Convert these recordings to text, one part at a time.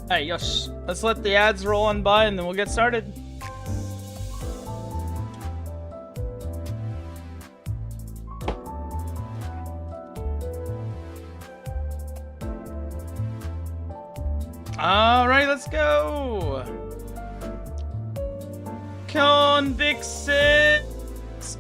Hey, Yosh, let's let the ads roll on by and then we'll get started. Alright, let's go! Byxis!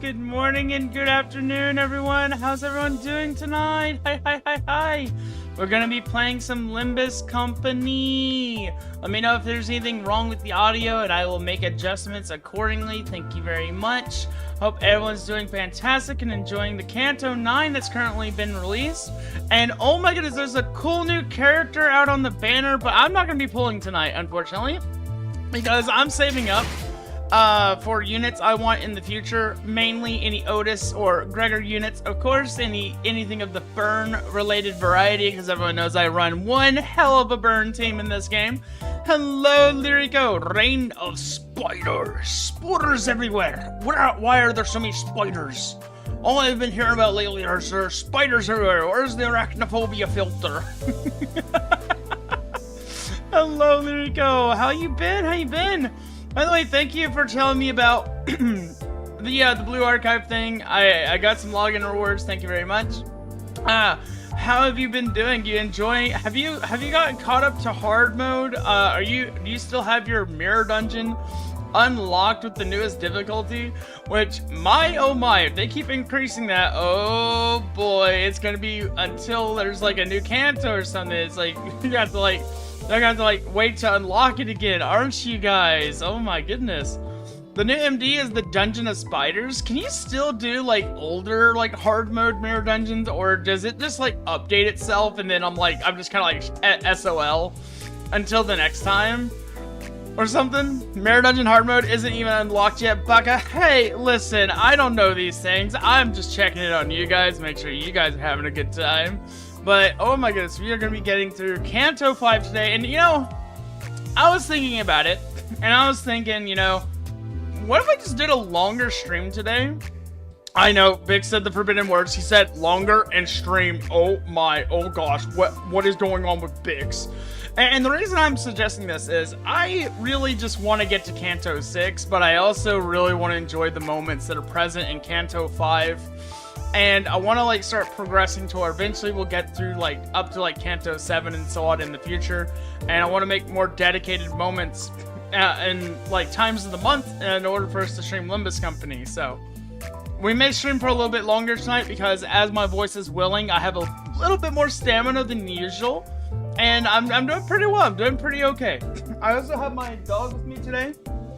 Good morning and good afternoon, everyone. How's everyone doing tonight? Hi. We're gonna be playing some Limbus Company. Let me know if there's anything wrong with the audio and I will make adjustments accordingly. Thank you very much. Hope everyone's doing fantastic and enjoying the Canto 9 that's currently been released. And oh my goodness, there's a cool new character out on the banner, but I'm not gonna be pulling tonight, unfortunately, because I'm saving up for units I want in the future, mainly any Otis or Gregor units, of course, anything of the burn related variety, because everyone knows I run one hell of a burn team in this game. Hello, Lirico. Rain of spiders everywhere. Why are there so many spiders? All I've been hearing about lately are spiders everywhere. Where's the arachnophobia filter? Hello, Lirico. How you been? By the way, thank you for telling me about the Blue Archive thing. I got some login rewards. Thank you very much. How have you been doing? Do you enjoy? Have you gotten caught up to hard mode? Do you still have your Mirror Dungeon unlocked with the newest difficulty? Which, oh my, if they keep increasing that, oh boy, it's gonna be until there's like a new Canto or something. It's like you have to like. They're gonna have to wait to unlock it again, aren't you guys? Oh my goodness. The new MD is the Dungeon of Spiders. Can you still do older hard mode Mirror Dungeons, or does it just update itself and then I'm just kind of at SOL until the next time or something? Mirror Dungeon hard mode isn't even unlocked yet, Baka. Hey, listen, I don't know these things. I'm just checking it on you guys, make sure you guys are having a good time. But, oh my goodness, we are going to be getting through Canto V today, and I was thinking about it, and I was thinking, what if I just did a longer stream today? I know, Bix said the forbidden words. He said longer and stream. Oh gosh, what is going on with Bix? And the reason I'm suggesting this is I really just want to get to Canto 6, but I also really want to enjoy the moments that are present in Canto 5. And I want to start progressing to where eventually we'll get through up to Canto 7 and so on in the future. And I want to make more dedicated moments and times of the month in order for us to stream Limbus Company. So we may stream for a little bit longer tonight because as my voice is willing, I have a little bit more stamina than usual. And I'm doing pretty well. I'm doing pretty okay. I also have my dog with me today.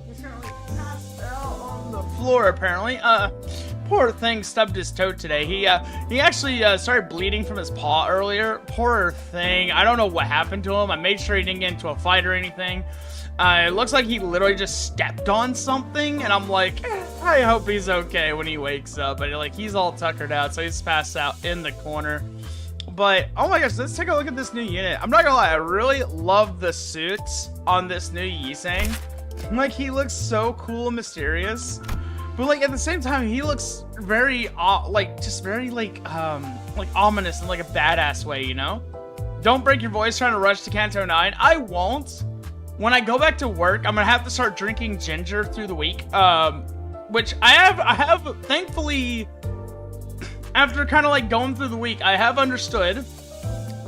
He's currently passed out on the floor apparently. Poor thing stubbed his toe today. He actually started bleeding from his paw earlier. Poor thing. I don't know what happened to him. I made sure he didn't get into a fight or anything. It looks like he literally just stepped on something, and I'm like, I hope he's okay when he wakes up. But he's all tuckered out, so he's passed out in the corner. But oh my gosh, let's take a look at this new unit. I'm not gonna lie, I really love the suits on this new Yisang. He looks so cool and mysterious. But at the same time, he looks very just very ominous in a badass way, Don't break your voice trying to rush to Canto 9. I won't. When I go back to work, I'm gonna have to start drinking ginger through the week. Which I have thankfully, after kind of going through the week, I have understood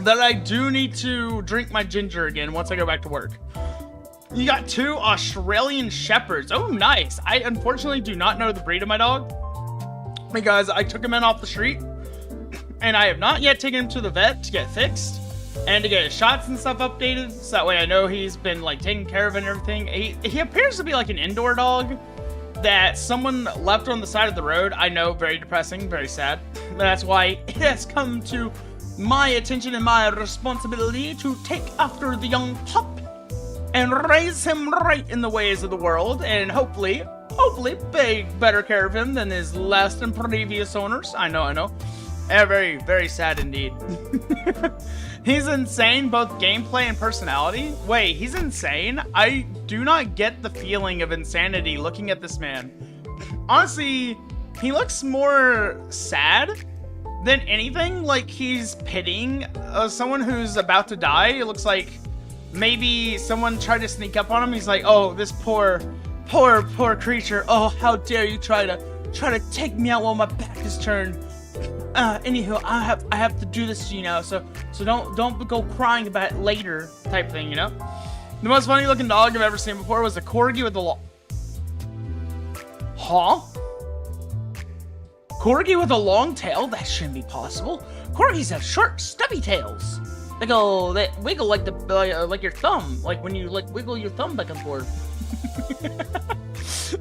that I do need to drink my ginger again once I go back to work. You got 2 Australian Shepherds. Oh, nice. I unfortunately do not know the breed of my dog because I took him in off the street and I have not yet taken him to the vet to get fixed and to get his shots and stuff updated. So that way I know he's been taken care of and everything. He appears to be an indoor dog that someone left on the side of the road. I know, very depressing, very sad. That's why it has come to my attention and my responsibility to take after the young pup and raise him right in the ways of the world, and hopefully take better care of him than his last and previous owners. I know. Very, very sad indeed. He's insane, both gameplay and personality. Wait, he's insane? I do not get the feeling of insanity looking at this man. Honestly, he looks more sad than anything. He's pitying someone who's about to die. It looks like maybe someone tried to sneak up on him. He's like, oh, this poor creature. Oh, how dare you try to take me out while my back is turned. Anywho, I have to do this to you now, so don't go crying about it later, type thing, you know? The most funny looking dog I've ever seen before was a corgi with a Huh? Corgi with a long tail? That shouldn't be possible. Corgis have short, stubby tails. They wiggle like like your thumb, like when you wiggle your thumb back and forth.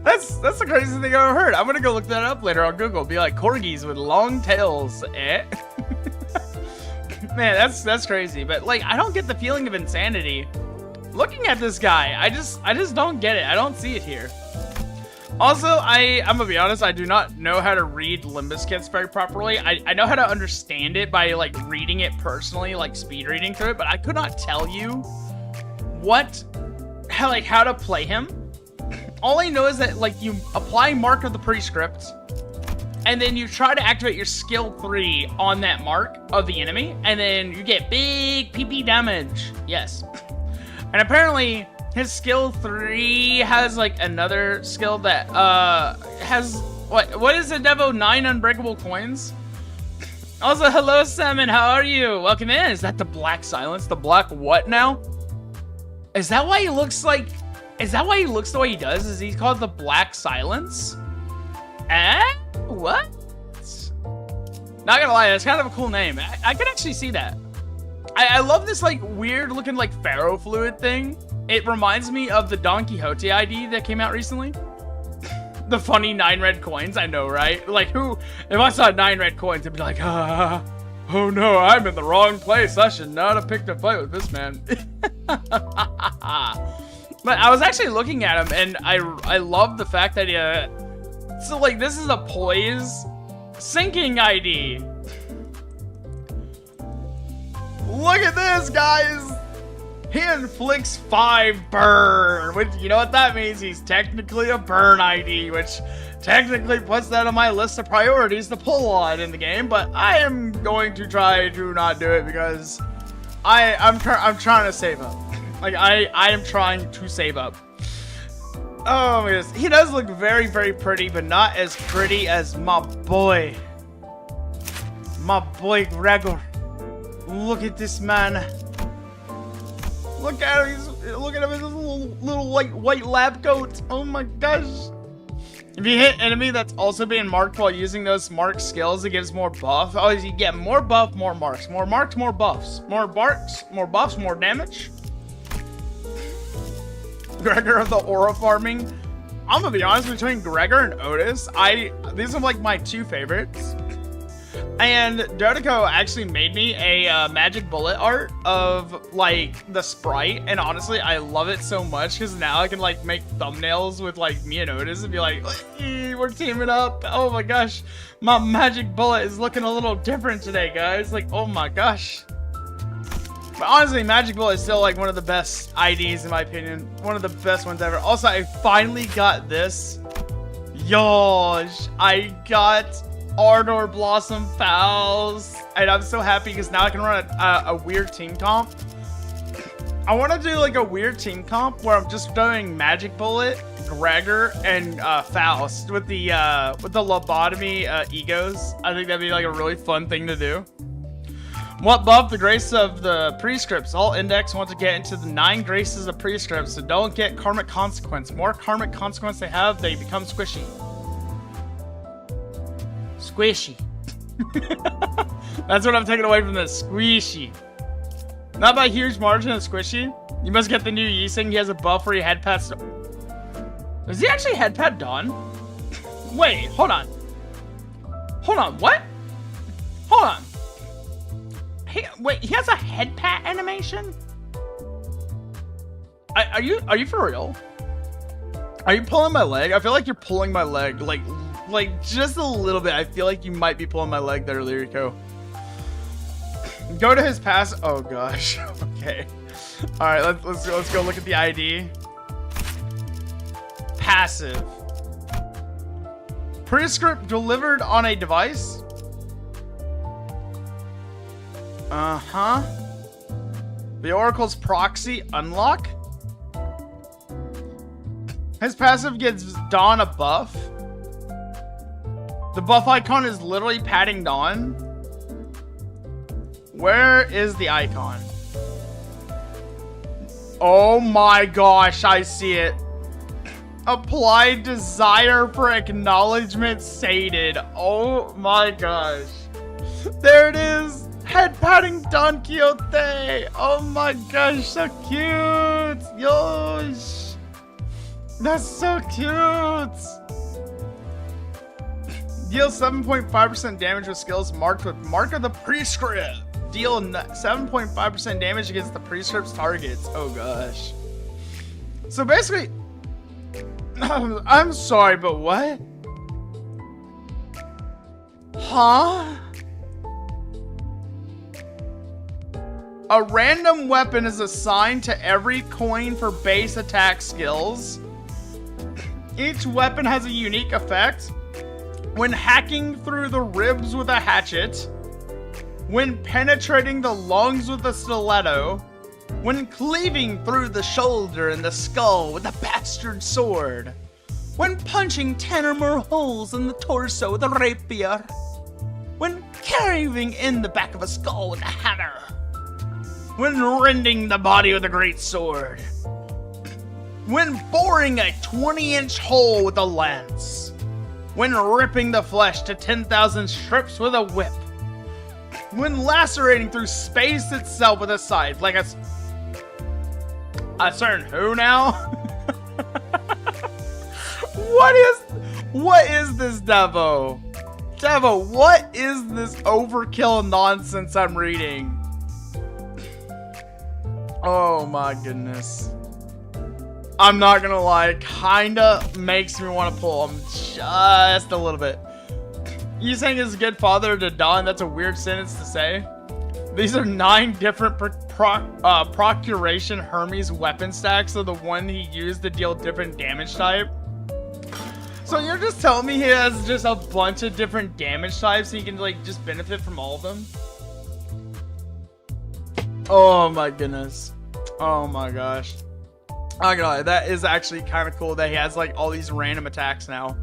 That's the craziest thing I've ever heard. I'm gonna go look that up later on Google. Be like, corgis with long tails, eh? Man, that's crazy. But like, I don't get the feeling of insanity looking at this guy. I just don't get it. I don't see it here. Also, I'm gonna be honest, I do not know how to read Limbus kits very properly. I know how to understand it by like reading it personally, like speed reading through it, but I could not tell you how to play him. All I know is that like you apply Mark of the Prescript, and then you try to activate your skill 3 on that mark of the enemy, and then you get big PP damage. Yes. And apparently his skill 3 has like another skill that has what is it, Devo? 9 unbreakable coins. Also, hello Salmon, how are you? Welcome in. Is that the Black Silence? The Black what now? Is that why he looks the way he does? Is he called the Black Silence? Eh? What? Not gonna lie, that's kind of a cool name. I could actually see that. I love this like weird looking like Pharaoh fluid thing. It reminds me of the Don Quixote ID that came out recently. The funny 9 red coins, I know, right? Like who, if I saw 9 red coins, I'd be like, oh no, I'm in the wrong place. I should not have picked a fight with this man. But I was actually looking at him, and I love the fact that so like this is a poise sinking ID. Look at this, guys. He inflicts 5 burn, which you know what that means. He's technically a burn ID, which technically puts that on my list of priorities to pull on in the game. But I am going to try to not do it because I'm trying to save up. Like I am trying to save up. Oh my goodness. He does look very, very pretty, but not as pretty as my boy Gregor. Look at this man. Look at him. Look at him in his little white lab coat. Oh my gosh. If you hit enemy that's also being marked while using those marked skills, it gives more buff. Oh, you get more buff, more marks. More marks, more buffs. More marks, more buffs, more damage. Gregor of the aura farming. I'm gonna be honest, between Gregor and Otis, these are like my 2 favorites. And Dodoko actually made me a magic bullet art of like the sprite, and honestly I love it so much because now I can like make thumbnails with like me and Otis and be like, hey, we're teaming up. Oh my gosh, my magic bullet is looking a little different today, guys. Like, oh my gosh. But honestly, Magic Bullet is still like one of the best IDs in my opinion. One of the best ones ever. Also, I finally got this. Yosh, I got Ardor Blossom Fouls. And I'm so happy because now I can run a weird team comp. I want to do like a weird team comp where I'm just doing Magic Bullet, Gregor, and Faust with the lobotomy egos. I think that'd be like a really fun thing to do. What buff? The grace of the prescripts. All index want to get into the 9 graces of prescripts, so don't get karmic consequence. More karmic consequence they have, they become squishy. Squishy. That's what I'm taking away from this. Squishy. Not by a huge margin of squishy. You must get the new Yising. He has a buff where he head pats. Is he actually head pat Dawn? Wait, hold on. Hold on, what? Hold on. Wait, he has a head pat animation? Are you for real? Are you pulling my leg? I feel like you're pulling my leg, like just a little bit. I feel like you might be pulling my leg there, Lirico. Go to his pass. Oh gosh. Okay. All right, let's go look at the ID. Passive. Prescript delivered on a device. The Oracle's proxy unlock. His passive gives Dawn a buff. The buff icon is literally patting Dawn. Where is the icon? Oh my gosh, I see it. Apply desire for acknowledgement sated. Oh my gosh. There it is. Head patting Don Quixote. Oh my gosh, so cute. Yosh. That's so cute. Deal 7.5% damage with skills marked with Mark of the Prescript. Deal 7.5% damage against the Prescript's targets. Oh gosh. So basically, I'm sorry, but what? Huh? A random weapon is assigned to every coin for base attack skills. Each weapon has a unique effect. When hacking through the ribs with a hatchet, when penetrating the lungs with a stiletto, when cleaving through the shoulder and the skull with a bastard sword, when punching 10 or more holes in the torso with a rapier, when carving in the back of a skull with a hammer, when rending the body with a great sword, when boring a 20-inch hole with a lance, when ripping the flesh to 10,000 strips with a whip, when lacerating through space itself with a scythe, like a certain who now? What is this, Devo? Devo, what is this overkill nonsense I'm reading? Oh my goodness. I'm not gonna lie, kinda makes me want to pull him just a little bit. You saying is a good father to Dawn? That's a weird sentence to say. These are 9 different procuration Hermes weapon stacks of the one he used to deal different damage type. So you're just telling me he has just a bunch of different damage types so he can like just benefit from all of them? Oh my goodness. Oh my gosh. I'm not gonna lie, that is actually kind of cool that he has like all these random attacks now.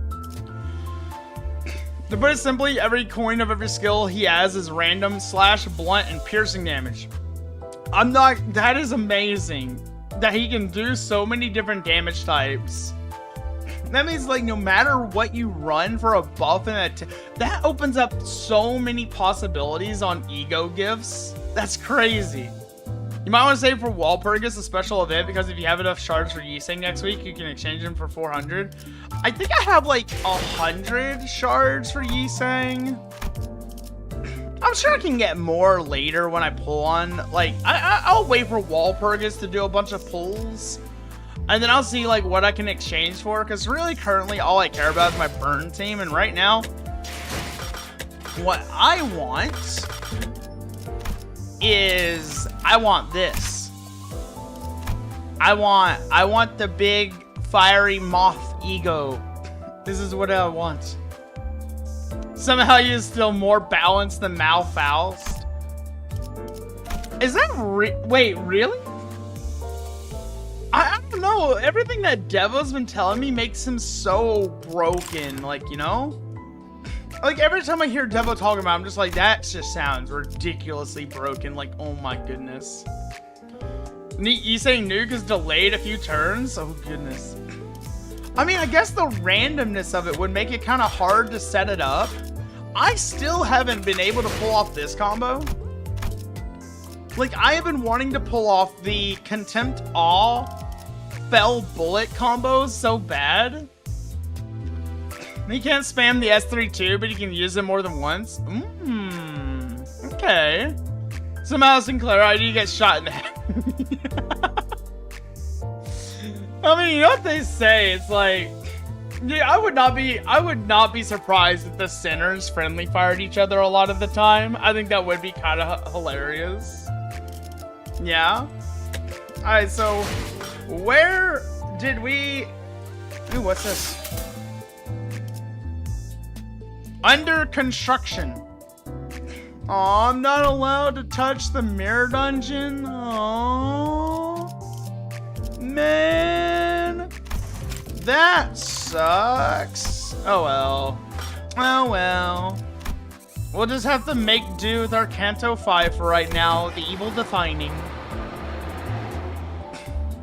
To put it simply, every coin of every skill he has is random, slash, blunt, and piercing damage. That is amazing that he can do so many different damage types. That means like no matter what you run for a buff and that opens up so many possibilities on ego gifts. That's crazy. You might want to save for Walpurgis, a special event, because if you have enough shards for Yiseng next week, you can exchange them for 400. I think I have like 100 shards for Yiseng. I'm sure I can get more later when I pull on. Like, I'll wait for Walpurgis to do a bunch of pulls. And then I'll see like what I can exchange for. Because really, currently, all I care about is my burn team. And right now, what I want is I want this. I want the big fiery moth ego. This is what I want. Somehow you're still more balanced than Malfaust. Is that wait, really? I don't know. Everything that Devo's been telling me makes him so broken, like, you know? Like, every time I hear Devo talking about him, I'm just like, that just sounds ridiculously broken. Like, oh my goodness. You saying Nuke is delayed a few turns? Oh goodness. I mean, I guess the randomness of it would make it kind of hard to set it up. I still haven't been able to pull off this combo. Like, I have been wanting to pull off the Contempt Awe Fell Bullet combos so bad. He can't spam the S32, but he can use it more than once. Okay. Somehow Sinclair ID gets shot in the head. I mean, you know what they say? It's like, yeah, I would not be surprised if the sinners friendly fired each other a lot of the time. I think that would be kind of hilarious. Yeah. All right. So, where did we? Ooh, what's this? Under construction. Aw, I'm not allowed to touch the mirror dungeon. Aww. Man. That sucks. Oh well. Oh well. We'll just have to make do with our Canto V for right now. The evil defining.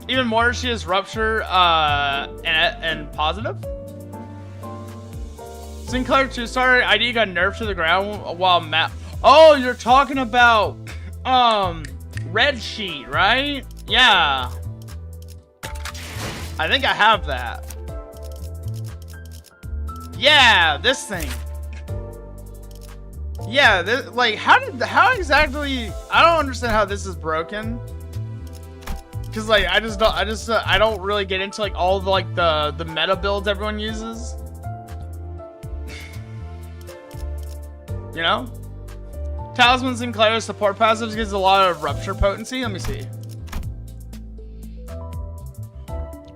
Even more, she is rupture and positive. Sinclair 2-star ID got nerfed to the ground while Matt. Oh, you're talking about Red Sheet, right? Yeah. I think I have that. Yeah, this thing. Yeah, this, like how exactly? I don't understand how this is broken. Cause like I don't really get into like all the like the meta builds everyone uses. You know? Talisman Sinclair's support passives gives a lot of rupture potency. Let me see.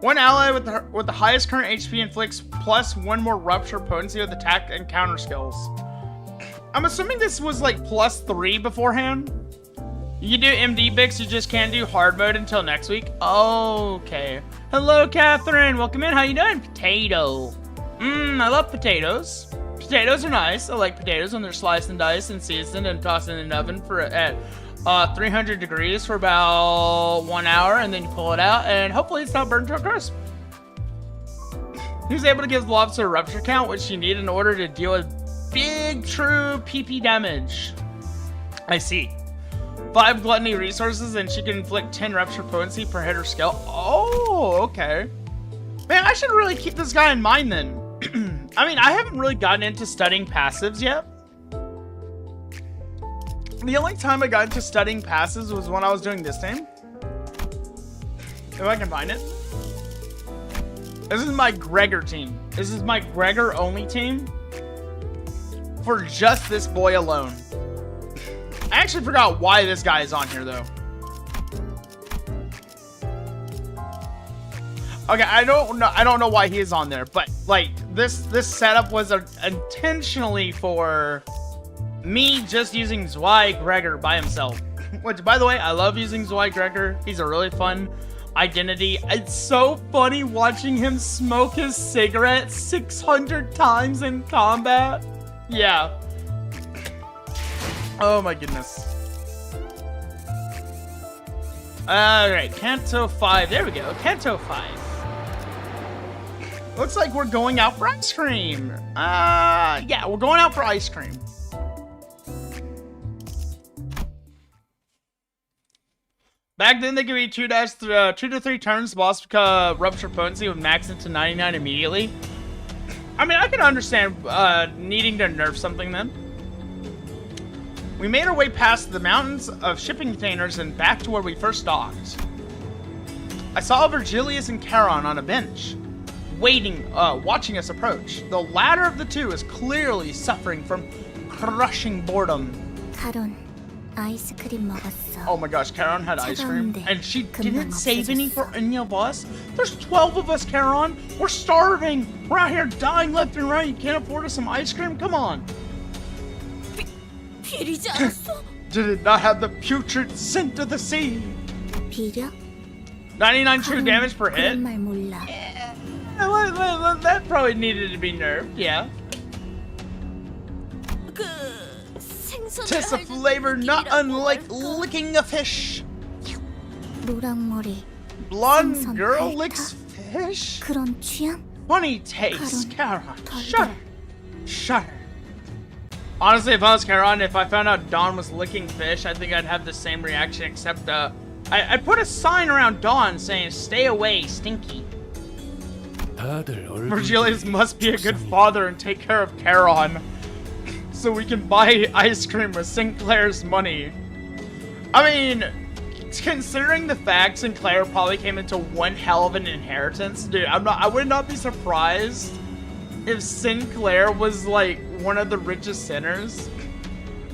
One ally with the highest current HP inflicts plus 1 more rupture potency with attack and counter skills. I'm assuming this was like +3 beforehand. You can do MD Bix, you just can't do hard mode until next week. Okay. Hello, Catherine. Welcome in. How you doing? Potato. I love potatoes. Potatoes are nice. I like potatoes when they're sliced and diced and seasoned and tossed in an oven at 300 degrees for about 1 hour, and then you pull it out, and hopefully it's not burnt to a crisp. He was able to give Lobster a rupture count, which you need in order to deal with big true PP damage. I see. 5 gluttony resources, and she can inflict 10 rupture potency per hit or skill. Oh, okay. Man, I should really keep this guy in mind then. I mean, I haven't really gotten into studying passives yet. The only time I got into studying passives was when I was doing this team. If I can find it. This is my Gregor team. This is my Gregor only team. For just this boy alone. I actually forgot why this guy is on here though. Okay, I don't know why he is on there, but like this setup was intentionally for me just using Zwei Gregor by himself. Which, by the way, I love using Zwei Gregor. He's a really fun identity. It's so funny watching him smoke his cigarette 600 times in combat. Yeah. Oh my goodness. Alright, Canto V. There we go. Canto V. Looks like we're going out for ice cream. Yeah, we're going out for ice cream. Back then, they give you 2 to 3 turns. Boss rupture potency with max into 99 immediately. I mean, I can understand needing to nerf something then. We made our way past the mountains of shipping containers and back to where we first docked. I saw Virgilius and Charon on a bench, waiting, watching us approach. The latter of the two is clearly suffering from crushing boredom. Oh my gosh, Charon had ice cream, and she didn't save any for any of us? There's 12 of us, Charon! We're starving! We're out here dying left and right! You can't afford us some ice cream? Come on! Did it not have the putrid scent of the sea? 99 true damage per hit? Yeah. That probably needed to be nerfed, yeah. Tis a flavor not unlike licking a fish. Blonde girl licks fish? Funny taste, Charon. Shudder. Shudder. Honestly, if I was Charon, if I found out Dawn was licking fish, I think I'd have the same reaction, except I put a sign around Dawn saying, "Stay away, stinky." Virgilius must be a good father and take care of Charon, so we can buy ice cream with Sinclair's money. I mean, considering the fact Sinclair probably came into one hell of an inheritance, dude, I would not be surprised if Sinclair was like one of the richest sinners,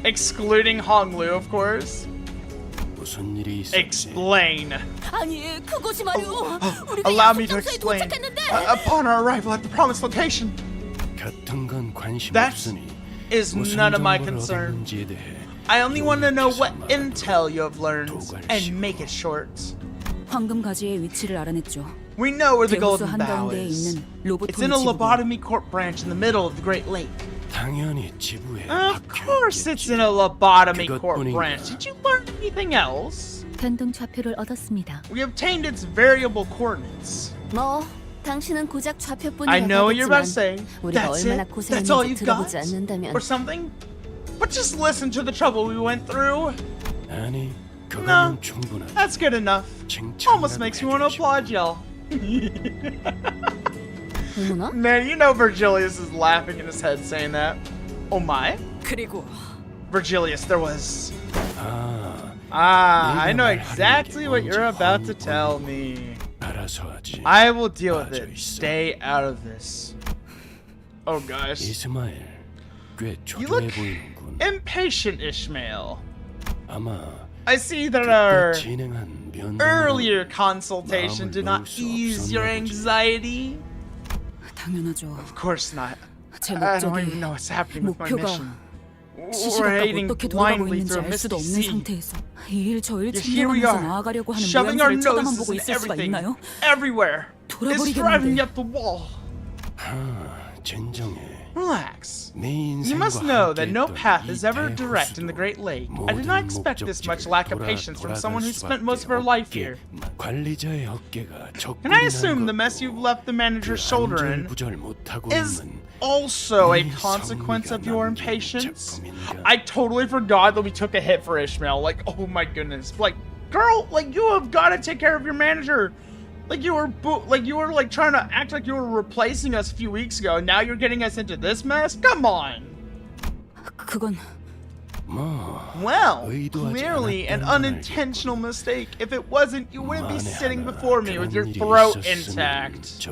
excluding Hong Lu, of course. Explain. Allow me to explain. Upon our arrival at the promised location, that is none of my concern. I only want to know what intel you have learned and make it short. 황금 가지의 위치를 알아냈죠. We know where the 대호수 Golden Bow 한가운데에 is. 있는 로봇 It's in a lobotomy corp branch in the middle of the Great Lake. 당연히 지부에 Of course it's in a lobotomy corp 그것뿐인가. branch. Did you learn anything else? 변동 좌표를 얻었습니다. We obtained its variable coordinates. 뭐 당신은 고작 좌표뿐이라고 I know what you're about to 하겠지만 say. 우리가 That's 얼마나 it? That's all 고생했는지 you got? 들어보지 않는다면 Or something? But just listen to the trouble we went through. 아니 No, 그거는 충분하다. that's good enough. Almost makes me want to applaud y'all. 어머나? Man, you know Virgilius is laughing in his head saying that. Oh my? 그리고 Virgilius, there was... 아, I know exactly what you're about to tell me. 알아서 하지. I will deal with it. Stay out of this. Oh gosh. 이스마엘, 꽤 You look 조용해 보이는군. impatient, Ishmael. 아마 I see that our 그때 진행한 면담으로 earlier consultation did not 마음을 놓을 수 ease your 없었나 보지. anxiety. 당연하죠. Of course not. 제 I don't 목적이 even know what's happening with my 목표가 mission. We're 시시각각 heading 어떻게 돌아가고 blindly 있는지 through a 알 수도 misty 없는 sea. 상태에서 이 일 저 일 Yet here we 챙겨가면서 are, 나아가려고 하는 shoving our 모양새를 쳐다만 noses 보고 in 있을 수가 everything, 있나요? everywhere. It's driving me 돌아버리겠는데. up the wall. 진정해. Relax. 네 You must 인생과 know that no 함께했던 path 이 is ever direct in the 대호수도 Great Lake. I did not expect this much lack of patience from someone who spent most of her life here. 관리자의 어깨가 Can I assume the mess you've left the manager's shoulder in is 있는 also a 이 consequence of your 성미가 남긴 impatience? 작품인가? I totally forgot that we took a hit for Ishmael. Like, oh my goodness. Like, girl, like you have got to take care of your manager. Like you were like trying to act like you were replacing us a few weeks ago, and now you're getting us into this mess? Come on. 그건 뭐 Well, 의도하지 clearly an 않았다는 unintentional mistake. If it wasn't, you wouldn't be 만에 sitting 하나 before me with your 그런 일이 throat 있었으면 intact.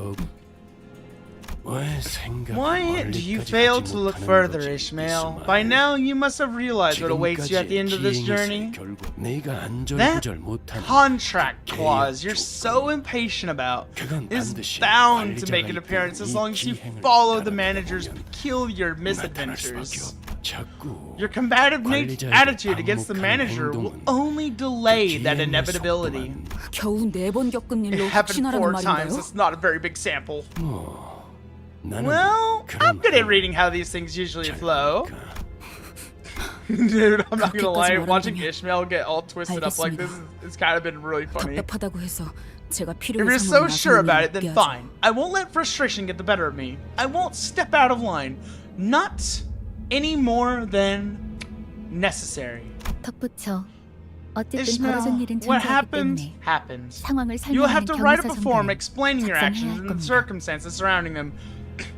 왜 생각을 Why do you 멀리까지 fail 가지 to look 못하는 further, 거지, Ishmael? 이스마엘? By now, you must have realized what awaits you at the end of this 지금까지의 journey. 기행에서 결국 내가 That 안절부절 못한 contract clause you're so impatient about 그건 is 반드시 bound to 관리자가 make an appearance as 이 long as you 기행을 follow the 따르다 manager's 보면 peculiar 나타날 수밖에 misadventures. 없다. 자꾸 Your combative 관리자에게 attitude against the 반목하는 manager will 행동은 only delay that 기행의 inevitability. 속도만 겨우 4번 겪은 It 일로 happened 4 확신하라는 times. 말인가요? It's not a very big sample. 뭐 나는 Well, I'm 그런 good at 거 reading how these things usually flow. 잘하니까. Dude, I'm not gonna lie. 그렇게까지 Watching 말한다면 Ishmael get all twisted up like this it's kind of been really funny. 답답하다고 해서 제가 If 필요해 you're so 삼으면 sure about it, 나서는 then 얘기하죠. fine. I won't let frustration get the better of me. I won't step out of line. Not any more than necessary. 덧붙여 어쨌든 Ishmael, 벌어진 일은 what 존재하기 happened, 때문에 happens. 상황을 You'll have 설명하는 to write up 경위사 a form 정도는 explaining your 작성해야 actions 할 and the 겁니다. circumstances surrounding them.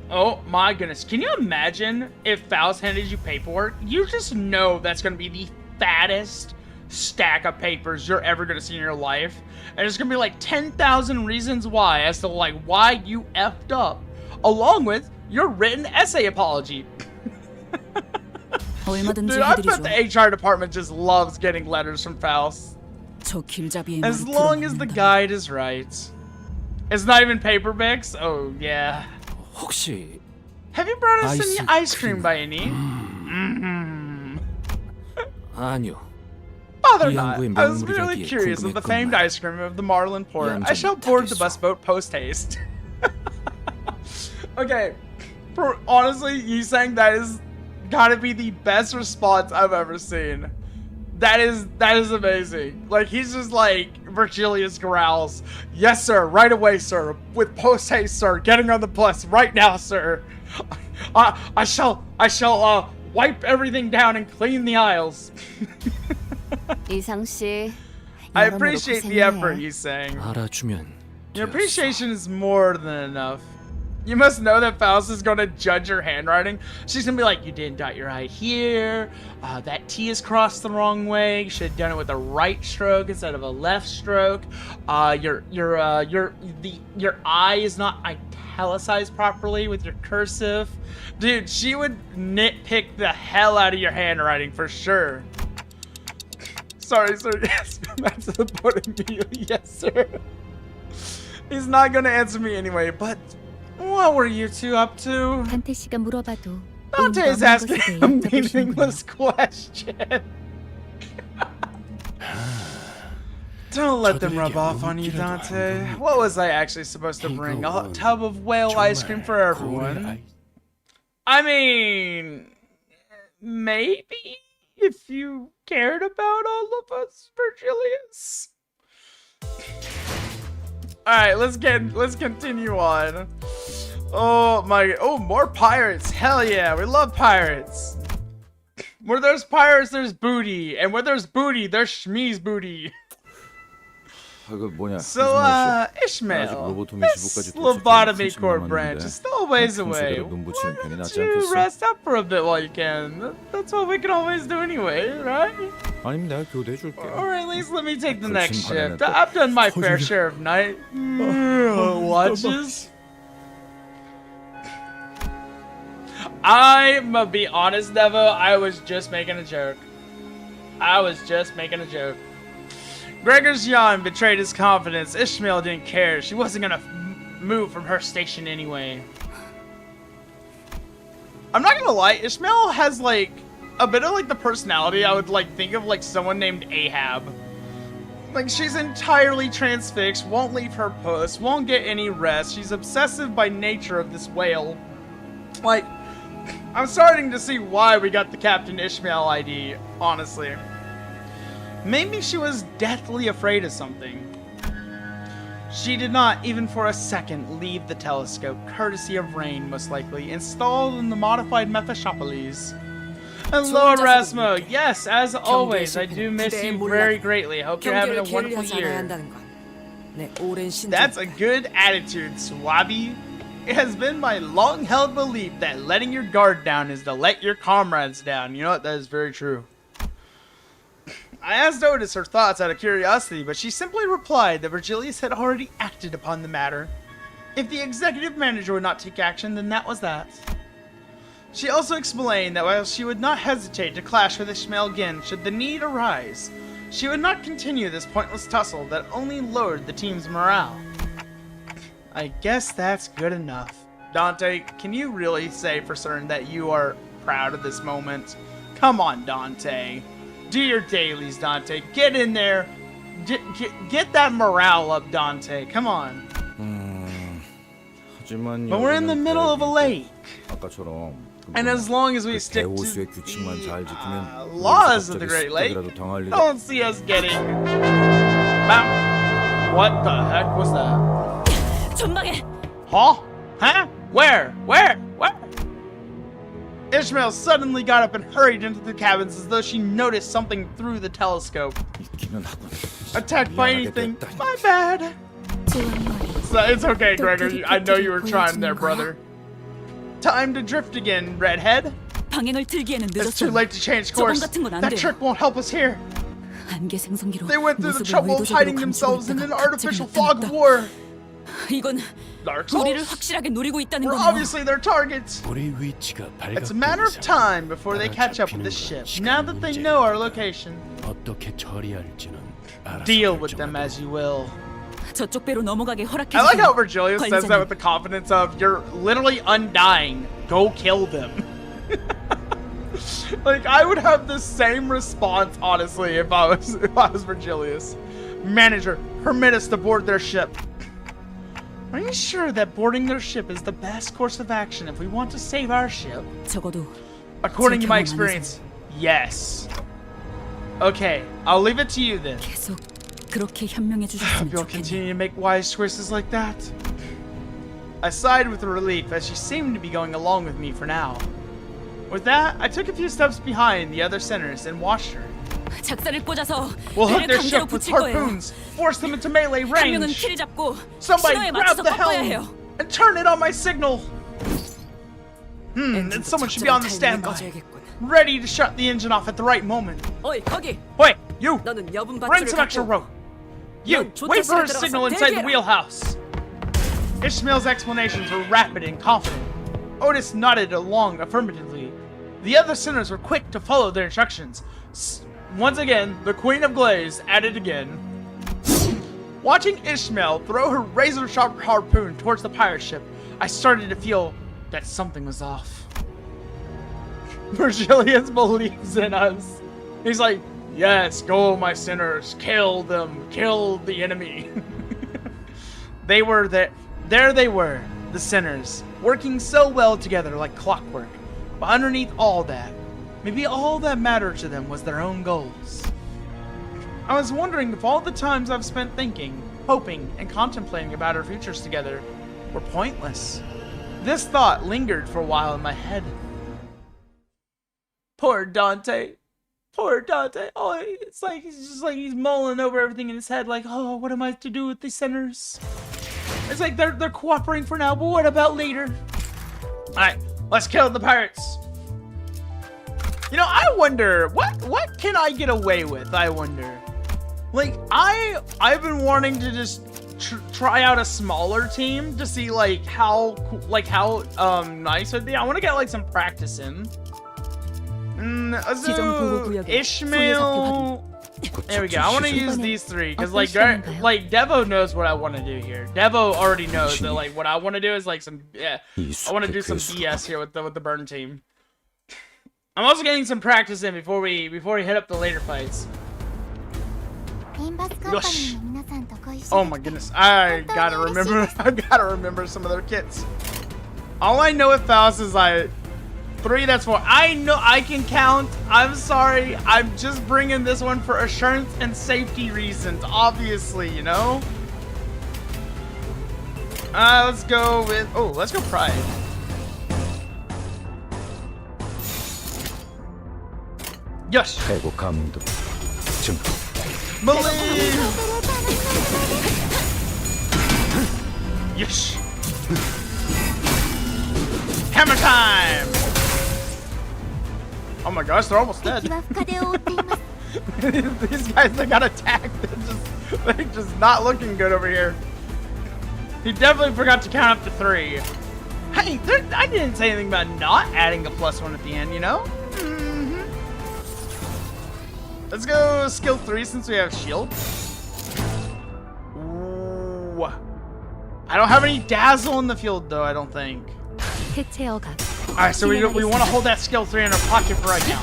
Oh my goodness. Can you imagine if Faust handed you paperwork? You just know that's going to be the fattest stack of papers you're ever going to see in your life. And it's going to be like 10,000 reasons why as to like why you effed up. Along with your written essay apology. 얼마든지 Dude, I bet 해드리죠. the HR department just loves getting letters from Faust. 저 길잡이의 As 말을 long as the 들어먹는다면. guide is right. It's not even paper Bix? Oh, yeah. 혹시 Have you brought us any ice Ice cream cream. by any? Mm-hmm. 아니요. Bother 이 not. 항구의 I was 명물이라기에 really curious of the famed 궁금했건만. ice cream of the Marlin Port. I 얌전히 shall board the 타겠소. bus boat post haste. Okay. Honestly, you saying that is gotta be the best response I've ever seen. That is amazing. Like, he's just like Virgilius growls. Yes, sir. Right away, sir. With post haste, sir. Getting on the bus right now, sir. I shall wipe everything down and clean the aisles. 이상 씨. I 여러모로 appreciate the 고생해. effort he's saying. 알아주면 Your 되었어. appreciation is more than enough. You must know that Faust is going to judge your handwriting. She's going to be like, you didn't dot your I here. That T is crossed the wrong way. You should have done it with a right stroke instead of a left stroke. Your I is not italicized properly with your cursive. Dude, she would nitpick the hell out of your handwriting for sure. Sorry, sir. Yes, that's the point of view. Yes, sir. He's not going to answer me anyway, but... What were you two up to? 단테 씨가 물어봐도 Dante is 의미가 없는 asking 것에 a 대해 여쭤보시는군요. meaningless question. Don't let them rub off on you, Dante. What was I actually supposed to bring? A tub of whale ice cream for everyone? I mean, maybe if you cared about all of us, Virgilius. All right, let's continue on. Oh my! Oh, more pirates! Hell yeah, we love pirates. Where there's pirates, there's booty, and where there's booty, there's Shmi's booty. So, Ishmael, this lobotomy core branch is still a ways away. Why don't you rest up for a bit while you can? That's what we can always do anyway, right? Or at least let me take the next shift. I've done my fair share of night watches. I'ma be honest, Devo, I was just making a joke. Gregor's yawn betrayed his confidence. Ishmael didn't care. She wasn't gonna move from her station anyway. I'm not gonna lie, Ishmael has like a bit of like the personality I would like think of like someone named Ahab. Like she's entirely transfixed, won't leave her post, won't get any rest. She's obsessive by nature of this whale. Like, I'm starting to see why we got the Captain Ishmael ID, honestly. Maybe she was deathly afraid of something. She did not, even for a second, leave the telescope, courtesy of Rain, most likely, installed in the modified Mephistopheles. Hello, Erasmo. Yes, as always, I do miss you very greatly. Hope you're having a wonderful year. That's a good attitude, Swabi. It has been my long-held belief that letting your guard down is to let your comrades down. You know what? That is very true. I asked Otis her thoughts out of curiosity, but she simply replied that Virgilius had already acted upon the matter. If the executive manager would not take action, then that was that. She also explained that while she would not hesitate to clash with Ishmael again should the need arise, she would not continue this pointless tussle that only lowered the team's morale. I guess that's good enough. Dante, can you really say for certain that you are proud of this moment? Come on, Dante. Do your dailies, Dante. Get in there. Get that morale up, Dante. Come on. But we're in the middle of a lake. And as long as we stick to the laws of the Great Lake, don't see us getting... What the heck was that? Huh? Huh? Where? Ishmael suddenly got up and hurried into the cabins as though she noticed something through the telescope. Attacked by anything? My bad. So it's okay, Gregor. I know you were trying there, brother. Time to drift again, redhead. It's too late to change course. That trick won't help us here. They went through the trouble of hiding themselves in an artificial fog of war. Dark Souls? We're obviously their targets. It's a matter of time before they catch up with the ship. Now that they know our location, deal with them as you will. I like how Virgilius says that with the confidence of, you're literally undying. Go kill them. Like, I would have the same response, honestly, if I was Virgilius. Manager, permit us to board their ship. Are you sure that boarding their ship is the best course of action if we want to save our ship? According to my experience, yes. Okay, I'll leave it to you then. Hope you'll continue to make wise choices like that. I sighed with relief as she seemed to be going along with me for now. With that, I took a few steps behind the other sinners and watched her. We'll hook their ship with harpoons, force them into melee range. Somebody grab the helm and turn it on my signal. Then someone should be on the standby, ready to shut the engine off at the right moment. Wait, you! Bring some extra rope. You, wait for her signal inside the wheelhouse. Ishmael's explanations were rapid and confident. Otis nodded along affirmatively. The other sinners were quick to follow their instructions. Once again, the Queen of Glaze at it again. Watching Ishmael throw her razor-sharp harpoon towards the pirate ship, I started to feel that something was off. Virgilius believes in us. He's like, Yes, go, my sinners. Kill them. Kill the enemy. They were there. There they were, the sinners, working so well together like clockwork. But underneath all that, maybe all that mattered to them was their own goals. I was wondering if all the times I've spent thinking, hoping, and contemplating about our futures together were pointless. This thought lingered for a while in my head. Poor Dante. Poor Dante. Oh, it's like he's mulling over everything in his head, like, oh, what am I to do with these sinners? It's like they're cooperating for now, but what about later? Alright, let's kill the pirates. You know, I wonder, what can I get away with, I wonder? Like, I've been wanting to just try out a smaller team to see, like, how nice it would be. I want to get, like, some practice in. So Ishmael. There we go. I want to use these three because like Devo knows what I want to do here. Devo already knows that like what I want to do is like some I want to do some BS here with the burn team. I'm also getting some practice in before we hit up the later fights. Yosh. Oh my goodness, I gotta remember some of their kits. All I know with Faust is like 3, that's 4. I know I can count. I'm sorry. I'm just bringing this one for assurance and safety reasons, obviously, you know? Let's go with... Oh, let's go Pride. Yes! Believe! Yes! Hammer time! Oh my gosh, they're almost dead. These guys that got attacked, they're just not looking good over here. He definitely forgot to count up to 3. Hey, I didn't say anything about not adding a +1 at the end, you know? Let's go skill 3 since we have shield. Ooh. I don't have any dazzle in the field though, I don't think. Alright, so we want to hold that skill 3 in our pocket for right now.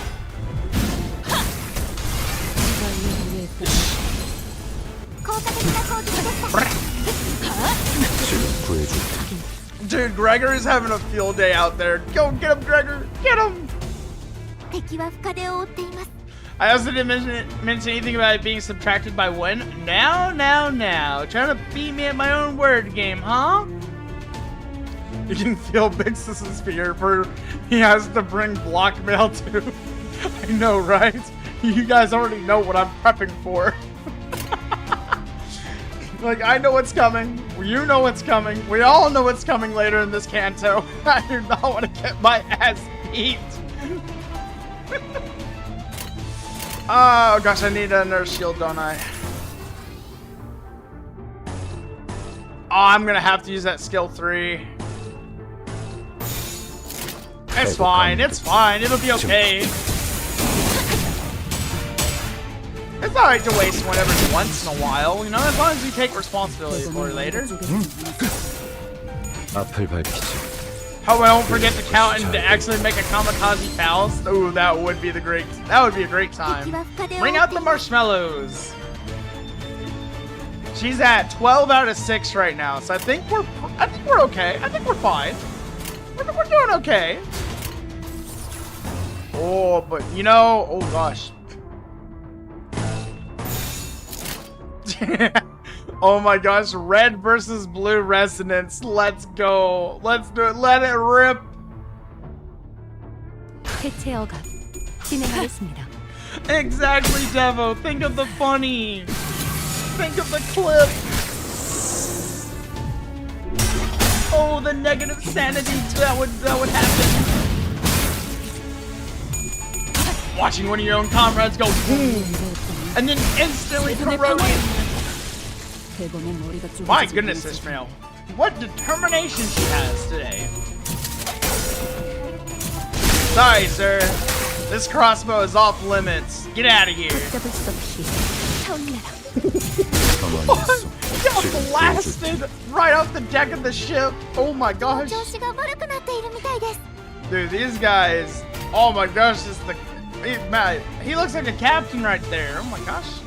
Dude, Gregor is having a field day out there. Go get him, Gregor! Get him! I also didn't mention anything about it being subtracted by 1. Now. Trying to beat me at my own word game, huh? You can feel Byxis' fear for he has to bring blockmail too. I know, right? You guys already know what I'm prepping for. Like, I know what's coming. You know what's coming. We all know what's coming later in this canto. I do not want to get my ass beat. Oh gosh, I need another shield, don't I? Oh, I'm gonna have to use that skill 3. It's fine, it'll be okay. It's alright to waste one every once in a while, you know, as long as you take responsibility for it later. Hope I don't forget to count and to actually make a kamikaze Faust. Ooh, that would be a great time. Bring out the marshmallows. She's at 12 out of 6 right now, so I think we're okay. I think we're fine. We're doing okay. Oh, but you know, oh gosh. Oh my gosh, red versus blue resonance. Let's go. Let's do it. Let it rip. Exactly, Devo. Think of the funny. Think of the clip. Oh, the negative sanity that would happen. Watching one of your own comrades go boom, and then instantly corroded. My goodness, Ishmael. What determination she has today. Sorry, sir. This crossbow is off limits. Get out of here. Got blasted right off the deck of the ship. Oh my gosh. Dude, these guys. Oh my gosh, Man, he looks like a captain right there. Oh my gosh.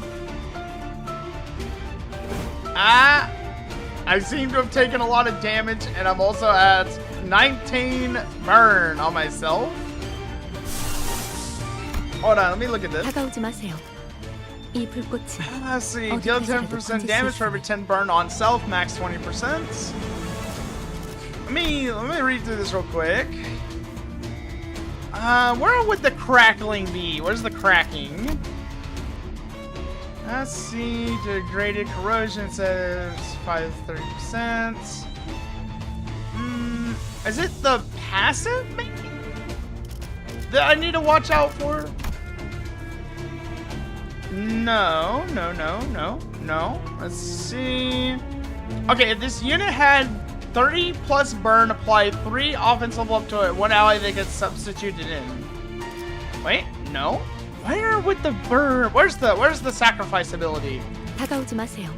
I seem to have taken a lot of damage, and I'm also at 19 burn on myself. Hold on, let me look at this. 다가오지 마세요. 이 불꽃은 Let's see, deal 10% damage for every 10 burn on self, max 20%. Let me read through this real quick. Where would the crackling be? Where's the cracking? Let's see, degraded corrosion says 30%. Is it the passive maybe that I need to watch out for? No. Let's see. Okay, if this unit had 30 plus burn, apply 3 offense level up to it, 1 ally that gets substituted in. Wait, no. Where would the burn? Where's the sacrifice ability? 다가오지 마세요.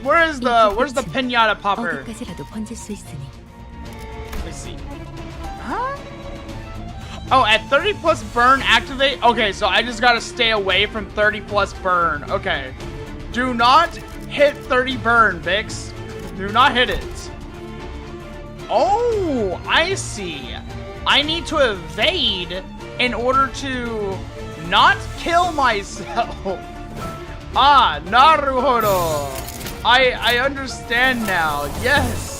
Where's the pinata popper? 어디까지라도 번질 수 있으니. Let's see. Huh? Oh, at 30 plus burn, activate. Okay, so I just gotta stay away from 30 plus burn. Okay. Do not hit 30 burn, Byx. Do not hit it. Oh, I see. I need to evade in order to not kill myself. Ah, naruhodo. I understand now. Yes.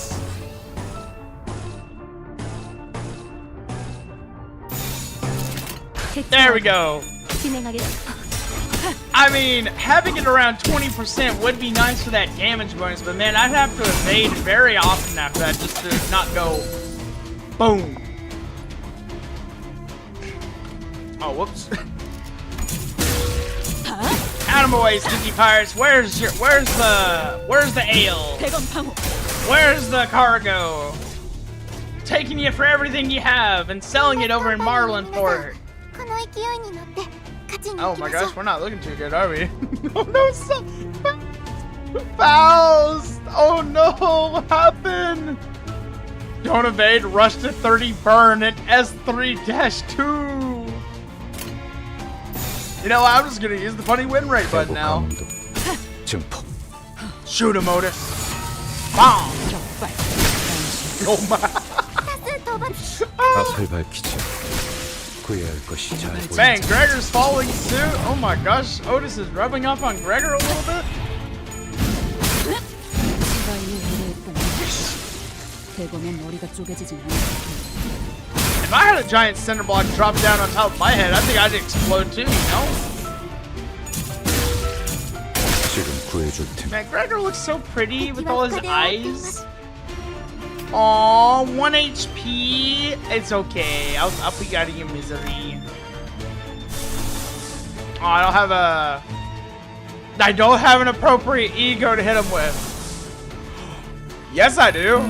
There we go. I mean, having it around 20% would be nice for that damage bonus, but man, I'd have to evade very often after that just to not go boom. Oh, whoops. Out of my way, stinky pirates. Where's the ale? Where's the cargo? Taking you for everything you have and selling it over in Marlinport. Oh my gosh, we're not looking too good, are we? Oh no, so Faust! Oh no, what happened? Don't evade, rush to 30 burn at S3-2. You know what, I'm just gonna use the funny win rate button now. Shoot him, Otis. Bomb! Oh my. Bang, Gregor's following suit. Oh my gosh, Otis is rubbing up on Gregor a little bit. If I had a giant cinder block drop down on top of my head, I think I'd explode too, you know? Man, Gregor looks so pretty with all his eyes. Aw, 1 HP. It's okay. I'll put you out of your misery. Oh, I don't have an appropriate ego to hit him with. Yes, I do.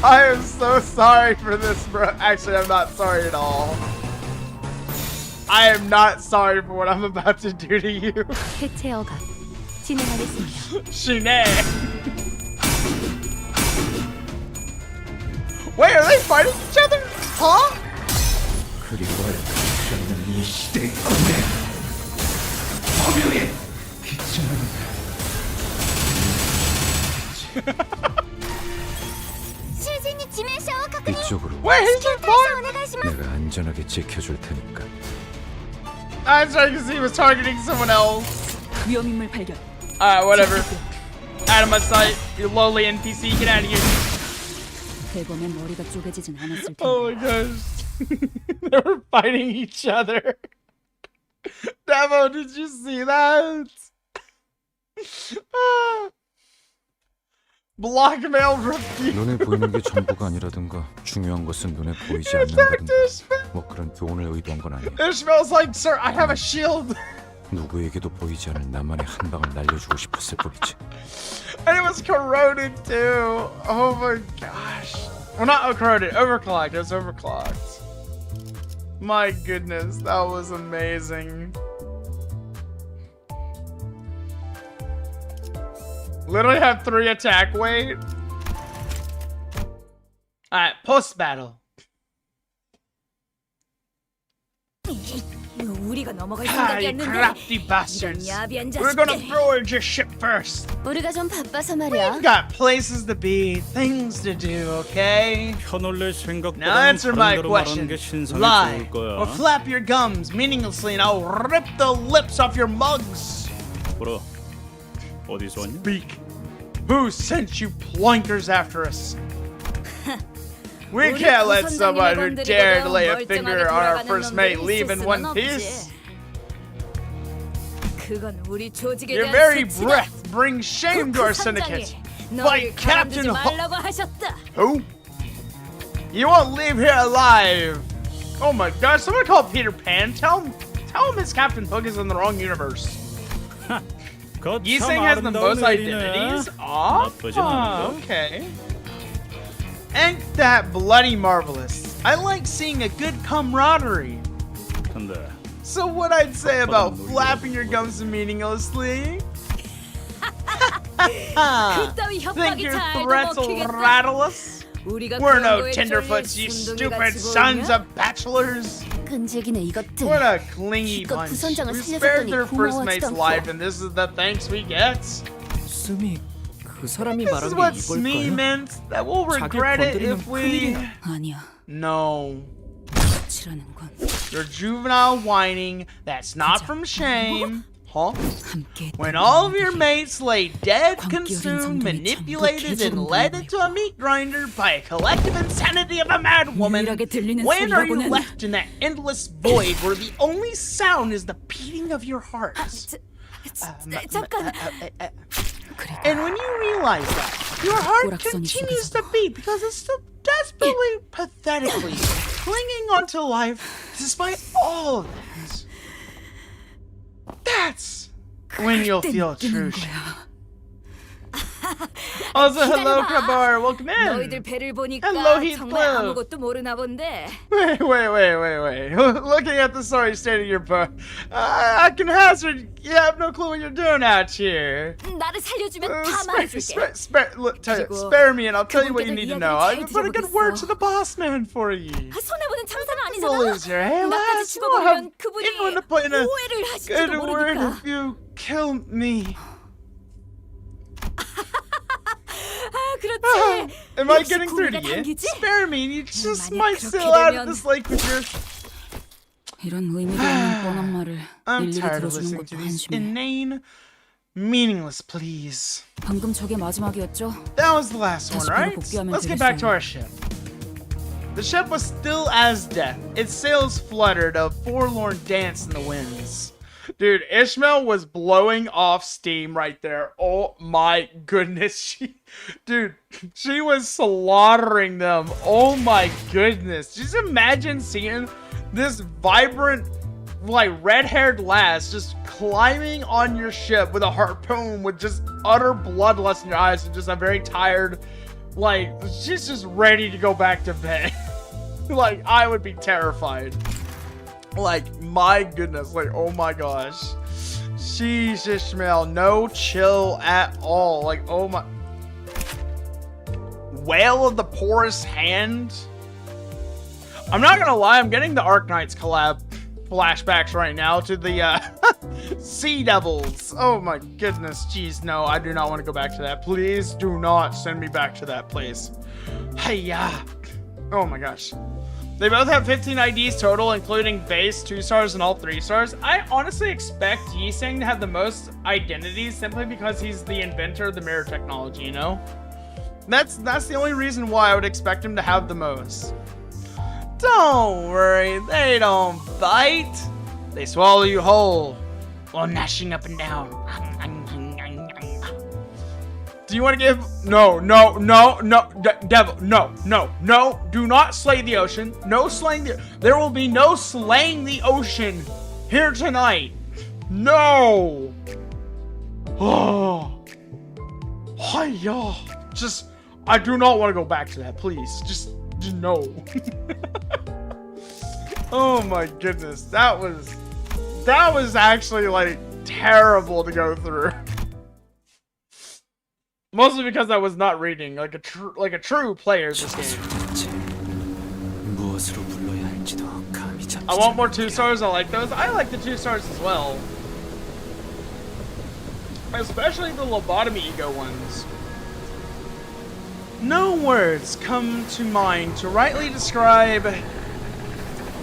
I am so sorry for this, bro. Actually, I'm not sorry at all. I am not sorry for what I'm about to do to you. Shine. Wait, are they fighting each other? Huh? Wait, he's in I'm trying to see he was targeting someone else. Alright, whatever. Out of my sight, you lowly NPC, get out of here. Oh my gosh. They were fighting each other. Devo, did you see that? Blackmail refuse. 눈에 보이는 게 전부가 아니라든가 중요한 것은 눈에 보이지 않는다든가 뭐 그런 교훈을 의도한 건 아니야. It smells like, sir, I have a shield. 누구에게도 보이지 않을 나만의 한 방을 날려주고 싶었을 뿐이지. And it was corroded too. Oh my gosh. Well, not corroded, overclocked. It was overclocked. My goodness, that was amazing. Literally have 3 attack weight. Alright, post battle. 우리가 넘어갈 Ah, you 생각이었는데 crafty 이런 bastards. 야비한 We're gonna 자식들. board your ship first. 우리가 좀 바빠서 We've 말이야. got places to be, things to do, okay? 편올릴 Now 생각보다는 answer my 다른 대로 말하는 question. 게 신상이 Lie 좋을 거야. or flap your gums meaninglessly and I'll rip the lips off your mugs. 보라, 어디서 왔냐? Speak. Who sent you plonkers after us? We 우리 can't let 부선장님이 someone who dared to lay a 건드리고도 finger on our 멀쩡하게 first 돌아가는 mate 놈들이 leave in 있을 one 수는 piece. 없지. 그건 우리 조직에 Your 대한 very 수치다. breath brings shame to our syndicate. By 너를 Captain 가만두지 Ho- 말라고 하셨다. Who? You won't leave here alive. Oh my gosh, someone called Peter Pan. Tell him his Captain Hook is in the wrong universe. 거참 Yiseng has the most 아름다운 일이네. identities? Oh, 나쁘진 않은데. okay. Ain't that bloody marvelous? I like seeing a good camaraderie. 근데 So what I'd say about 놀리라고 flapping your gums meaninglessly? 그따위 Think 협박이 your 잘도 threats will 먹히겠다. rattle us? 우리가 We're 그런 no 거에 tenderfoots, 쫄릴 you 순둥이가 stupid sons 죽었냐? of bachelors. 끈질기네 이것들. What a clingy 기껏 bunch. 부선장을 We 살려줬더니 spared their first 고마워하지도 mate's 않고. life, and this is the thanks we get. 스미 그 사람이 This 말한 is 게 what Smee 이걸까요? meant. That we'll regret it if we. 아니야. No. 치라는군. Your juvenile whining. That's not from shame. Huh? 함께 When all of your mates lay dead, 광기 어린 consumed, 성들이 manipulated, 전부 and led 개죽은 into a meat grinder by a collective insanity of a mad woman, 유일하게 들리는 when are you 소리라고는 left in that endless void where the only sound is the beating of your heart? 잠깐. And when you realize that, your heart 오락성이 continues 속에서도. to beat because it's still desperately, pathetically clinging onto life despite all of that. That's when you'll feel true shame. Also, hello, Krabar. Welcome 너희들 in. 배를 보니까 Hello, Heath 정말 Blue. 아무것도 mo르나 본데. Wait. Looking at the sorry state of your book, I can hazard you have no clue what you're doing out here. 나를 살려주면 다 말해줄게. Spare me and I'll tell you what you need to know. I 그분께도 put a good word to the boss man for you. 손해보는 참사는 You'll 아니잖아. lose your hair 나까지 last. 죽어버리면 그분이 Even to put in a 오해를 하실지도 good word 모르니까. if you kill me. 그렇지. Am I 역시 getting through to 구미가 you? 당기지? Spare me and you just 만약 might 그렇게 sail out of 되면- this lake with your... 이런 의미도 없는 뻔한 말을 I'm 일일이 tired of 들어주는 listening to 것도 these 한심해. inane, meaningless pleas. 방금 저게 마지막이었죠? That was the last one, 다시 right? 복귀하면 Let's get back to 되겠어요. our ship. The ship was still as death. Its sails fluttered, a forlorn dance in the winds. Dude, Ishmael was blowing off steam right there. Oh my goodness. She was slaughtering them. Oh my goodness. Just imagine seeing this vibrant, like, red-haired lass just climbing on your ship with a harpoon with just utter bloodlust in your eyes and just a very tired, like, she's just ready to go back to bed. Like, I would be terrified. Like, my goodness, like, oh my gosh. Sheesh, Ishmael, no chill at all. Like, oh my... Whale of the Poorest Hand? I'm not gonna lie, I'm getting the Arknights collab flashbacks right now to the, Sea Devils. Oh my goodness, jeez, no, I do not want to go back to that. Please do not send me back to that place. Hey-ya. Oh my gosh. They both have 15 IDs total, including base, 2 stars, and all 3 stars. I honestly expect Yiseng to have the most identities simply because he's the inventor of the mirror technology, you know? That's the only reason why I would expect him to have the most. Don't worry, they don't bite. They swallow you whole while gnashing up and down. Do you want to give... No, Devo, no. Do not slay the ocean. No slaying the... There will be no slaying the ocean here tonight. No. Oh. Hiya. Just... I do not want to go back to that, please. Just no. Oh my goodness. That was actually, like, terrible to go through. Mostly because I was not reading like a true player this game. 무엇으로 불러야 할지도 감이 잡히지 I want more 않는 2-stars. I like those. I like the 2-stars as well. Especially the lobotomy ego ones. No words come to mind to rightly describe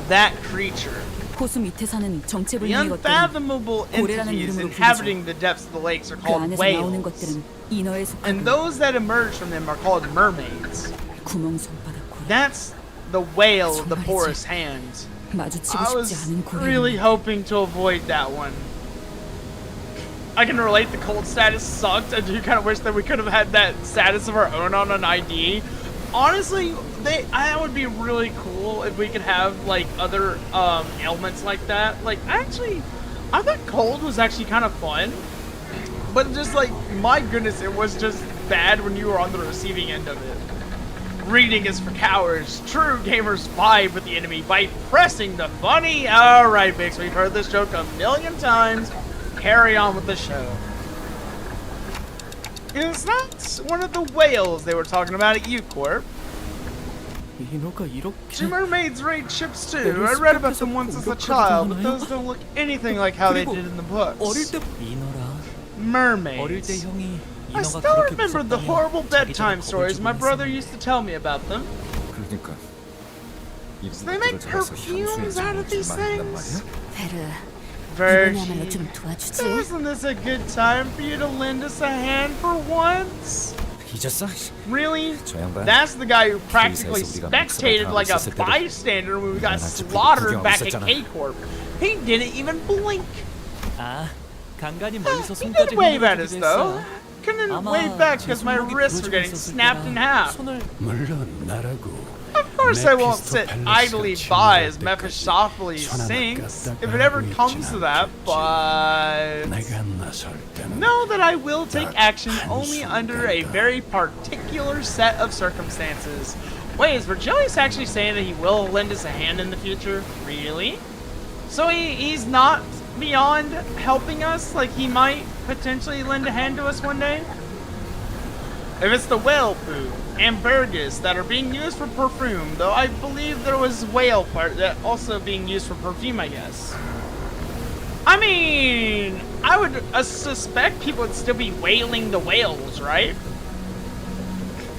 that creature. 호수 밑에 사는 정체 The 불명의 것들은 unfathomable 고래라는 entities 이름으로 inhabiting the depths of the lakes are 그 called 안에서 나오는 whales. 것들은 인어에 And 속하고 those that emerge from them are called mermaids. 구멍 손바닥 고래. That's the whale of the 정말이지. porous hand. 마주치고 I 싶지 was 않은 고래. really hoping to avoid that one. I can relate the cold status sucked. I do kind of wish that we could have had that status of our own on an ID. Honestly, that would be really cool if we could have like other ailments like that. Like I thought cold was actually kind of fun, but just like my goodness, it was just bad when you were on the receiving end of it. Reading is for cowards. True gamers vibe with the enemy by pressing the funny. All right, Bix, we've heard this joke a million times. Carry on with the show. It's not one of the whales they were talking about at U-Corp. 인어가 Do 이렇게 mermaids raid ships too? I read about them once as a child, but those don't look anything like how they did in the 어릴 books. 때 인어라. 어릴 때 Mermaids. 형이 I 인어가 still 그렇게 remember the 무섭다며 horrible 자기 bedtime 전에 stories 겁을 my 주곤 brother 했었는데. used to tell me about them. 그러니까 So they make perfumes out of these things? 베르, Virgie, 이번에야말로 좀 도와주지. isn't this a good time for you to lend us a hand for once? 잊었어? Really? 저 양반 That's the guy who practically 우리가 spectated like a 있었을 때도 bystander when we got 나한테 slaughtered back at 구경하고 K-Corp. He didn't even blink. 아, 간간히 멀리서 He 손까지 did wave at us 흔들어주기도 though. 했어. Couldn't 아마 wave back 제 because my 손목이 wrists were 부러지고 getting 있었을 snapped in 때라 half. 손을 물론 나라고 Of course I won't sit idly by as 친구할 Mephistopheles 때까지 sinks, 손 if 하나 it ever 깎아보고 comes to 있진 that, but... 내가 나설 때는 Know that I will take action only under a very particular set of circumstances. Wait, is Virgilius actually saying that he will lend us a hand in the future? Really? So he's not beyond helping us? Like he might potentially lend a hand to us one day? If it's the whale poo and Burgess that are being used for perfume, though I believe there was whale part that also being used for perfume, I guess. I mean, I would suspect people would still be whaling the whales, right?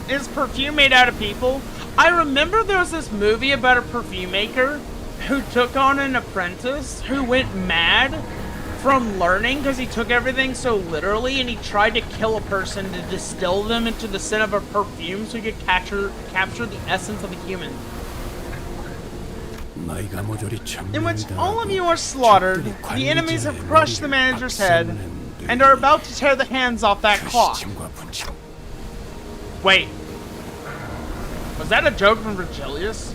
Is perfume made out of people? I remember there was this movie about a perfume maker who took on an apprentice who went mad from learning because he took everything so literally, and he tried to kill a person to distill them into the scent of a perfume so he could capture the essence of a human. 너희가 모조리 In which all of you are slaughtered, the enemies have crushed the manager's head, and are about to tear the hands off that cloth. Wait. Was that a joke from Virgilius?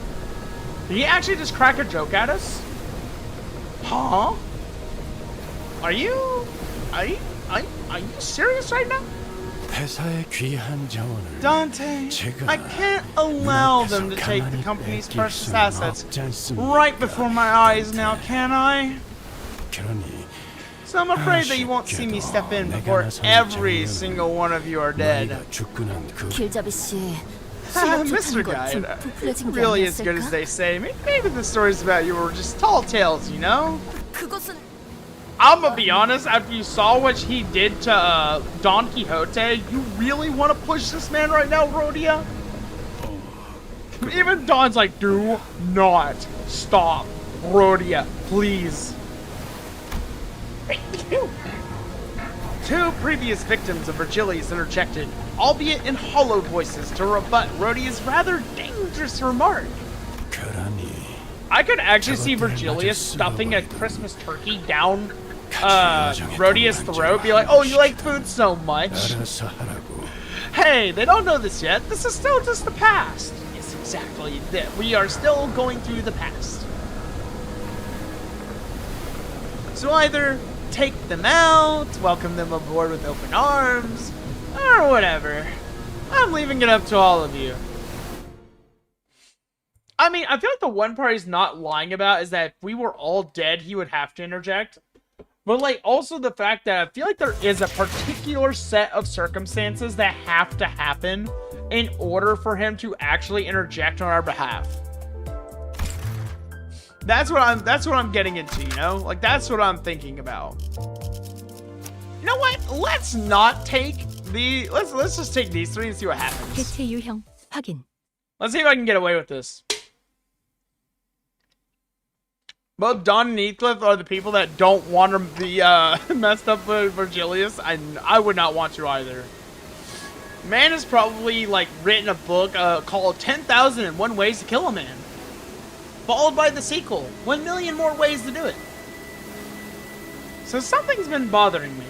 Did he actually just crack a joke at us? Huh? Are you serious right now? 회사의 귀한 자원을 Dante, I can't allow them to take the company's precious assets right before my eyes now, can I? 그러니 So I'm afraid that you won't see me step in before every single one of you are dead. 너희가 죽고난 그 길잡이 씨, Mr. Guy, really as good as they say. Maybe the stories about you were just tall tales, you know? 그것은 I'm gonna be honest, after you saw what he did to Don Quixote, you really want to push this man right now, Rhodia? Even Don's like, do not stop, Rhodia, please. Two previous victims of Virgilius interjected, albeit in hollow voices, to rebut Rhodia's rather dangerous remark. 그러니 I could actually see Virgilius stuffing a Christmas turkey down Rhodia's throat, be like, oh, you like food so much? 알아서 하라고. Hey, they don't know this yet. This is still just the past. Yes, exactly. We are still going through the past. So either take them out, welcome them aboard with open arms, or whatever. I'm leaving it up to all of you. I mean, I feel like the one part he's not lying about is that if we were all dead, he would have to interject. But, like, also the fact that I feel like there is a particular set of circumstances that have to happen in order for him to actually interject on our behalf. That's what I'm getting into, you know? Like, that's what I'm thinking about. You know what? Let's not take the... Let's just take these three and see what happens. 개체 유형 확인. Let's see if I can get away with this. Both Don and Heathcliff are the people that don't want to be messed up with Virgilius. I would not want to either. Man has probably, like, written a book called 10,001 Ways to Kill a Man. Followed by the sequel, 1 million more ways to do it. So something's been bothering me.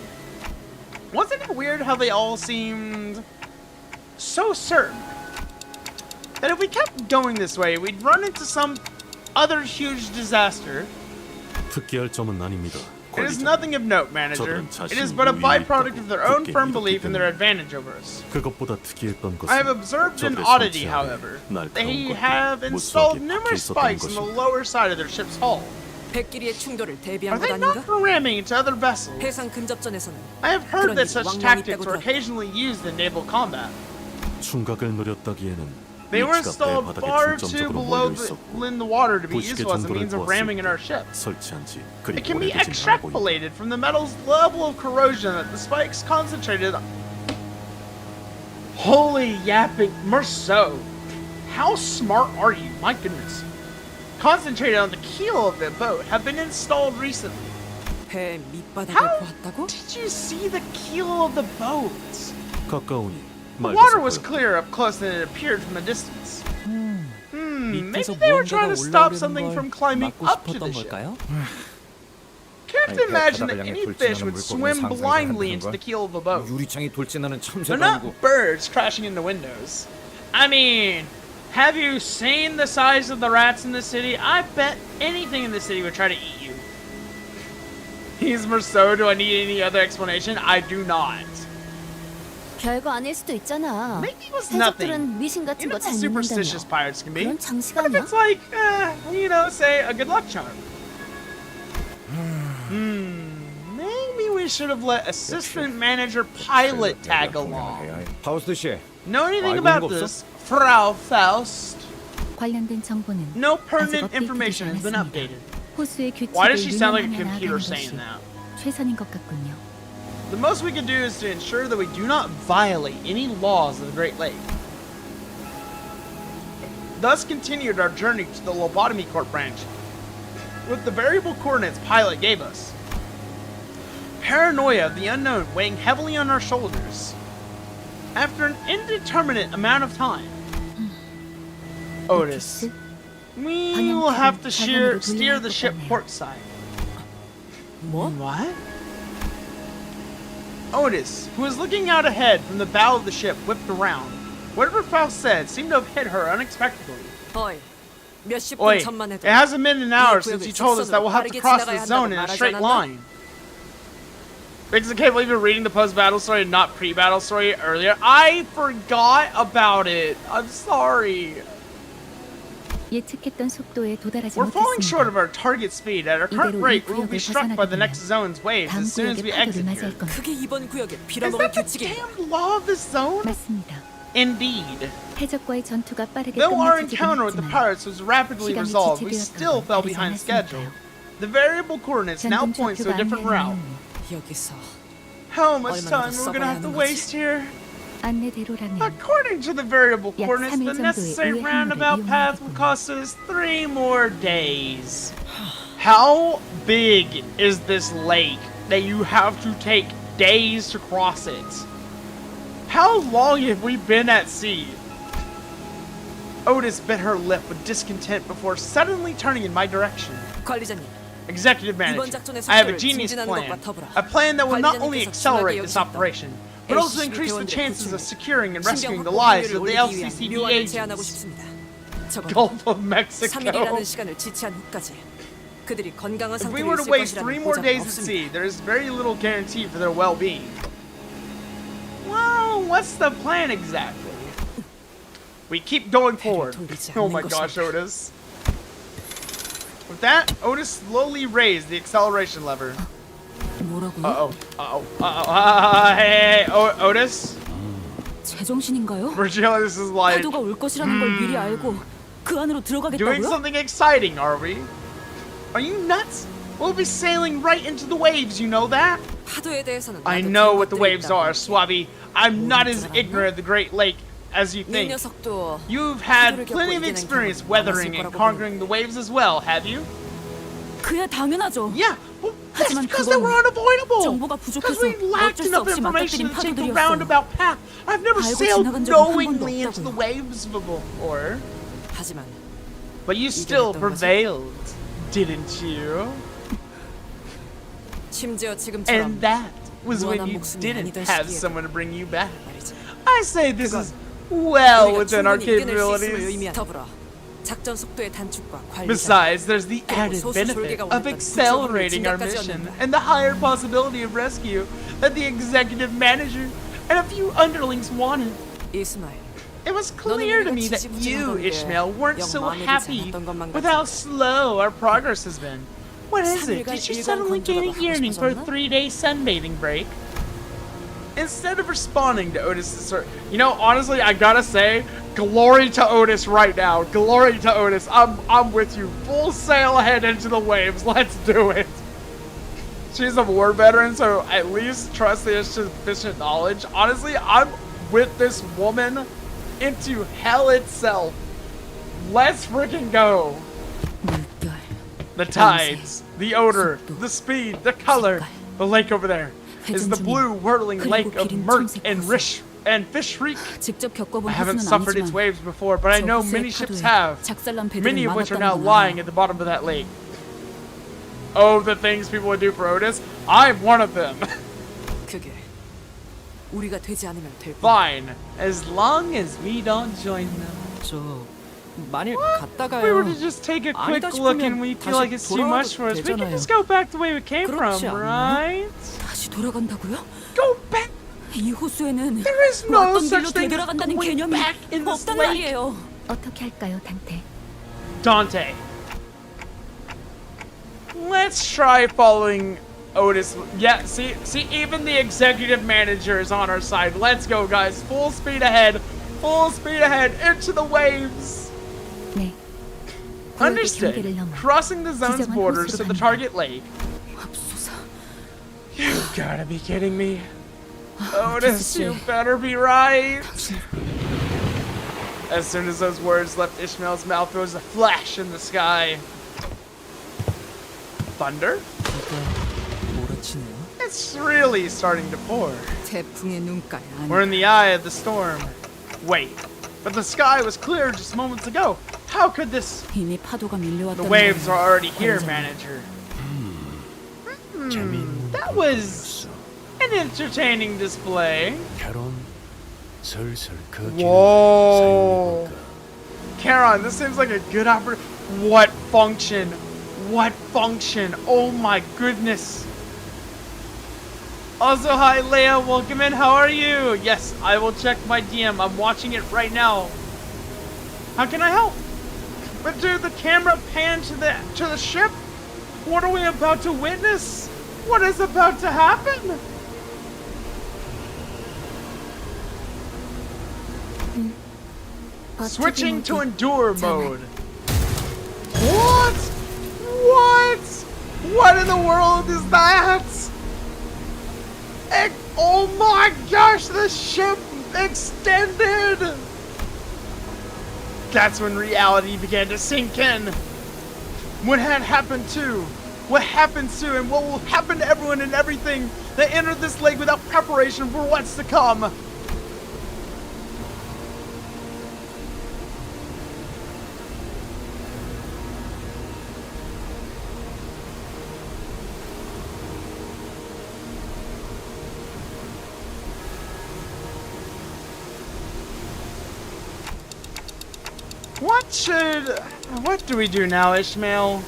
Wasn't it weird how they all seemed so certain that if we kept going this way, we'd run into some other huge disaster? 특기할 점은 아닙니다. It is nothing of note, manager. It is but a byproduct of their own firm belief in their advantage over us. 그것보다 특이했던 것은 I have observed an oddity, however. They have installed numerous spikes on the lower side of their ship's hull. 백끼리의 충돌을 Are 대비한 것 they not 아닌가? for ramming into other vessels? 해상 근접전에서는 I have heard that such 왕왕이 tactics were 떼고더라. occasionally used in naval combat. 충각을 노렸다기에는 They were 위치가 installed 배 far 바닥에 too 중점적으로 below 몰려 있었고 in the water to be 부식의 useful as a 정도를 means of 보았을 ramming in 때 our ship. 설치한 지 It 그리 can be 오래되진 않아 보인다. extrapolated from the metal's level of corrosion that the spikes concentrated. Holy yapping Merceau! How smart are you? My goodness. Concentrated on the keel of the boat have been installed recently. 배 밑바닥을 How 보았다고? did you see the keel of the boat? 가까우니 The 맑아서 water was 보였다. clearer up close than it appeared from a distance. Maybe 밑에서 they were 무언가가 trying to stop 올라오려는 something 걸 from climbing 막고 up to 싶었던 the ship. 걸까요? Can't imagine that any fish would swim blindly into the keel of a boat. 유리창이 돌진하는 They're 참새가 not 아니고 birds crashing into windows. I mean, have you seen the size of the rats in the city? I bet anything in the city would try to eat you. He's Merceau. Do I need any other explanation? I do not. 별거 아닐 수도 있잖아. Maybe it was nothing. 해적들은 미신 You 같은 know 거 how 잘 superstitious 믿는다며. pirates can be. 그런 What 장치가 if 아니야? it's like, you know, say a good luck charm? Maybe we should have let assistant manager pilot tag along. 파우스트 씨 Know anything 알고 about 있는 거 없어? this, Frau Faust? 관련된 정보는 No 아직 pertinent 업데이트되지 information has been 않았습니다. updated. 호수의 Why does 규칙을 she sound like a 유념하며 computer 나아가는 saying 것이 that? 최선인 것 같군요. The most we can do is to ensure that we do not violate any laws of the Great Lake. Thus continued our journey to the Lobotomy Court branch with the variable coordinates pilot gave us. Paranoia of the unknown weighing heavily on our shoulders. After an indeterminate amount of time, Otis, we will have to steer the ship port side. What? Otis, who was looking out ahead from the bow of the ship, whipped around. Whatever Faust said seemed to have hit her unexpectedly. 어이, 몇십 분 Wait, 전만 it 해도 hasn't been an hour since you told us that we'll have to cross the zone in a straight line. Because I can't believe you're reading the post-battle story and not pre-battle story earlier. I forgot about it. I'm sorry. 예측했던 속도에 도달하지 We're falling short of 못했습니다. our target speed. At our current 이대로 rate, 이 we will be 구역을 struck by the 벗어나게 next zone's waves 다음 as soon as we 구역의 exit 파도를 here. 맞이할 겁니다. 그게 이번 구역의 Is 빌어먹을 that the 규칙이야. damned law of this zone? 맞습니다. Indeed. 해적과의 전투가 빠르게 Though our 끝맺히긴 encounter with the 했지만 pirates was rapidly 시간이 resolved, we 지체되었던 still 건 fell 다르지 behind 않았으니까요. schedule. The variable coordinates now 전동 point to a 좌표가 different 안내하는 route. 내용은 여기서 How much time 얼마나 더 we're gonna have to 써봐야 하는 waste here? 안내대로라면 According to the variable 약 coordinates, 3일 the 정도의 necessary 우회 roundabout 항로를 path will 이용하겠군요. cost us 3 more days. How big is this lake that you have to take days to cross it? How long have we been at sea? Otis bit her lip with discontent before suddenly turning in my direction. 관리자님, Executive Manager, I have a genius plan. A plan that will not only accelerate this operation, but also increase the chances of securing and rescuing the lives of the LCCB 묘안을 제안하고 agents. 싶습니다. 적어도 Gulf of Mexico. 3일이라는 시간을 지체한 후까지 그들이 건강한 If we 상태로 were to 있을 waste 것이라는 3 more 보장은 days at 없습니다. sea, there is very little guarantee for their well-being. Well, what's the plan exactly? We keep going forward. Oh my gosh, Otis. With that, Otis slowly raised the acceleration lever. 뭐라고요? Hey, Otis? 제정신인가요? Virgilius is like, 파도가 올 것이라는 걸 미리 알고 그 안으로 doing 들어가겠다고요? something exciting, are we? Are you nuts? We'll be sailing right into the waves, you know that? 파도에 대해서는 I 나도 know 들은 what the 것들이 waves 있다고. are, Swabby. I'm not as 줄 알았나? ignorant of the Great Lake as you 네 think. 녀석도 You've had 파도를 겪고 plenty of 이겨낸 experience 경험이 weathering 많았을 and 거라고 conquering the waves as well, have you? 그야 당연하죠. Yeah, well, that's 하지만 because they were 그건 unavoidable. 정보가 Because 부족해서 we lacked 어쩔 수 enough 없이 information to take the 맞닥뜨린 roundabout path. I've never 알고 sailed 지나간 적은 한 번도 knowingly into the 없다고요. waves before. 하지만 But you still 이겨냈던 거지. prevailed, didn't you? 심지어 지금처럼 And that was when 무한한 you 목숨이 didn't 아니던 have 시기에도 someone to bring you back. 말이지. I say this is well 우리가 within our 충분히 이겨낼 수 있음을 capabilities. 의미한 더불어 작전 속도의 단축과 관리 Besides, there's the 그리고 added benefit 소수절개가 of 원했던 accelerating our 부족함을 mission 증가까지 and the higher possibility of rescue that the executive manager and a few underlings wanted. 이스마일 It was clear to me that you, Ishmael, weren't so happy with how slow our progress has been. What is it? Did you suddenly gain a yearning for a 3-day sunbathing break? Instead of responding to Otis', you know, honestly, I gotta say, glory to Otis right now. Glory to Otis. I'm with you. Full sail ahead into the waves. Let's do it. She's a war veteran, so at least trust the sufficient knowledge. Honestly, I'm with this woman into hell itself. Let's freaking go. 물결, The tides, the odor, the speed, the color. The lake over there is the blue whirling lake of murk and fish reek. 직접 겪어본 I haven't 호수는 suffered its 아니지만 waves before, but I 저 know 호수의 many ships 파도에 have. 작살난 배들은 Many of which are now 많았다고는 lying 알아요. at the bottom of that lake. Oh, the things people would do for Otis. I'm one of them. 그게 우리가 되지 않으면 될 뿐. Fine, as long as we don't join them. 저 만일 If we were to 갔다가요. just take a quick 아니다 look 싶으면 and we feel 다시 like it's too much for us, we can 돌아와도 just go back the way we came from, 그렇지 않나요? right? 다시 돌아간다고요? Go back. 이 호수에는 There is no 어떤 길로 such thing as 되돌아간다는 going 개념이 back in this 없단 lake. 말이에요. 어떻게 할까요, 단테? Dante. Let's try following Otis. Yeah, see, even the executive manager is on our side. Let's go, guys. Full speed ahead into the waves. 네. Understood. Crossing the zone's borders to the target lake. 맙소사. You gotta be kidding me. Otis, you better be right. As soon as those words left Ishmael's mouth, there was a flash in the sky. Thunder? 몰아치네요. It's really starting to pour. 태풍의 눈가에 안 We're in the eye of the storm. Wait, but the sky was clear just moments ago. How could this? 이미 파도가 The 밀려왔다는 waves 걸 are already here, 알잖아요. manager. That was an entertaining display. 결혼 슬슬 그 Whoa. Charon, this seems like a good opportunity. What function? What function? Oh my goodness. Also, hi Leia, welcome in. How are you? Yes, I will check my DM. I'm watching it right now. How can I help? But dude, the camera pan to the ship. What are we about to witness? What is about to happen? Switching to endure mode. What? What? What in the world is that? Oh my gosh, the ship extended! That's when reality began to sink in. What had happened to? What happens to and what will happen to everyone and everything that entered this lake without preparation for what's to come? What do we do now, Ishmael?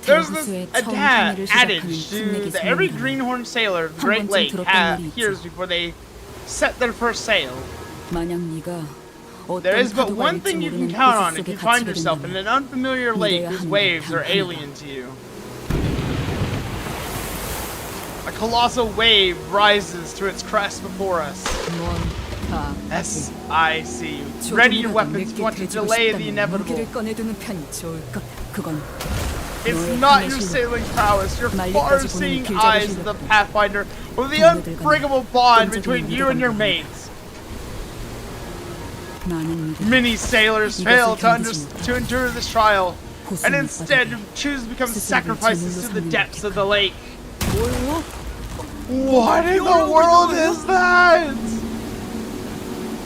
There's this adage that every greenhorn sailor of the Great Lake hears before they set their first sail. 만약 네가 There is but 어떤 one 파도가 thing you can 모르는 count 호수 on if 속에 you find 갇히게 yourself in 된다면 an unfamiliar lake 믿어야 whose 하는 waves 단 are 하나. alien to you. A colossal wave rises to its crest before us. 뭔 다 Yes, I see you. Ready your weapons. Want to delay the inevitable. 무기를 꺼내두는 편이 좋을 거야. 그건 It's not your sailing prowess, your far-seeing eyes of the Pathfinder, or the unbreakable bond between you and your mates. 많은 일이 Many sailors fail to endure this trial, and instead choose to become sacrifices to the depths of the lake. What in the world is that?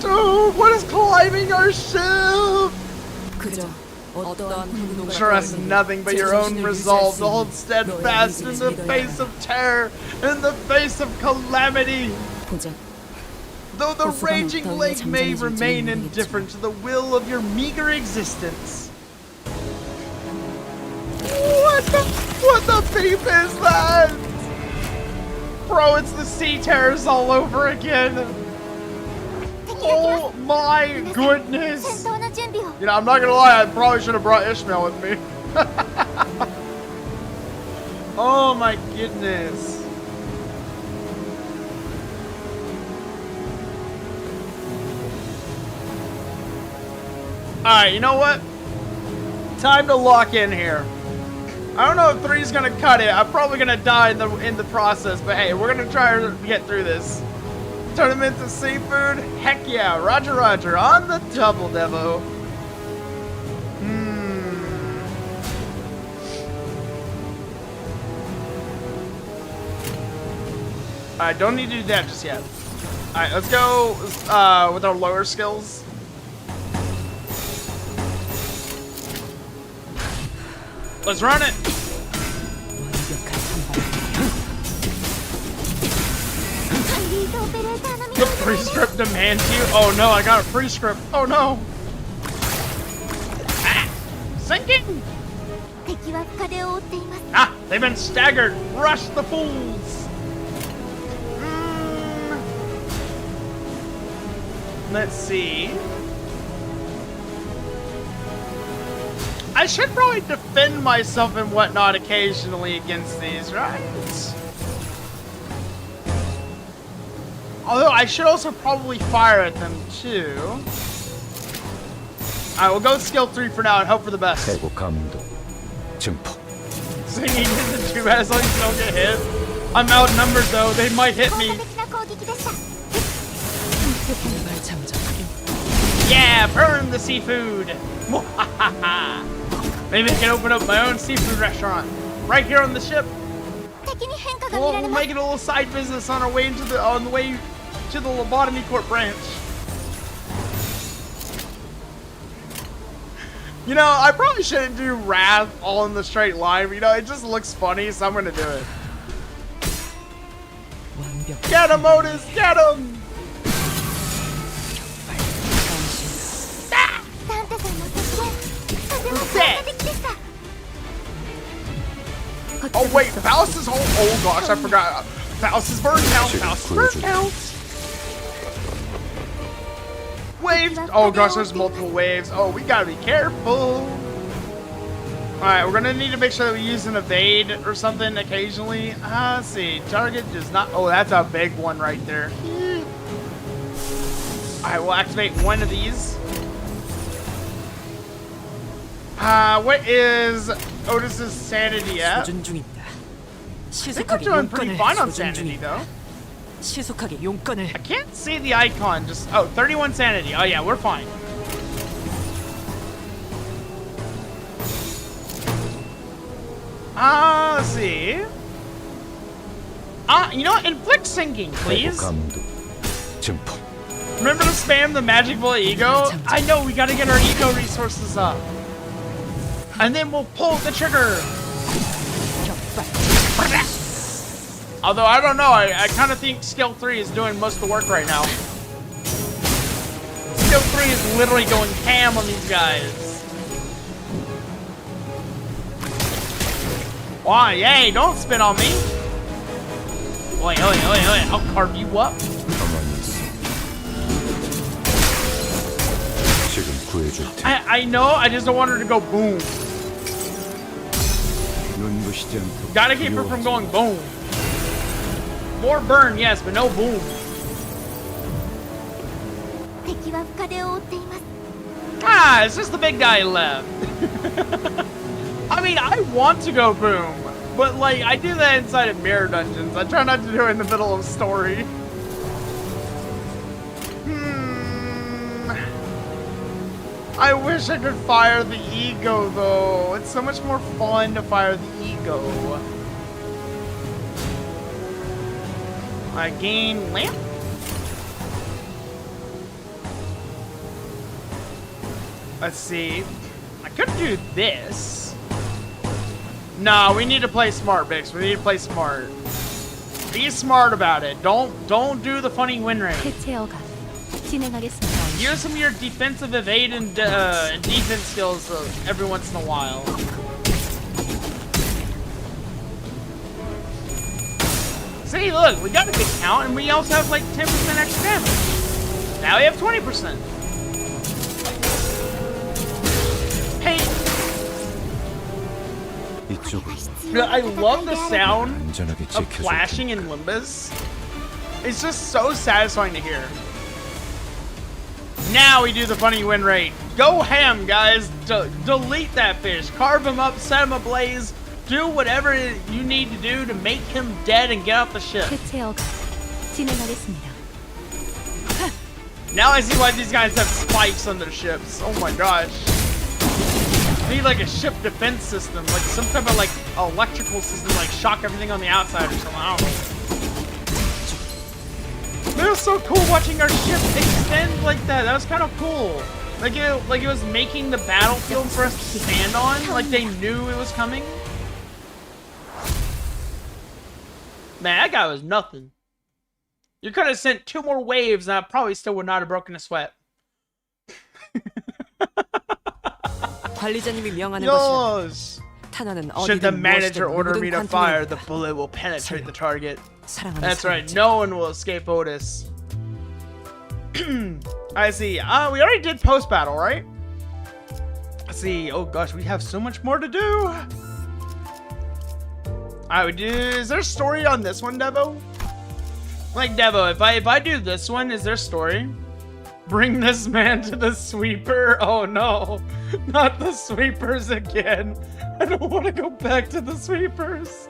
Dude, what is climbing our ship? 그저 어떠한 분노가 Trust nothing but your own resolve to hold steadfast in the face of terror, in the face of calamity. 고작 Though the raging lake may remain indifferent to the will of your meager existence. What the beep is that? Bro, it's the sea terrors all over again. Oh my goodness. You know, I'm not gonna lie, I probably should have brought Ishmael with me. Oh my goodness. Alright, you know what? Time to lock in here. I don't know if 3's gonna cut it. I'm probably gonna die in the process, but hey, we're gonna try to get through this. Tournament to seafood? Heck yeah, roger roger, on the double, Devo. Alright, don't need to do that just yet. Alright, let's go with our lower skills. Let's run it! The prescript demands you? Oh no, I got a prescript. Oh no! Ah! Sinking! Ah! They've been staggered! Rush the fools! Let's see. I should probably defend myself and whatnot occasionally against these, right? Although I should also probably fire at them too. Alright, we'll go with skill 3 for now and hope for the best. 해고 감도 증폭. Singing isn't too bad as long as you don't get hit. I'm outnumbered though, they might hit me. Yeah, burn the seafood! Maybe I can open up my own seafood restaurant right here on the ship. We'll make it a little side business on our way into on the way to the lobotomy court branch. You know, I probably shouldn't do Wrath all in the straight line, but you know, it just looks funny, so I'm gonna do it. Get him, Otis! Get him! Oh wait, Faust is home. Oh gosh, I forgot. Faust is burn count. Faust is burn count. Waves. Oh gosh, there's multiple waves. Oh, we gotta be careful. Alright, we're gonna need to make sure that we use an evade or something occasionally. Let's see. Target does not. Oh, that's a big one right there. Alright, we'll activate one of these. What is Otis's sanity at? I think we're doing pretty fine on sanity though. I can't see the icon, just, oh, 31 sanity. Oh yeah, we're fine. Let's see. You know what? Inflict sinking, please. Remember to spam the magic bullet ego? I know, we gotta get our ego resources up. And then we'll pull the trigger. Although, I don't know, I kind of think skill 3 is doing most of the work right now. Skill 3 is literally going ham on these guys. Why? Yay, don't spit on me. Oi, oi, oi, oi, I'll carve you up. I know, I just don't want her to go boom. Gotta keep her from going boom. More burn, yes, but no boom. 敵は深手を負っています。 Ah, it's just the big guy left. I mean, I want to go boom, but like, I do that inside of Mirror Dungeons. I try not to do it in the middle of story. I wish I could fire the ego, though. It's so much more fun to fire the ego. I gain lamp. Let's see. I could do this. No, we need to play smart, Bix. We need to play smart. Be smart about it. Don't do the funny win rate. 해체어가 진행하겠습니다. Use some of your defensive evade and defense skills every once in a while. See, look, we got a good count, and we also have like 10% extra damage. Now we have 20%. Hey, 이쪽은 I love the sound 안전하게 of 지켜줄 flashing in Limbus. It's just so satisfying to hear. Now we do the funny win rate. Go ham, guys. Delete that fish. Carve him up, set him ablaze. Do whatever you need to do to make him dead and get off the ship. 해체어가 진행하겠습니다. Now I see why these guys have spikes on their ships. Oh my gosh. They need like a ship defense system, like some type of like electrical system, like shock everything on the outside or something. I don't know. It was so cool watching our ship extend like that. That was kind of cool. Like it was making the battlefield for us to stand on. Like they knew it was coming. Man, that guy was nothing. You could have sent 2 more waves and I probably still would not have broken a sweat. 관리자님이 명하는 것이라면 Yes. 탄환은 Should the 어디든 manager 무엇이든 order 모든 me to fire, the 관통입니다. bullet will penetrate the target. 사랑하는 That's right. 사람이죠. No one will escape Otis. I see. We already did post battle, right? Let's see. Oh gosh, we have so much more to do. Alright, is there a story on this one, Devo? Like Devo, if I do this one, is there a story? Bring this man to the sweeper. Oh no, not the sweepers again. I don't want to go back to the sweepers.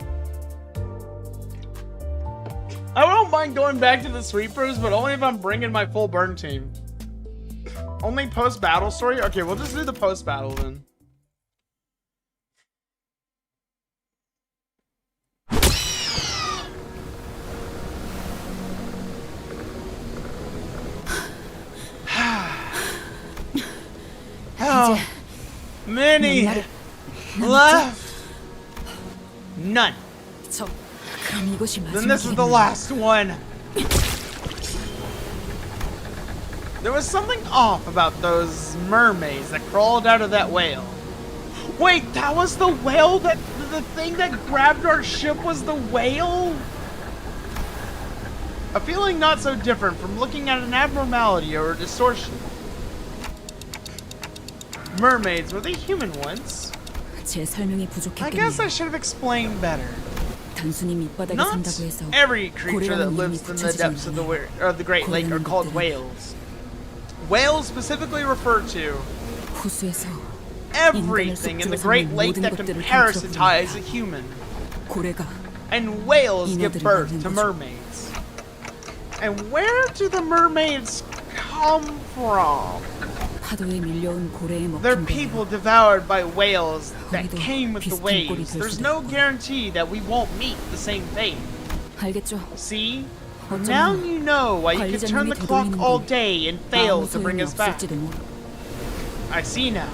I don't mind going back to the sweepers, but only if I'm bringing my full burn team. Only post-battle story? Okay, we'll just do the post-battle then. How many left? None. 저 그럼 이것이 Then this is the 마지막이겠네요. last one. There was something off about those mermaids that crawled out of that whale. Wait, that was the whale that the thing that grabbed our ship was the whale? A feeling not so different from looking at an abnormality or a distortion. Mermaids, were they human once? 제 설명이 I guess I 부족했겠네요. should have explained better. 단순히 밑바닥에 Not 산다고 해서 every creature that 고래라는 lives 이름이 in the depths of the Great Lake are 고래라는 called 것들은 whales. Whales specifically refer to 호수에서 everything in the Great Lake that can parasitize a human. 고래가 And whales give 이녀들을 birth 낳는 to 거죠. mermaids. And where do the mermaids come from? 파도에 밀려온 고래의 They're 먹힌 people devoured by whales that 우리도 came with the 비슷한 꼴이 waves. 될 There's 수도 no 있고. guarantee that we won't meet the same fate. 알겠죠? See? 어쩌면 Now you know why you can turn the 관리자님이 clock 되돌리는 all 건 day and 아무 fail to bring 소용이 us back. 없을지도 모르. I see now.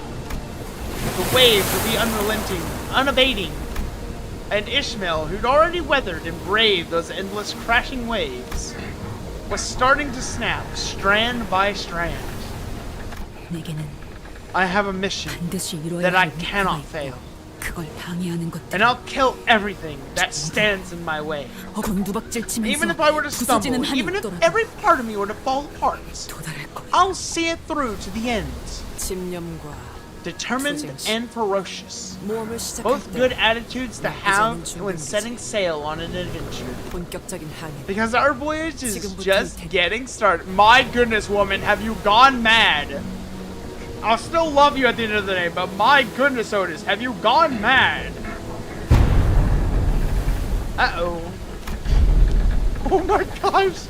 The waves will be unrelenting, unabating. And Ishmael, who'd already weathered and braved those endless crashing waves, was starting to snap strand by strand. 내게는 I have a mission 반드시 이뤄야 that I 할 목표가 cannot 있고 fail. 그걸 방해하는 것들. And I'll kill everything that stands in my way. 곤두박질 Even 치면서 if I were to 부서지는 stumble, 한이 even if 없더라도 every part of me were to fall apart, 도달할 거야. I'll see it through to the end. 집념과 determined and ferocious. 모험을 시작할 Both good 때 attitudes to have when setting sail on an adventure. 본격적인 항해. Because our voyage is just getting started. My goodness, woman, have you gone mad? I'll still love you at the end of the day, but my goodness, Otis, have you gone mad? Uh-oh. Oh my gosh.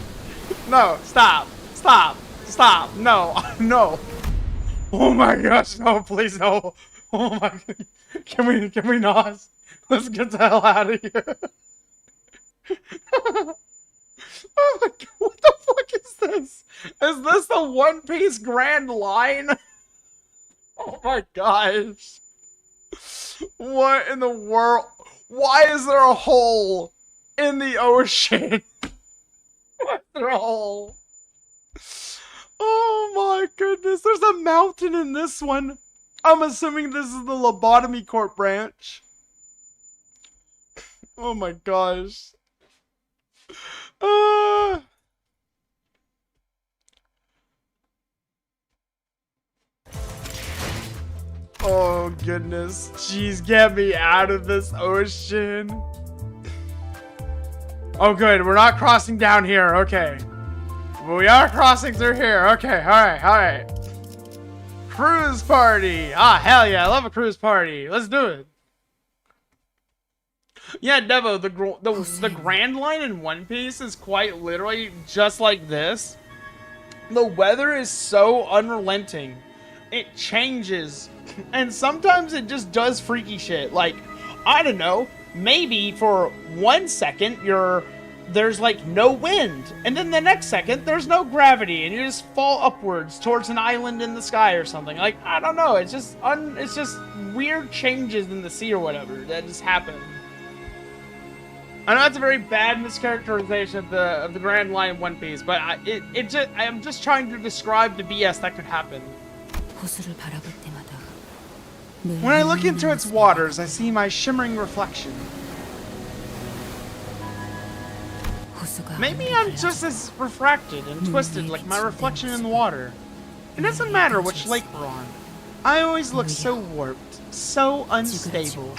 No, stop. Stop. Stop. No. No. Oh my gosh, no, please, no. Oh my god. Can we not? Let's get the hell out of here. Oh my god, what the fuck is this? Is this the One Piece Grand Line? Oh my gosh. What in the world? Why is there a hole in the ocean? Why is there a hole? Oh my goodness, there's a mountain in this one. I'm assuming this is the lobotomy court branch. Oh my gosh. Oh goodness. Jeez, get me out of this ocean. Oh good, we're not crossing down here, okay. We are crossing through here, okay, alright. Cruise party! Ah, hell yeah, I love a cruise party. Let's do it. Yeah, Devo, the Grand Line in One Piece is quite literally just like this. The weather is so unrelenting. It changes. And sometimes it just does freaky shit. Like, I don't know, maybe for 1 second there's like no wind, and then the next second there's no gravity, and you just fall upwards towards an island in the sky or something. Like, I don't know, it's just weird changes in the sea or whatever that just happen. I know that's a very bad mischaracterization of the Grand Line in One Piece, but I'm just trying to describe the BS that could happen. When I look into its waters, I see my shimmering reflection. Maybe I'm just as refracted and twisted like my reflection in the water. It doesn't matter which lake we're on. I always look so warped, so unstable.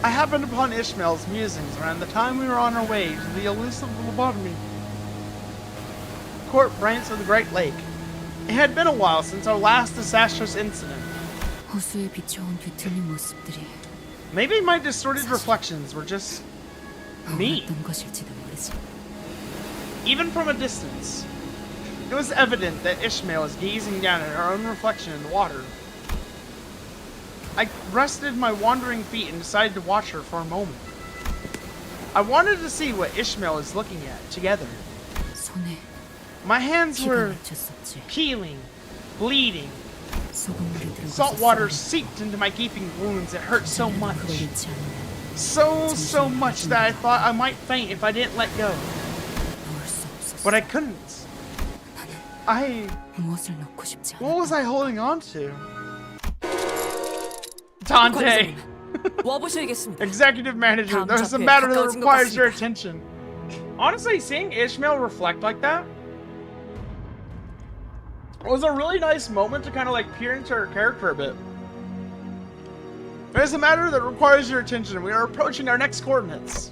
I happened upon Ishmael's musings around the time we were on our way to the elusive lobotomy court branch of the Great Lake. It had been a while since our last disastrous incident. Maybe my distorted reflections were just me. Even from a distance, it was evident that Ishmael is gazing down at her own reflection in the water. I rested my wandering feet and decided to watch her for a moment. I wanted to see what Ishmael is looking at together. My hands were peeling, bleeding. Salt water seeped into my gaping wounds. It hurt so much. So much that I thought I might faint if I didn't let go. But I couldn't. What was I holding on to? Dante! Executive manager, there's a matter that requires your attention. Honestly, seeing Ishmael reflect like that was a really nice moment to kind of like peer into her character a bit. There's a matter that requires your attention. We are approaching our next coordinates.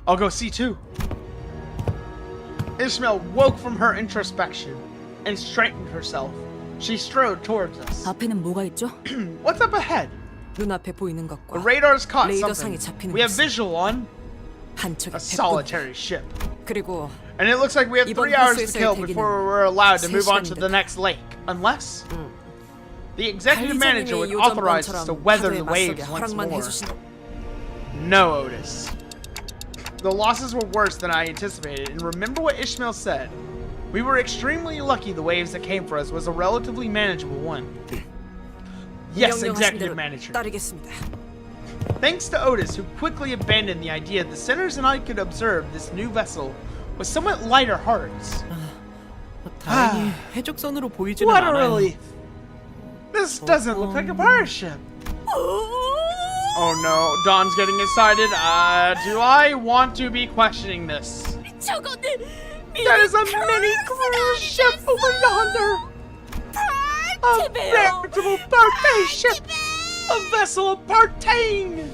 I'll go see too. Ishmael woke from her introspection and straightened herself. She strode towards us. What's up ahead? The radar's caught something. We have visual on a solitary ship. And it looks like we have 3 hours to kill before we're allowed to move on to the next lake. Unless the executive manager would authorize us to weather the waves once more. No, Otis. The losses were worse than I anticipated, and remember what Ishmael said. We were extremely lucky the waves that came for us was a relatively manageable one. Yes, executive manager. Thanks to Otis, who quickly abandoned the idea the sinners and I could observe this new vessel with somewhat lighter hearts. What a relief. This doesn't look like a pirate ship. Oh no, Don's getting excited. Do I want to be questioning this? That is a mini cruise ship over yonder. A veritable birthday ship! A vessel of parting!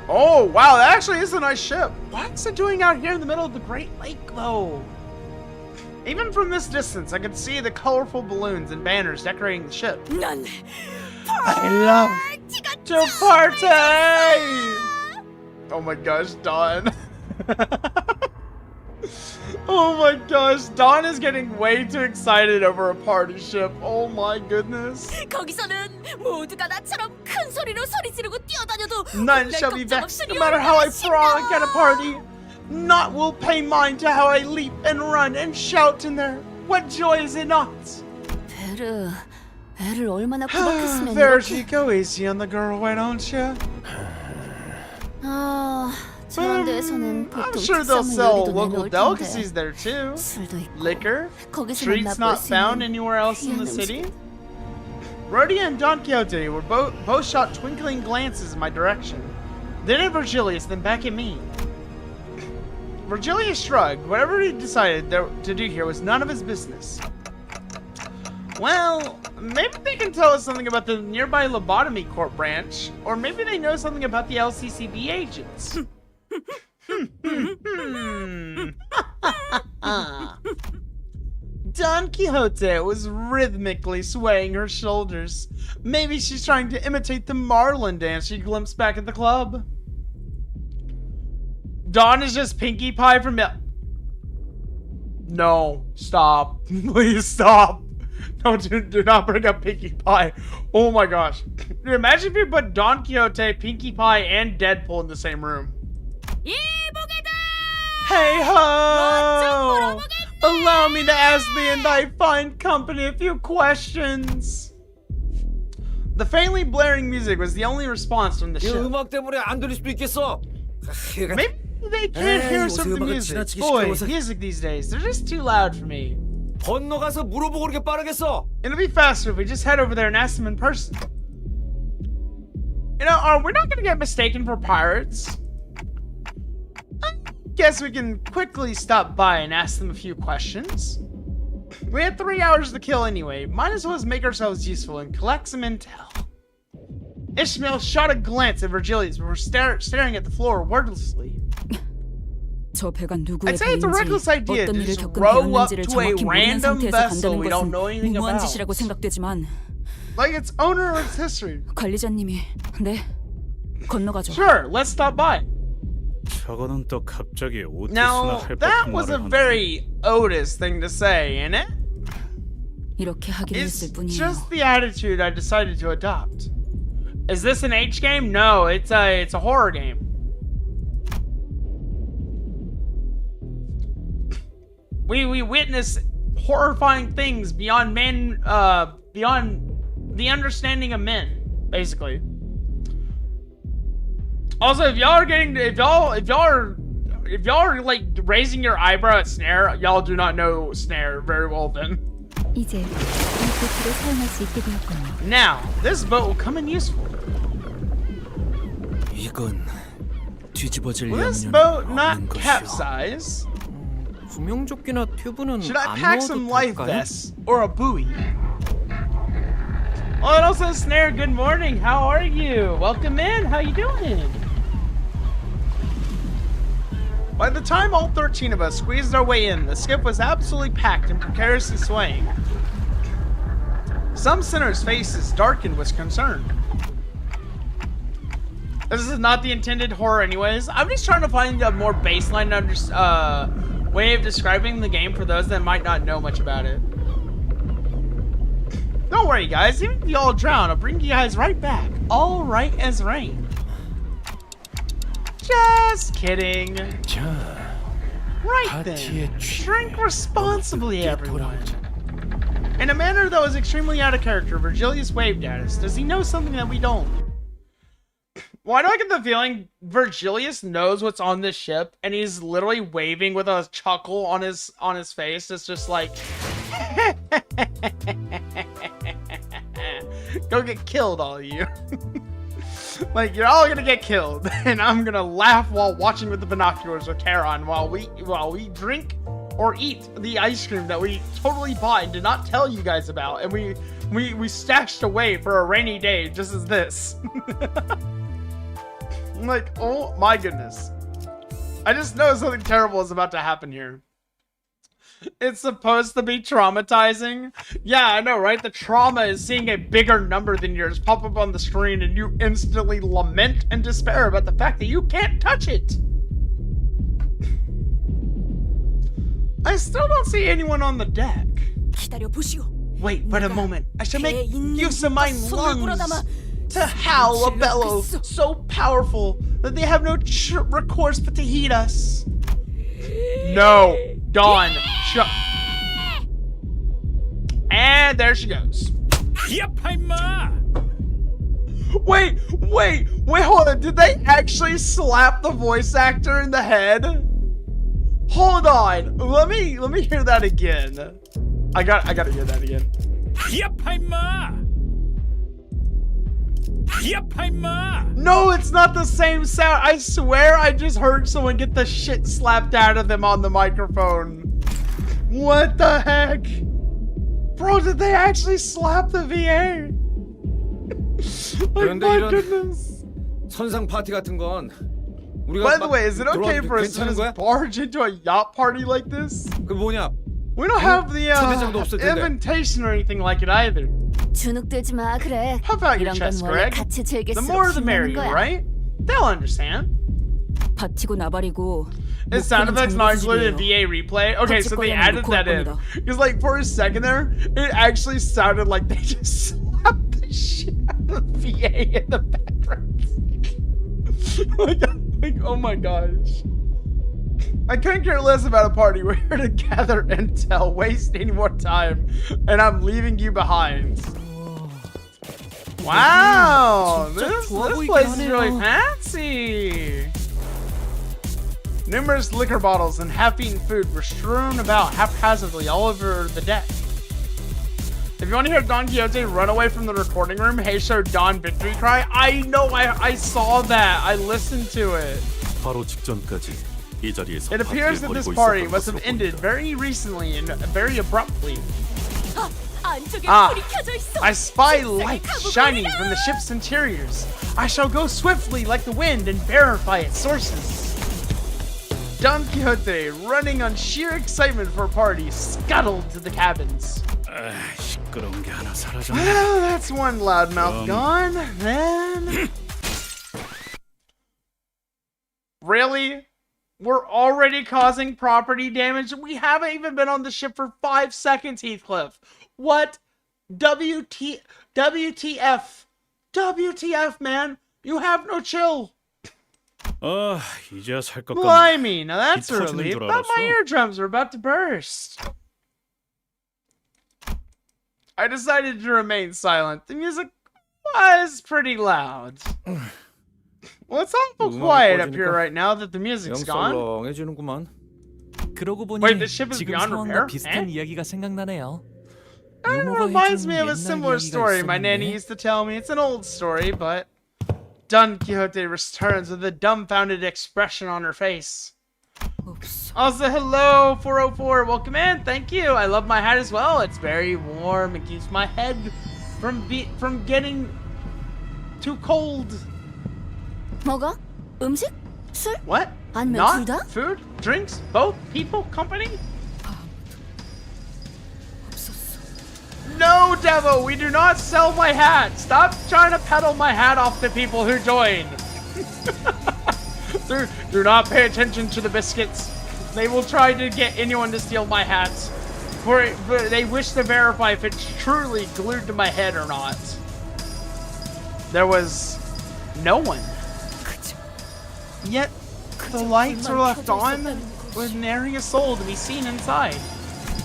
Oh, wow, that actually is a nice ship. What's it doing out here in the middle of the Great Lake, though? Even from this distance, I could see the colorful balloons and banners decorating the ship. 난 I love to party! Oh my gosh, Dawn. Oh my gosh, Dawn is getting way too excited over a party ship. Oh my goodness. 거기서는 모두가 나처럼 큰 소리로 소리 지르고 뛰어다녀도 None shall be vexed, no matter how I frolic at a party. Naught will pay mind to how I leap and run and shout in there. What joy is it not? 베르, 애를 얼마나 구박했으면 There 이렇게... you go, easy on the girl, why don't you? 아, 저런 데에서는 I'm 보통 sure they'll 특산물 sell 요리도 local 내놓을 delicacies 텐데 there too. 술도 있고 Liquor, 거기서만 treats 맛볼 not 수 found 있는 anywhere else in the 귀한 city. 음식. Rhodia and Don Quixote were both shot twinkling glances in my direction. Then at Virgilius, then back at me. Virgilius shrugged. Whatever he decided to do here was none of his business. Well, maybe they can tell us something about the nearby lobotomy court branch, or maybe they know something about the LCCB agents. Don Quixote was rhythmically swaying her shoulders. Maybe she's trying to imitate the Marlin dance she glimpsed back at the club. Dawn is just Pinkie Pie from... No, stop. Please stop. No, do not bring up Pinkie Pie. Oh my gosh. Dude, imagine if you put Don Quixote, Pinkie Pie, and Deadpool in the same room. Hey ho! Allow me to ask thee and thy fine company a few questions. The faintly blaring music was the only response from the ship. 음악 때문에 안 들릴 수도 있겠어. Maybe they can't hear some of the music. Boy, music these days, they're just too loud for me. 건너가서 물어보고 그렇게 빠르겠어. It'll be faster if we just head over there and ask them in person. You know, we're not gonna get mistaken for pirates. I guess we can quickly stop by and ask them a few questions. We had 3 hours to kill anyway. Might as well make ourselves useful and collect some intel. Ishmael shot a glance at Virgilius before staring at the floor wordlessly. 저 배가 누구의 I'd say it's a reckless 배인지 idea to 어떤 일을 just 겪은 row up 배였는지를 to a 정확히 모르는 random 상태에서 vessel 간다는 we don't know 것은 anything 무모한 about. 짓이라고 생각되지만 Like its owner or its history. 관리자님이 네 건너가죠. Sure, let's stop by. 저거는 또 갑자기 오티스나 Now, 할 that 법한 was a 말을 하네. very Otis thing to say, ain't it? 이렇게 하기로 It's 했을 뿐이에요. just the attitude I decided to adopt. Is this an H game? No, it's a horror game. We witness horrifying things beyond beyond the understanding of men, basically. Also, if y'all are like raising your eyebrow at Snare, y'all do not know Snare very well then. 이제 이 보트를 사용할 수 있게 되었군요. Now, this boat will come in useful. 이건 뒤집어질 Will this 염려는 boat not 없는 것이오. capsize? 구명조끼나 튜브는 Should I 안 pack 넣어도 some life 될까요? vests or a buoy? Oh, it also says Snare, good morning. How are you? Welcome in. How you doing? By the time all 13 of us squeezed our way in, the skiff was absolutely packed and precariously swaying. Some sinners' faces darkened with concern. This is not the intended horror anyways. I'm just trying to find a more baseline way of describing the game for those that might not know much about it. Don't worry guys, even if y'all drown, I'll bring you guys right back. All right as rain. Just kidding. 자, Right then. 파티에 Drink responsibly, everyone. 돌아오자. In a manner that was extremely out of character, Virgilius waved at us. Does he know something that we don't? Why do I get the feeling Virgilius knows what's on this ship and he's literally waving with a chuckle on his face? It's just like go get killed, all of you. Like you're all gonna get killed, and I'm gonna laugh while watching with the binoculars with Taron while we drink or eat the ice cream that we totally bought and did not tell you guys about, and we stashed away for a rainy day just as this. I'm like, oh my goodness. I just know something terrible is about to happen here. It's supposed to be traumatizing. Yeah, I know, right? The trauma is seeing a bigger number than yours pop up on the screen and you instantly lament and despair about the fact that you can't touch it. I still don't see anyone on the deck. Wait but a moment. I should make use of my lungs to howl a bellow so powerful that they have no recourse but to heed us. No. Dawn. Shut. And there she goes. Wait, hold on. Did they actually slap the voice actor in the head? Hold on. Let me hear that again. I gotta hear that again. No, it's not the same sound. I swear I just heard someone get the shit slapped out of them on the microphone. What the heck? Bro, did they actually slap the VA? Like, my goodness. 선상 파티 같은 건 우리가 By the way, is it okay for us to 괜찮은 just 거야? barge into a yacht party like this? 그 뭐냐? We don't have the 초대장도 없을 텐데. invitation or anything like it either. 주눅들지 마 그래. Puff out your 이런 건 chest, 원래 Greg. 같이 The 즐길수록 more the 신나는 merrier, 거야. right? They'll understand. 버티고 나발이고. Is sound effects not included in VA replay? Okay, so they added that in. Because like for a second there, it actually sounded like they just slapped the shit out of the VA in the background. like, oh my gosh. I couldn't care less about a party. We're here to gather intel, waste any more time, and I'm leaving you behind. Wow, this place is really fancy. Numerous liquor bottles and half-eaten food were strewn about haphazardly all over the deck. If you want to hear Don Quixote run away from the recording room, hey, show Don victory cry. I know, I saw that. I listened to it. 바로 직전까지 이 자리에서 It appears that this party must have ended very recently and very abruptly. I spy lights shining from the ship's interiors. I shall go swiftly like the wind and verify its sources. Don Quixote, running on sheer excitement for a party, scuttled to the cabins. 시끄러운 게 하나 사라졌네. Well, that's one loudmouth gone. Then... Really? We're already causing property damage? We haven't even been on the ship for 5 seconds, Heathcliff. What? WTF? WTF, man? You have no chill. 이제야 살 것 같네. Blimey, now that's a 터지는 relief. 줄 Thought my 알았어. eardrums were about to burst. I decided to remain silent. The music was pretty loud. Well, it's awful quiet up here right now that the music's gone. 썰렁해지는구만. 그러고 보니 Wait, the ship is 지금 beyond 상황과 repair? 비슷한 Eh? 이야기가 생각나네요. It 유머가 reminds 해준 me of a 옛날 similar 이야기가 story my nanny 있었는데. used to tell me. It's an old story, but Don Quixote returns with a dumbfounded expression on her face. Also, hello, 404. Welcome in. Thank you. I love my hat as well. It's very warm. It keeps my head from getting too cold. 뭐가? 음식? 술? What? 아니면 Not 둘 다? food, drinks, both, people, company? No, Devo, we do not sell my hat. Stop trying to peddle my hat off to people who join. Do not pay attention to the biscuits. They will try to get anyone to steal my hats. But they wish to verify if it's truly glued to my head or not. There was no one. Yet the lights were left on with nary a soul to be seen inside.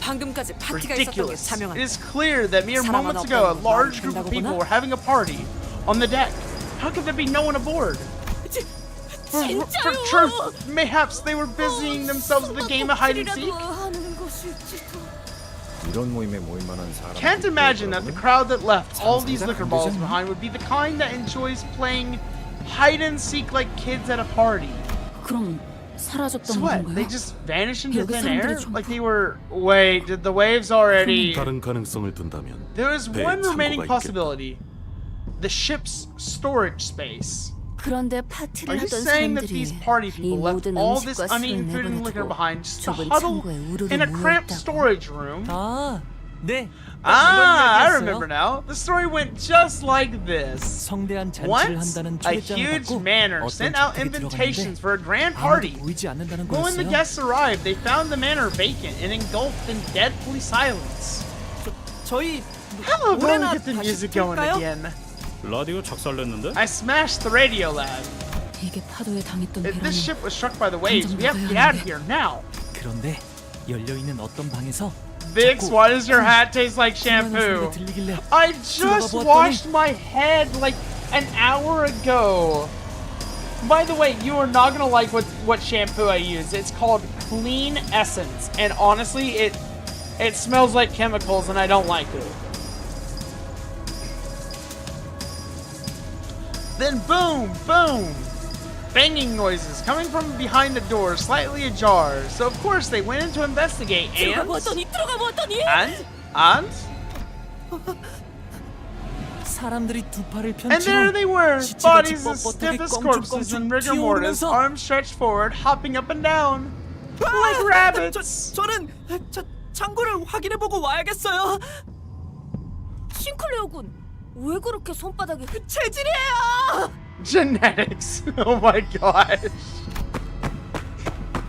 방금까지 파티가 있었던 게 Ridiculous. It 자명한. is clear that mere moments ago, a large group of people were having a party on the deck. How could there be no one aboard? For truth, mayhaps they were busying themselves with a game of hide and seek. 이런 모임에 모일 만한 사람. Can't imagine that the crowd that left all these liquor balls behind would be the kind that enjoys playing hide and seek like kids at a party. 그럼 사라졌던 what? They 건가요? just vanished into 여기 thin air? 사람들이 Like they were... Wait, did the waves already... 다른 가능성을 둔다면 There is 배에 one remaining 창고가 있겠다. possibility. The ship's storage space. 그런데 Are 파티를 you 하던 saying that 사람들이 these party 이 people left 모든 all this 음식과 술을 uneaten food and liquor 내버려두고 behind just to 좁은 huddle 창고에 우르르 in a cramped 모였다고. storage room? 아, 네. Ah, I 이야기였어요. remember now. The story went just like this. 성대한 잔치를 Once, 한다는 a 초대장을 huge 받고 manor 어떤 sent out 집들이 invitations 들어갔는데 for a grand 아무도 party. 보이지 않는다는 But when the 거였어요. guests arrived, they found the manor vacant and engulfed in deathly silence. 저희 How about we 노래나 get the 다시 music going 틀까요? again? 라디오 작살냈는데? I smashed the radio lab. 이게 파도에 당했던 If this 배라니 ship was struck by the waves, we have to get out of here now. 그런데 열려 있는 어떤 방에서 Vix, why does your hat taste like shampoo? 들리길래 I just washed my head like an hour ago. By the way, you are not gonna like what shampoo I use. It's called Clean Essence, and honestly, it smells like chemicals, and I don't like it. Then boom, boom, banging noises coming from behind the door, slightly ajar. So of course they went in to investigate, 들어가 and 보았더니 사람들이 두 팔을 And there 펼치고 they were, 지치같이 bodies as stiff 뻣뻣하게 as corpses and rigor mortis, 기어오르면서 arms stretched forward, hopping up and down, like rabbits. 저는 창고를 확인해보고 와야겠어요. 싱클레어군 왜 그렇게 손바닥이 체질이에요. Genetics. Oh my gosh.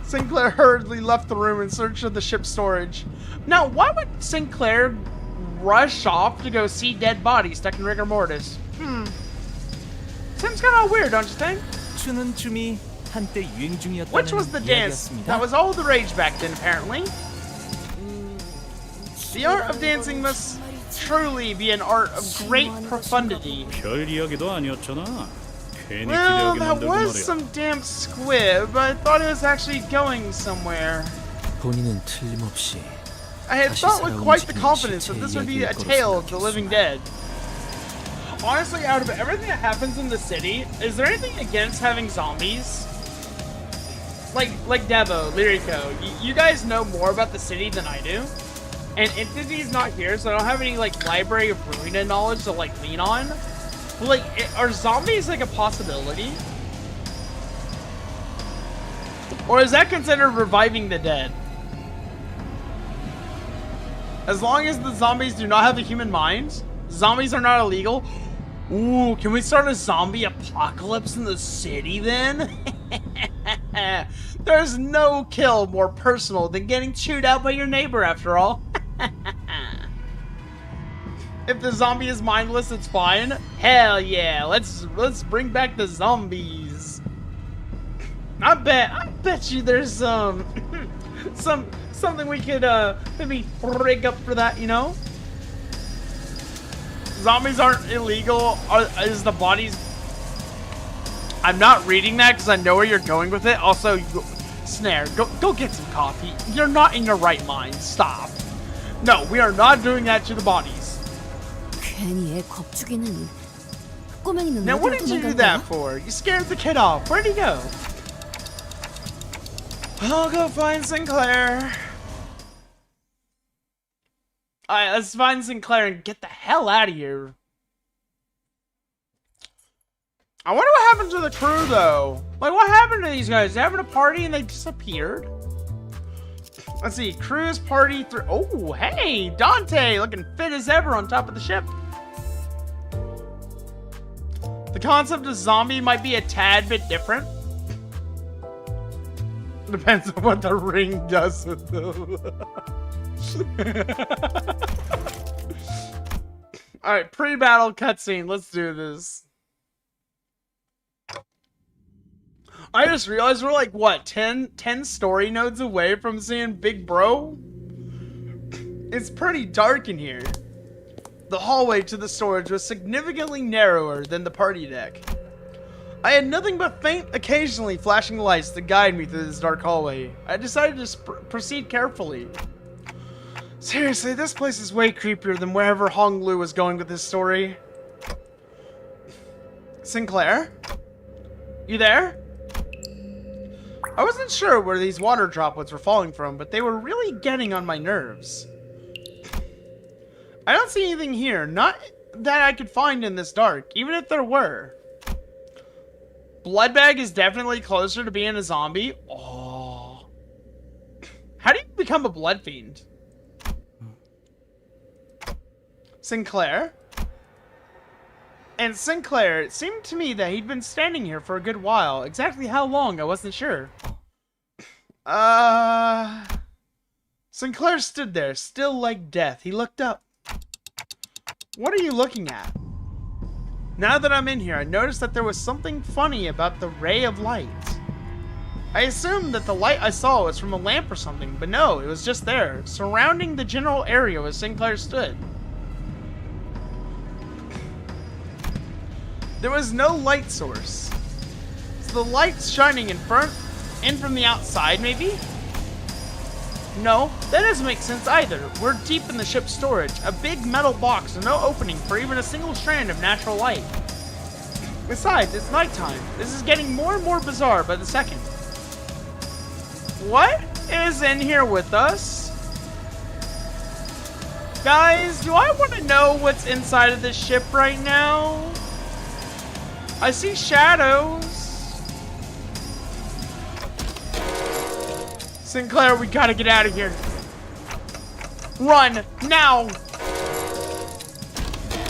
Sinclair hurriedly left the room in search of the ship's storage. Now, why would Sinclair rush off to go see dead bodies stuck in rigor mortis? Seems kind of weird, don't you think? 추는 춤이 한때 유행 중이었다는 Which was the dance 이야기였습니다. that was all the rage back then, apparently. The art of dancing must truly be an art of great profundity. 별 이야기도 아니었잖아. 괜히 Well, 기대하게 that 만들고 was 말이야. some damn squib, but I thought it was actually going somewhere. 본인은 틀림없이 I had thought with quite the confidence that this would be a tale of the living dead. Honestly, out of everything that happens in the city, is there anything against having zombies? Like Devo, Lirico, you guys know more about the city than I do. And Entity's not here, so I don't have any like library of Ruina knowledge to like lean on. But, like, are zombies like a possibility? Or is that considered reviving the dead? As long as the zombies do not have a human mind, zombies are not illegal. Ooh, can we start a zombie apocalypse in the city then? There's no kill more personal than getting chewed out by your neighbor, after all. If the zombie is mindless, it's fine. Hell yeah, let's bring back the zombies. I bet you there's something we could maybe rig up for that, you know? Zombies aren't illegal. Is the bodies? I'm not reading that because I know where you're going with it. Also, Snare, go get some coffee. You're not in your right mind. Stop. No, we are not doing that to the bodies. 괜히 애 겁주기는 꼬맹이는 Now, what 어디로 did you do 도망간 that 거야? for? You scared the kid off. Where'd he go? I'll go find Sinclair. Alright, let's find Sinclair and get the hell out of here. I wonder what happened to the crew, though. Like, what happened to these guys? They're having a party and they disappeared? Let's see. Crew's party through... Oh, hey! Dante! Looking fit as ever on top of the ship. The concept of zombie might be a tad bit different. Depends on what the ring does with them. Alright, pre-battle cutscene. Let's do this. I just realized we're like, what, 10 story nodes away from seeing Big Bro? It's pretty dark in here. The hallway to the storage was significantly narrower than the party deck. I had nothing but faint, occasionally flashing lights to guide me through this dark hallway. I decided to proceed carefully. Seriously, this place is way creepier than wherever Hong Lu was going with this story. Sinclair? You there? I wasn't sure where these water droplets were falling from, but they were really getting on my nerves. I don't see anything here, not that I could find in this dark, even if there were. Bloodbag is definitely closer to being a zombie. Oh. How do you become a blood fiend? Sinclair? And Sinclair, it seemed to me that he'd been standing here for a good while. Exactly how long, I wasn't sure. Sinclair stood there, still like death. He looked up. What are you looking at? Now that I'm in here, I noticed that there was something funny about the ray of light. I assumed that the light I saw was from a lamp or something, but no, it was just there, surrounding the general area where Sinclair stood. There was no light source. So the light's shining in front and from the outside, maybe? No, that doesn't make sense either. We're deep in the ship's storage, a big metal box with no opening for even a single strand of natural light. Besides, it's nighttime. This is getting more and more bizarre by the second. What is in here with us? Guys, do I want to know what's inside of this ship right now? I see shadows. Sinclair, we gotta get out of here. Run, now.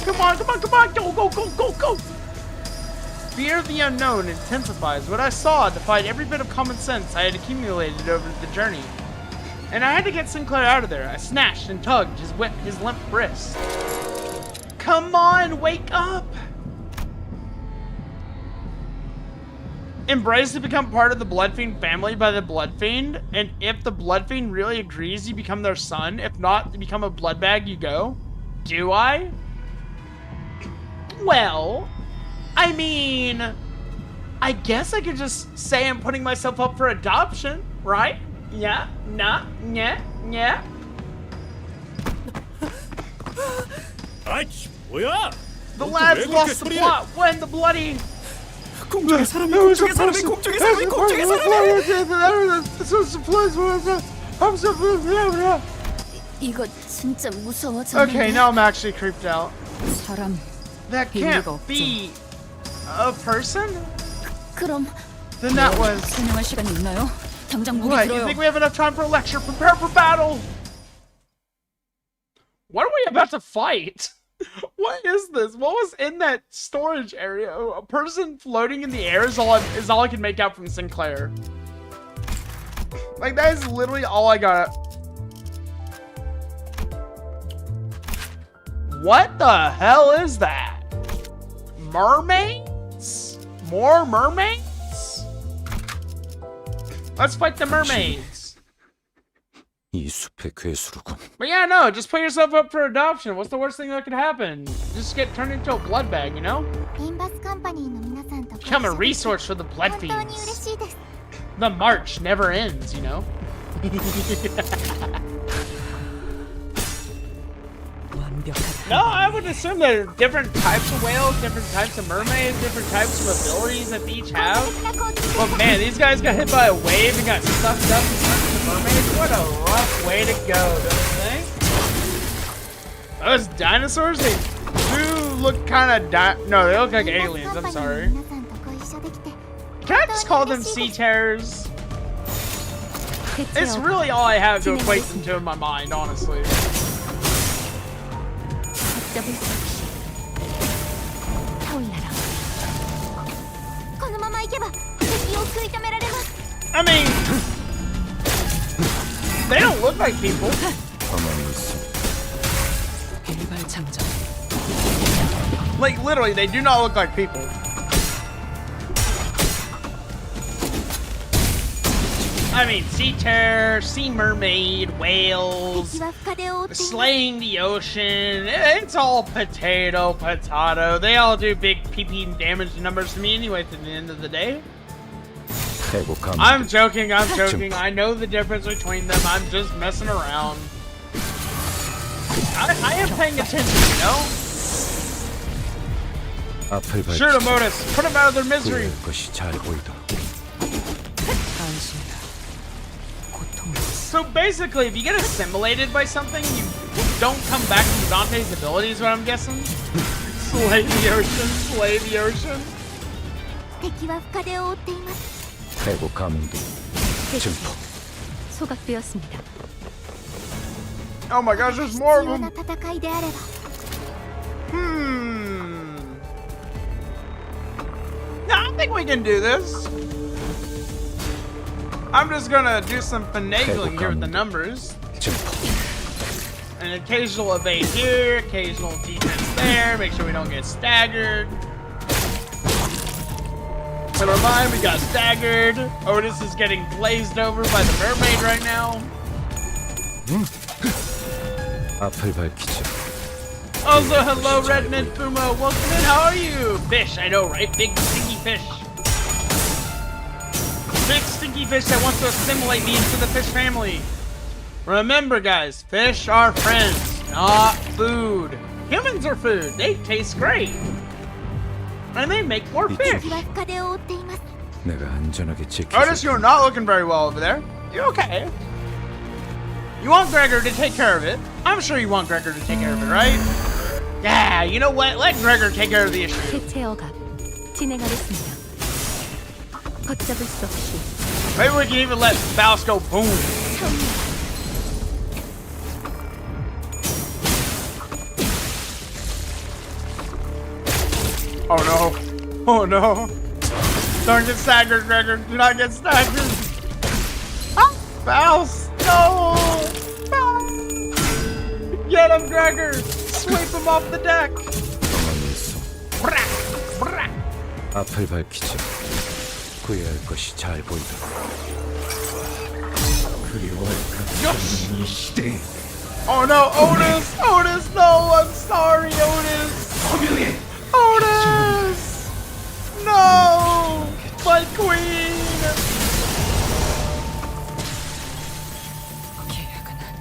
Come on, come on, come on. Go, go, go, go, go. Fear of the unknown intensifies. What I saw defied every bit of common sense I had accumulated over the journey. And I had to get Sinclair out of there. I snatched and tugged his limp wrist. Come on, wake up. Embrace to become part of the Blood Fiend family by the Blood Fiend, and if the Blood Fiend really agrees, you become their son. If not, to become a blood bag, you go. Do I? Well, I mean, I guess I could just say I'm putting myself up for adoption, right? Yeah, nah, yeah, yeah. 뭐야? The lads lost the plot when the bloody... 공중의 사람이, 공중의 사람이, 공중의 사람이, 공중의 사람이. 이거 진짜 무서워졌는데. Okay, now I'm actually creeped out. 사람. That can't be a person? 그럼 Then that was... 설명할 시간이 있나요? 당장 무기 What, you 들어요. think we have enough time for a lecture? Prepare for battle! What are we about to fight? What is this? What was in that storage area? A person floating in the air is all I can make out from Sinclair. Like, that is literally all I got. What the hell is that? Mermaids? More mermaids? Let's fight the mermaids. 이 숲의 괴수로군. But yeah, no, just put yourself up for adoption. What's the worst thing that could happen? Just get turned into a blood bag, you know? Become a resource for the blood fiends. The march never ends, you know? No, I would assume there are different types of whales, different types of mermaids, different types of abilities that they each have. But man, these guys got hit by a wave and got sucked up and turned into mermaids. What a rough way to go, don't you think? Those dinosaurs, they do look kind of no, they look like aliens, I'm sorry. Can I just call them sea terrors? It's really all I have to equate them to in my mind, honestly. I mean, they don't look like people. Like, literally, they do not look like people. I mean, sea terror, sea mermaid, whales, slaying the ocean, it's all potato. They all do big PP damage numbers to me anyway at the end of the day. I'm joking. I know the difference between them. I'm just messing around. I am paying attention, you know? Sure to Modus, put them out of their misery. So basically, if you get assimilated by something, you don't come back from Dante's abilities, what I'm guessing? Slay the ocean, slay the ocean. 敵は深手を負っています 해고 감도 증폭. 소각되었습니다. Oh my gosh, there's more of 必要 them. な戦いであれば No, I think we can do this. I'm just gonna do some finagling here with the numbers. 증폭. An occasional evade here, occasional defense there, make sure we don't get staggered. Never mind, we got staggered. Otis is getting glazed over by the mermaid right now. 앞을 밝히죠. Also, hello, Redmond Fumo. Welcome in. How are you? Fish, I know, right? Big stinky fish. Big stinky fish that wants to assimilate me into the fish family. Remember, guys, fish are friends, not food. Humans are food. They taste great. And they make more fish. 敵は深手を負っています 내가 안전하게 지켜줄 Otis, you're not looking very well over there. You're okay. You want Gregor to take care of it. I'm sure you want Gregor to take care of it, right? Yeah, you know what? Let Gregor take care of the issue. 해체 억압 진행하겠습니다. 걷잡을 수 없이 Maybe we can even let Faust go boom. Oh no. Oh no. Don't get staggered, Gregor. Do not get staggered. Ah, Faust! No! Faust! Get him, Gregor! Sweep him off the deck! Brak, brak. 앞을 밝히죠. 구해야 할 것이 잘 보이다. Oh no, Otis! Otis, no! I'm sorry, Otis! Otis! No! My queen!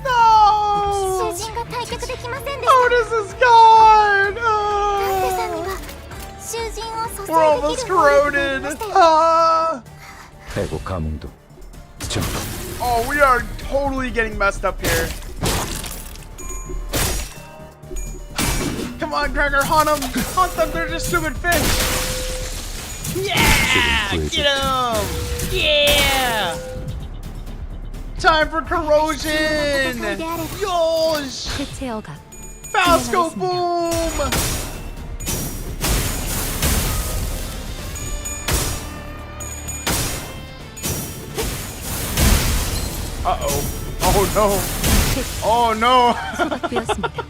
No! 囚人が退却できませんでし Otis is gone! たダンテさんには囚人を蘇 We're 生で almost きる方法があり corroded! ましたよ Ah! 해고 감도 증폭. Oh, we are totally getting messed up here. Come on, Gregor, haunt them! Haunt them, they're just stupid fish! Yeah! Get them! Yeah! Time for corrosion! Yosh! 해체 억압 Faust go boom! Uh-oh. Oh no. Oh no. 소각되었습니다.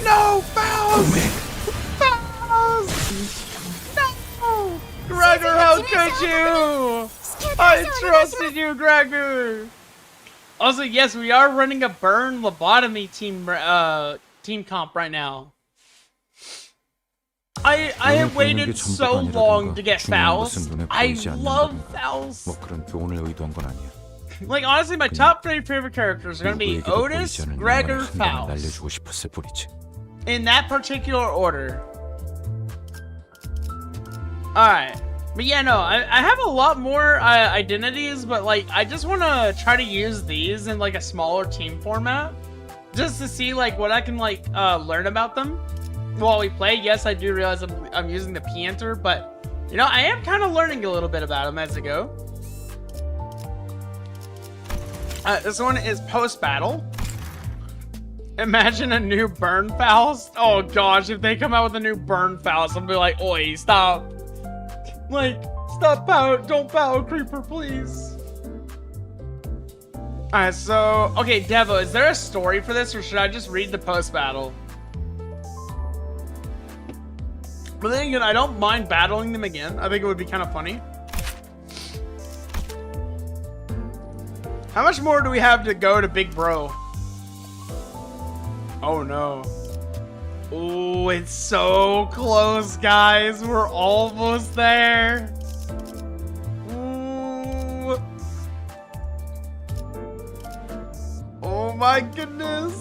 No, Faust! Faust! No! Gregor, how could you? I trusted you, Gregor! Also, yes, we are running a burn lobotomy team comp right now. I have waited so long to get Faust. I love Faust. 뭐 그런 교훈을 의도한 건 아니야. Like, honestly, my top 3 favorite characters are gonna be 누구에게도 Otis, 보이지 않는 Gregor, 영원의 한방을 Faust. 날려주고 싶었을 뿐이지. In that particular order. Alright. But yeah, no, I have a lot more identities, but like, I just want to try to use these in like a smaller team format. Just to see like what I can like learn about them while we play. Yes, I do realize I'm using the P-Enter, but you know, I am kind of learning a little bit about them as I go. This one is post-battle. Imagine a new Burn Faust. Oh gosh, if they come out with a new Burn Faust, I'll be like, oi, stop. Like, stop power, don't power creeper, please. Alright, so, okay, Devo, is there a story for this, or should I just read the post-battle? But then again, I don't mind battling them again. I think it would be kind of funny. How much more do we have to go to Big Bro? Oh no. Oh, it's so close, guys. We're almost there. Ooh. Oh my goodness.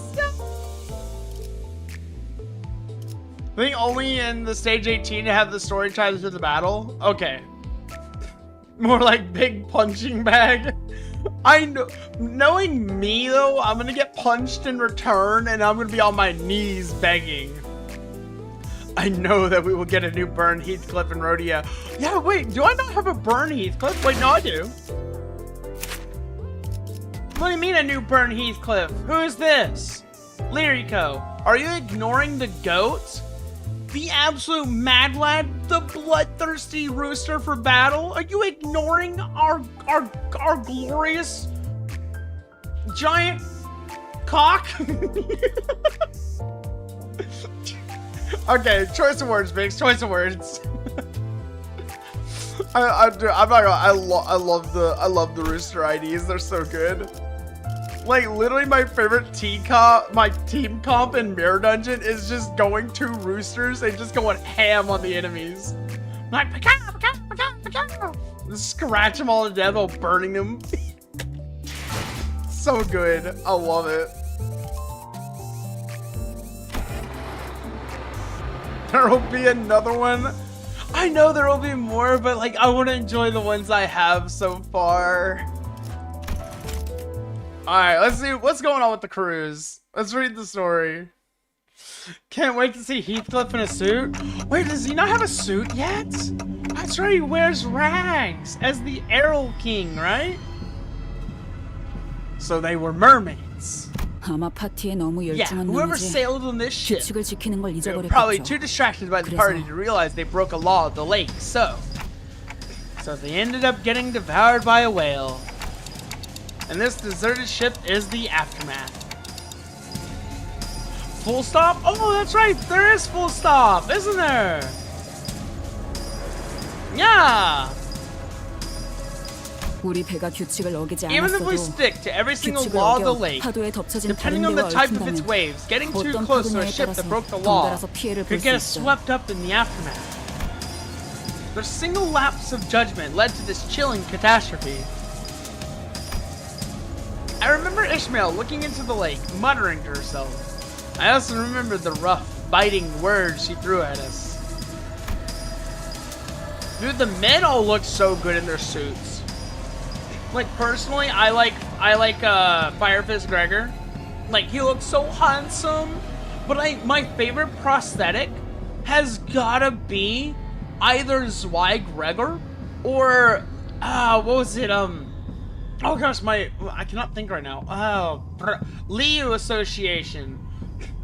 I think only in the stage 18 to have the story ties to the battle. Okay. More like big punching bag. I know, knowing me though, I'm gonna get punched in return and I'm gonna be on my knees begging. I know that we will get a new Burn Heathcliff and Rodeo. Yeah, wait, do I not have a Burn Heathcliff? Wait, no, I do. What do you mean a new Burn Heathcliff? Who is this? Lirico, are you ignoring the goat? The absolute mad lad, the bloodthirsty rooster for battle? Are you ignoring our glorious giant cock? Okay, choice of words, Biggs. Choice of words. I'm not gonna. I love the rooster IDs. They're so good. Like literally, my favorite team comp in Mirror Dungeon is just going to roosters and just going ham on the enemies. Like just scratch them all to death while burning them. So good. I love it. There will be another one. I know there will be more, but like I want to enjoy the ones I have so far. Alright, let's see what's going on with the cruise. Let's read the story. Can't wait to see Heathcliff in a suit. Wait, does he not have a suit yet? That's right, he wears rags as the Errol King, right? So they were mermaids. 아마 파티에 너무 Yeah, 열중한 whoever 나머지 sailed on this ship, 규칙을 지키는 걸 they were probably too 잊어버렸겠죠. distracted by the party to realize they broke a law of the lake, so they ended up getting devoured by a whale. And this deserted ship is the aftermath. Full stop? Oh, that's right, there is full stop, isn't there? Yeah! 우리 배가 규칙을 어기지 Even if we 않았어도 stick to every single 규칙을 law of the 어겨 lake, 파도에 덮쳐진 depending 다른 on the 배와 type of its 얽힌다면 waves, getting too 어떤 close to a 파도냐에 ship that 따라서 broke the law 덩달아서 피해를 could 볼 get 수 us 있어. swept up in the aftermath. The single lapse of judgment led to this chilling catastrophe. I remember Ishmael looking into the lake, muttering to herself. I also remember the rough, biting words she threw at us. Dude, the men all look so good in their suits. Like personally, I like Firefist Gregor. Like he looks so handsome. But my favorite prosthetic has gotta be either Zwei Gregor or what was it? Oh gosh, I cannot think right now. Liu Association.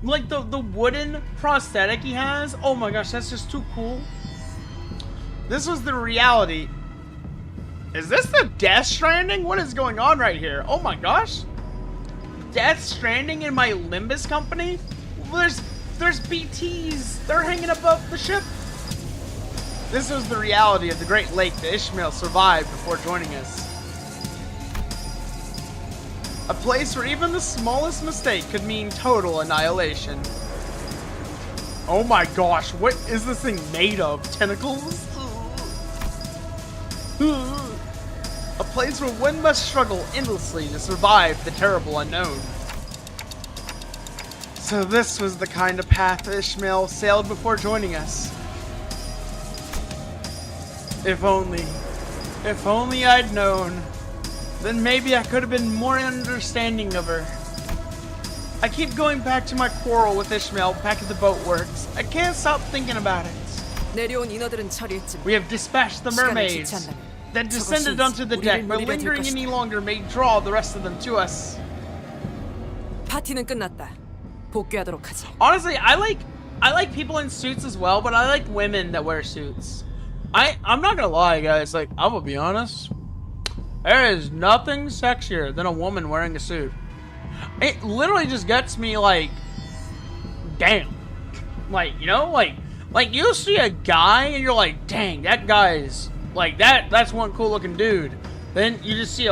Like the wooden prosthetic he has. Oh my gosh, that's just too cool. This was the reality. Is this the Death Stranding? What is going on right here? Oh my gosh. Death Stranding in my Limbus company? There's BTs. They're hanging above the ship. This was the reality of the Great Lake that Ishmael survived before joining us. A place where even the smallest mistake could mean total annihilation. Oh my gosh, what is this thing made of? Tentacles? A place where one must struggle endlessly to survive the terrible unknown. So this was the kind of path Ishmael sailed before joining us. If only I'd known. Then maybe I could have been more understanding of her. I keep going back to my quarrel with Ishmael back at the boatworks. I can't stop thinking about it. 내려온 인어들은 처리했지만 We have dispatched the mermaids that descended onto the deck, but lingering any longer may draw the rest of them to us. 파티는 끝났다. 복귀하도록 하지. Honestly, I like people in suits as well, but I like women that wear suits. I'm not gonna lie, guys. Like, I'm gonna be honest. There is nothing sexier than a woman wearing a suit. It literally just gets me like, damn. Like, you know, like you see a guy and you're like, dang, that guy's like that's one cool looking dude. Then you just see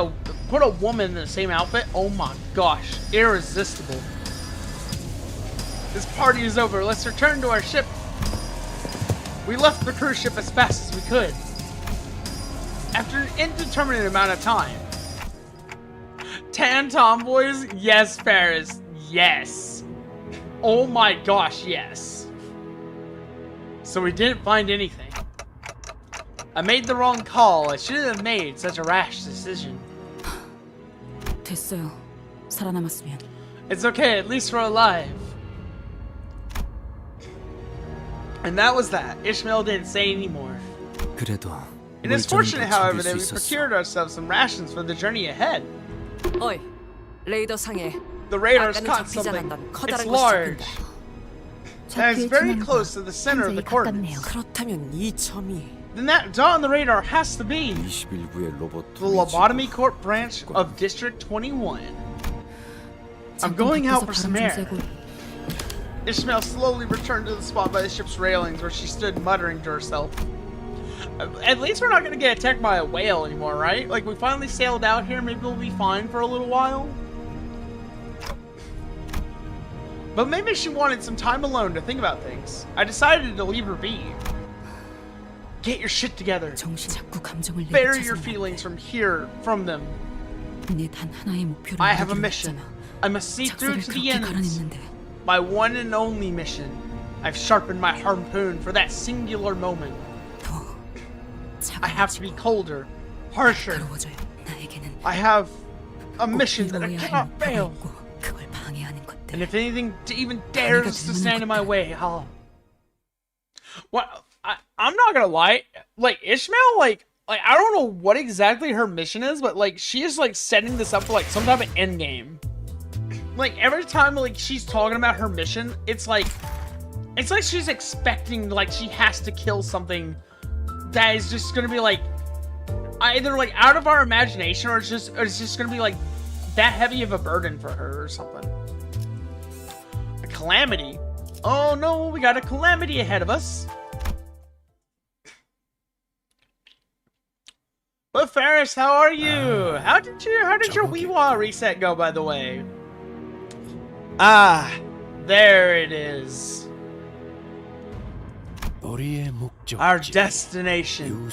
put a woman in the same outfit. Oh my gosh, irresistible. This party is over. Let's return to our ship. We left the cruise ship as fast as we could. After an indeterminate amount of time. Tan tomboys? Yes, Farist. Yes. Oh my gosh, yes. So we didn't find anything. I made the wrong call. I shouldn't have made such a rash decision. 됐어요. 살아남았으면. It's okay, at least we're alive. And that was that. Ishmael didn't say anymore. 그래도 It is fortunate, however, that we procured ourselves some rations for the journey ahead. 어이, 레이더 상에 The raiders 아까는 caught 잡히지 something. 않았던 It's 커다란 것이 large. 잡힌다. And it's 좌표의 very 중앙과 close to the center of the coordinates. 그렇다면 이 점이 Then that dot on the radar has to be 21구의 로봇 the Lobotomy Corp branch of District 21. I'm going out for some air. Ishmael slowly returned to the spot by the ship's railings where she stood muttering to herself. At least we're not going to get attacked by a whale anymore, right? Like, we finally sailed out here, maybe we'll be fine for a little while. But maybe she wanted some time alone to think about things. I decided to leave her be. Get your shit together. 정신 잡고 감정을 Bury your feelings from them. 내단 하나의 목표를 I have a 이루기로 mission. 했잖아. I must see through 작사를 to the 그렇게 end. 갈아냈는데 My one and only mission. I've sharpened my harpoon for that singular moment. 더 I have to be colder, harsher. 가까워져야 나에게는 I have a 꼭 mission that I 이루어야 할 cannot 목표가 fail. 있고 그걸 방해하는 And 것들. if anything even dares to stand in my way, I'll... What? I'm not gonna lie. Like, Ishmael, like, I don't know what exactly her mission is, but, like, she is, like, setting this up for, like, some type of end game. Like, every time, like, she's talking about her mission, it's like she's expecting, like, she has to kill something that is just gonna be, like, either, like, out of our imagination, or it's just gonna be, like, that heavy of a burden for her or something. A calamity? Oh no, we got a calamity ahead of us. But Farist, how are you? How did your Wuwa reset go, by the way? Ah, there it is. Our destination.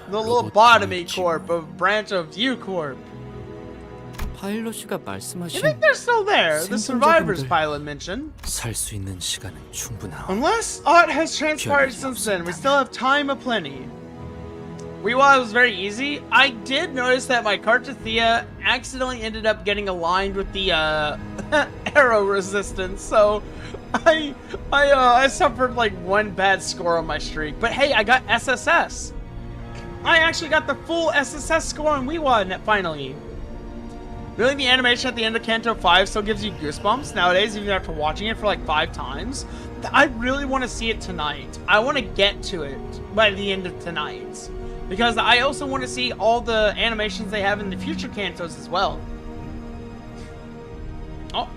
The Lobotomy Corp, a branch of View Corp. 파일럿이가 You 말씀하신 think they're still there? The survivors pilot mentioned. 살 수 있는 시간은 충분하오. Unless aught has transpired since then, we still have time aplenty. While it was very easy, I did notice that my Cartathea accidentally ended up getting aligned with the arrow resistance, so I suffered like one bad score on my streak. But hey, I got SSS. I actually got the full SSS score on Wuwa finally. Really, the animation at the end of Canto V still gives you goosebumps nowadays, even after watching it for like 5 times. I really want to see it tonight. I want to get to it by the end of tonight. Because I also want to see all the animations they have in the future cantos as well. Oh.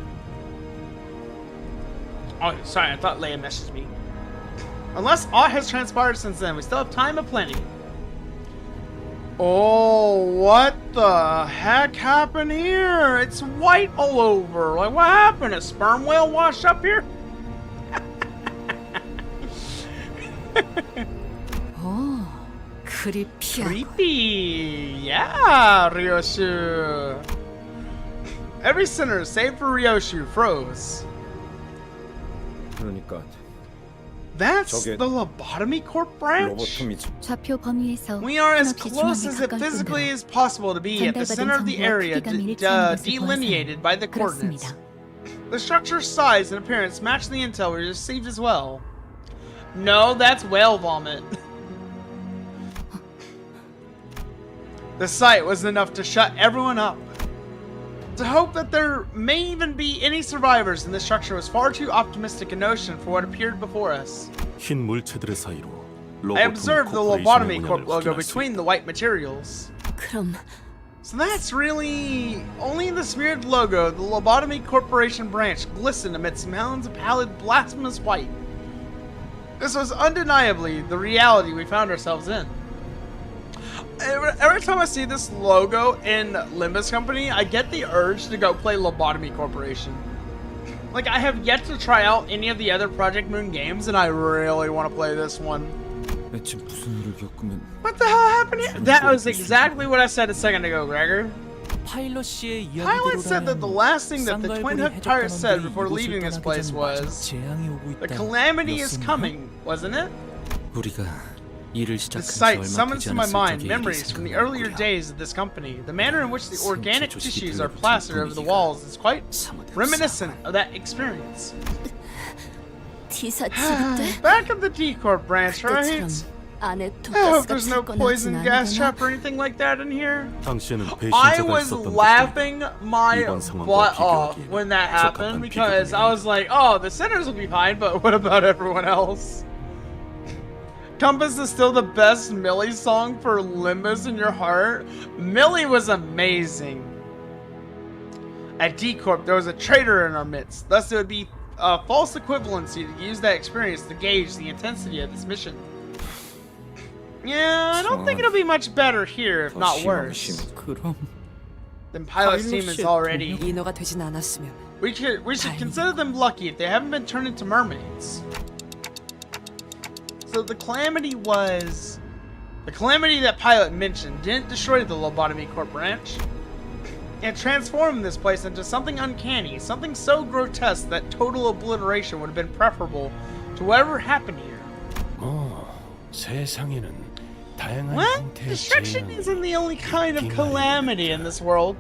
Oh, sorry, I thought Leia messaged me. Unless aught has transpired since then, we still have time aplenty. Oh, what the heck happened here? It's white all over. Like, what happened? A sperm whale washed up here? 오, 크리피하고. Creepy. Yeah, Ryoshu. Every sinner, save for Ryoshu, froze. 그러니까 That's 저게 the Lobotomy Corp branch? 로봇tom이 좌표 범위에서 We are as 현업지 close 중앙에 as it 가까운 physically 곳으로 is possible to be at the center of the 전달받은 area 정보와 크기가 일치하는 것을 delineated by the coordinates. 그렇습니다. The structure's size and appearance match the intel we received as well. No, that's whale vomit. The sight was enough to shut everyone up. To hope that there may even be any survivors in this structure was far too optimistic a notion for what appeared before us. 흰 물체들의 사이로 I observed the Lobotomy Corp logo between the white materials. 그럼 So that's really... Only in the smeared logo, the Lobotomy Corporation branch glistened amidst mounds of pallid, blasphemous white. This was undeniably the reality we found ourselves in. Every time I see this logo in Limbus Company, I get the urge to go play Lobotomy Corporation. Like, I have yet to try out any of the other Project Moon games, and I really want to play this one. 대체 무슨 일을 겪으면 What the hell happened here? That was exactly what I said a second ago, Gregor. 파일럿 씨의 Pilot said that the last thing that the 쌍갈고리 Twin Hook Pirate said before 이곳을 leaving this 떠나기 place 전 was, 마지막 재앙이 오고 the 있다. calamity is 였습니다. coming, wasn't it? 우리가 일을 The 시작한 지 sight 얼마 summons 되지 to my 않았을 mind 적의 memories 일이 from the 생각나는 earlier 거야. days of this company. The manner in which the organic 손짓 tissues 조직이 are plastered over the walls is quite 사뭇 reminiscent of that experience. T사 때 Back of the D-Corp branch, right? 안에 I hope 독가스가 there's no 튀거나 poison 하진 gas 않으려나? trap or anything like that in here. 당시에는 I 배신자가 was 있었던 laughing my 이번 상황과 butt off 비교하기에는 when that happened 적합한 because I was like, oh, the sinners will be fine, but what about everyone else? Compass is still the best Millie song for Limbus in your heart. Millie was amazing. At D-Corp, there was a traitor in our midst. Thus, it would be a false equivalency to use that experience to gauge the intensity of this mission. Yeah, I don't think it'll be much better here, if not worse. 그럼 Then Pilot's team is already... 인어가 되진 않았으면 We should consider them lucky if they haven't been turned into mermaids. So the calamity was... The calamity that Pilot mentioned didn't destroy the Lobotomy Corp branch. It transformed this place into something uncanny, something so grotesque that total obliteration would have been preferable to whatever happened here. 세상에는 다양한 Well, 형태의 destruction 재앙이 isn't the only kind of calamity in this world.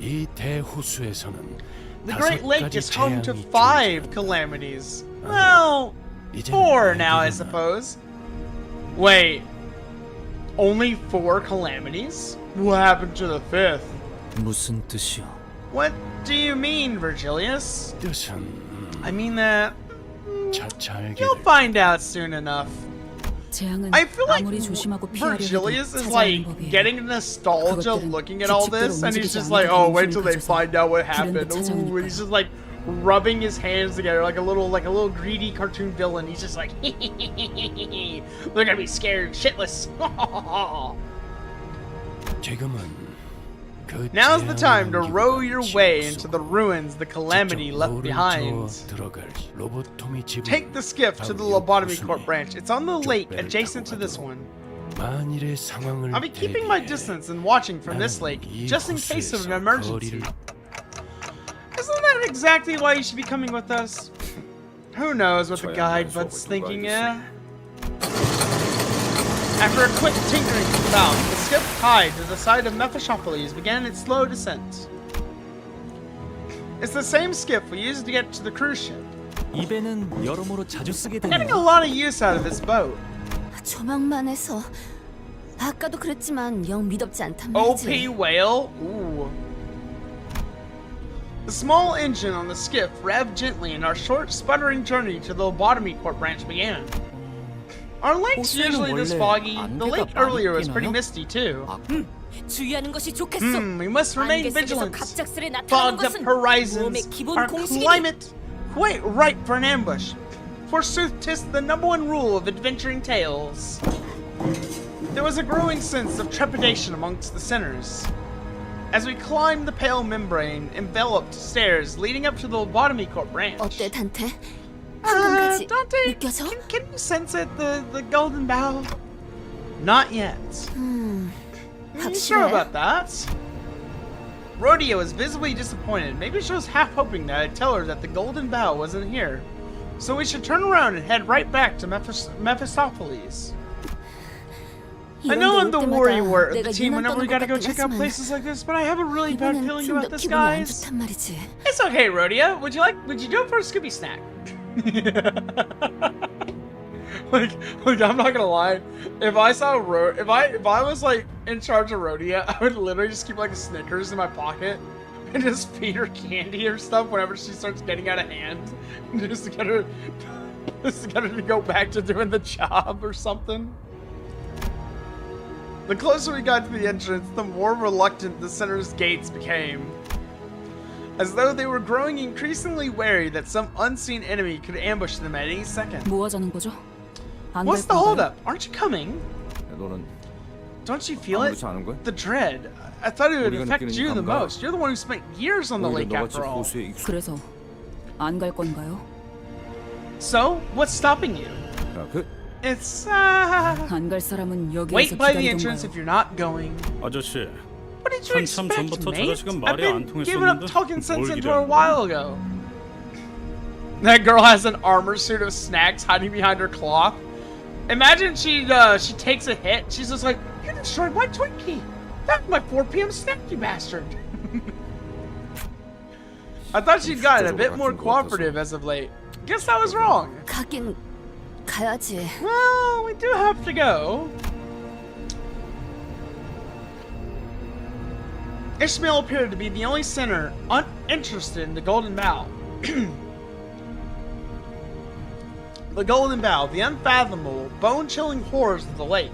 이 대호수에서는 The 다섯 Great Lake 가지 is home to 재앙이 5 calamities. Well, 4 now, I suppose. Wait, only 4 calamities? What happened to the 5th? 무슨 뜻이야? What do you mean, Virgilius? 뜻은 I mean that 차차 알게 you'll 될 find out soon enough. 재앙은 I feel like 아무리 조심하고 피하려고 Virgilius is 찾아오는 like 법이에요. getting nostalgia 그것들은 looking at all this, and he's 규칙대로 just 움직이지 like, 않는 oh, wait till they 힘을 find out what 가져서 happened. 불행도 Ooh, and he's 찾아오니까. just like rubbing his hands together like a little greedy cartoon villain. He's just like, they're gonna be scared shitless. 지금은 그 Now's the time to 재앙을 row your 이기고 way 지옥 into the 속으로 ruins the calamity 직접 left 노를 behind. 저어 들어갈 로보토미 집으로 Take the skiff to the 바로 Lobotomy 옆 Corp 호수에 branch. It's on the lake 족배를 adjacent 타고 to this 가도록 one. 만일의 상황을 I'll be keeping my 대비해 distance and watching from this 나는 lake, 이 just in case of an 호수에서 emergency. 거리를 Isn't that exactly why you should be coming with us? Who knows what the 저야 guide 수업을 bud's 두고 thinking, 알겠어. yeah? After a quick tinkering about, the skiff tied to the side of Mephistopheles began its slow descent. It's the same skiff we used to get to the cruise ship. 이 배는 여러모로 자주 쓰게 Getting a 되네요. lot of use out of this boat. 조망만 해서 아까도 그랬지만 영 미덥지 않단 OP 말이지. whale? Ooh. The small engine on the skiff revved gently and our short, sputtering journey to the Lobotomy Corp branch began. Are lakes 호수에는 usually this 원래 foggy? The 안개가 lake 많이 earlier was pretty 끼나요? misty too. 주의하는 것이 좋겠어. We must remain 안개 속에서 vigilant. 갑작스레 나타나는 Fogged up 것은 horizons 몸의 기본 are 공식이니 climate quite ripe for an ambush. Forsooth, 'tis the #1 rule of adventuring tales. There was a growing sense of trepidation amongst the sinners. As we climbed the pale membrane enveloped stairs leading up to the Lobotomy Corp branch. 어때 단테? 황금까지 Dante, 느껴져? can you sense it, the golden bow? Not yet. You sure 확실해? about that? Rodeo is visibly disappointed. Maybe she was half hoping that I'd tell her that the golden bow wasn't here. So we should turn around and head right back to Mephistopheles. I know I'm the worrywart of the team whenever we gotta go check out places like this, but I have a really bad 이번엔 feeling 좀 about 더 this, 기분이 안 guys. 좋단 말이지. It's okay, Rodeo. Would you do it for a Scooby snack? like I'm not gonna lie. If I saw if I was like in charge of Rodeo, I would literally just keep like a Snickers in my pocket and just feed her candy or stuff whenever she starts getting out of hand, just to get her to go back to doing the job or something. The closer we got to the entrance, the more reluctant the center's gates became. As though they were growing increasingly wary that some unseen enemy could ambush them at any second. 뭐 하자는 거죠? 안 What's 갈 the 건가요? holdup? Aren't you coming? 야, 너는 Don't you feel it? 아무렇지 않은 거야? The dread. I thought it would 우리가 affect 느끼는 you 이 the 감각. most. You're the one who spent years on the 오히려 lake 너같이 after all. 호수에 익숙. 그래서 안 갈 건가요? So, what's stopping you? 야, It's 안 갈 사람은 여기에서 wait by the entrance 기다리던가요. if you're not going. 아저씨, What did you 한참 expect, 전부터 mate? 저자식은 I've 말이 안 been giving up 통했었는데 talking sense 뭘 into her a 기대하는 while ago. That girl has an armor suit of snacks hiding behind her cloth. Imagine she takes a hit. She's just like, you destroyed my Twinkie. That's my 4 p.m. snack, you bastard. I thought she'd gotten a bit more cooperative as of late. Guess I was wrong. 가긴 가야지. Well, we do have to go. Ishmael appeared to be the only sinner uninterested in the Golden Bough. The Golden Bough, the unfathomable, bone-chilling horrors of the lake.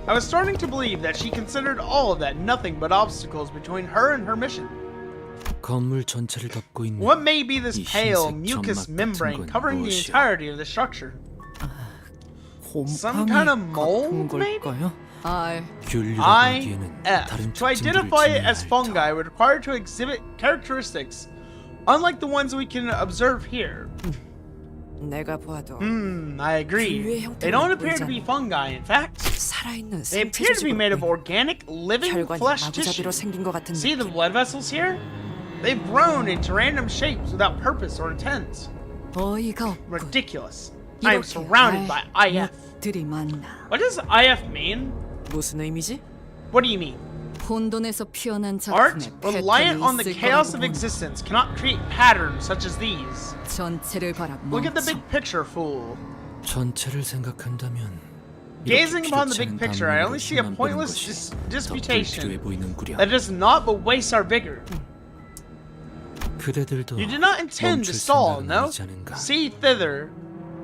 I was starting to believe that she considered all of that nothing but obstacles between her and her mission. 건물 전체를 덮고 있는 What may be this 이 pale 흰색 mucus 점막 membrane 같은 건 covering the 무엇이야? entirety of the structure? Some kind of mold, maybe? 알. 균류라고 I 하기에는 F. 다른 To 특징들을 identify it 지녀야 as 할 fungi would require to exhibit characteristics unlike the ones we can observe here. 내가 봐도 I agree. They don't appear to be fungi, in fact. 살아있는 They appear to be made of organic, living 혈관이 flesh 마구잡이로 tissue. 생긴 것 같은 See the 느낌. blood vessels here? They've grown into random shapes without purpose or intent. 어이가 없군. Ridiculous. I am 이렇게 surrounded by IF. 들이 많나. What does IF mean? 무슨 의미지? What do you mean? 혼돈에서 피어난 Art, 작품에 reliant on the 패턴이 있을 chaos 거라고 of 보는 existence, cannot create patterns such as these. 전체를 바라 Look at the 멈춰. big picture, fool. 전체를 생각한다면 Gazing 이렇게 upon the 귀엽지 big 않은 picture, I only 단면으로 see a 힘만 빼는 pointless 것이 더 disputation 불필요해 보이는구려. that does not but waste our vigor. 그대들도 You did not intend to 멈출 stall, 생각은 no? 하지 않은가? See thither.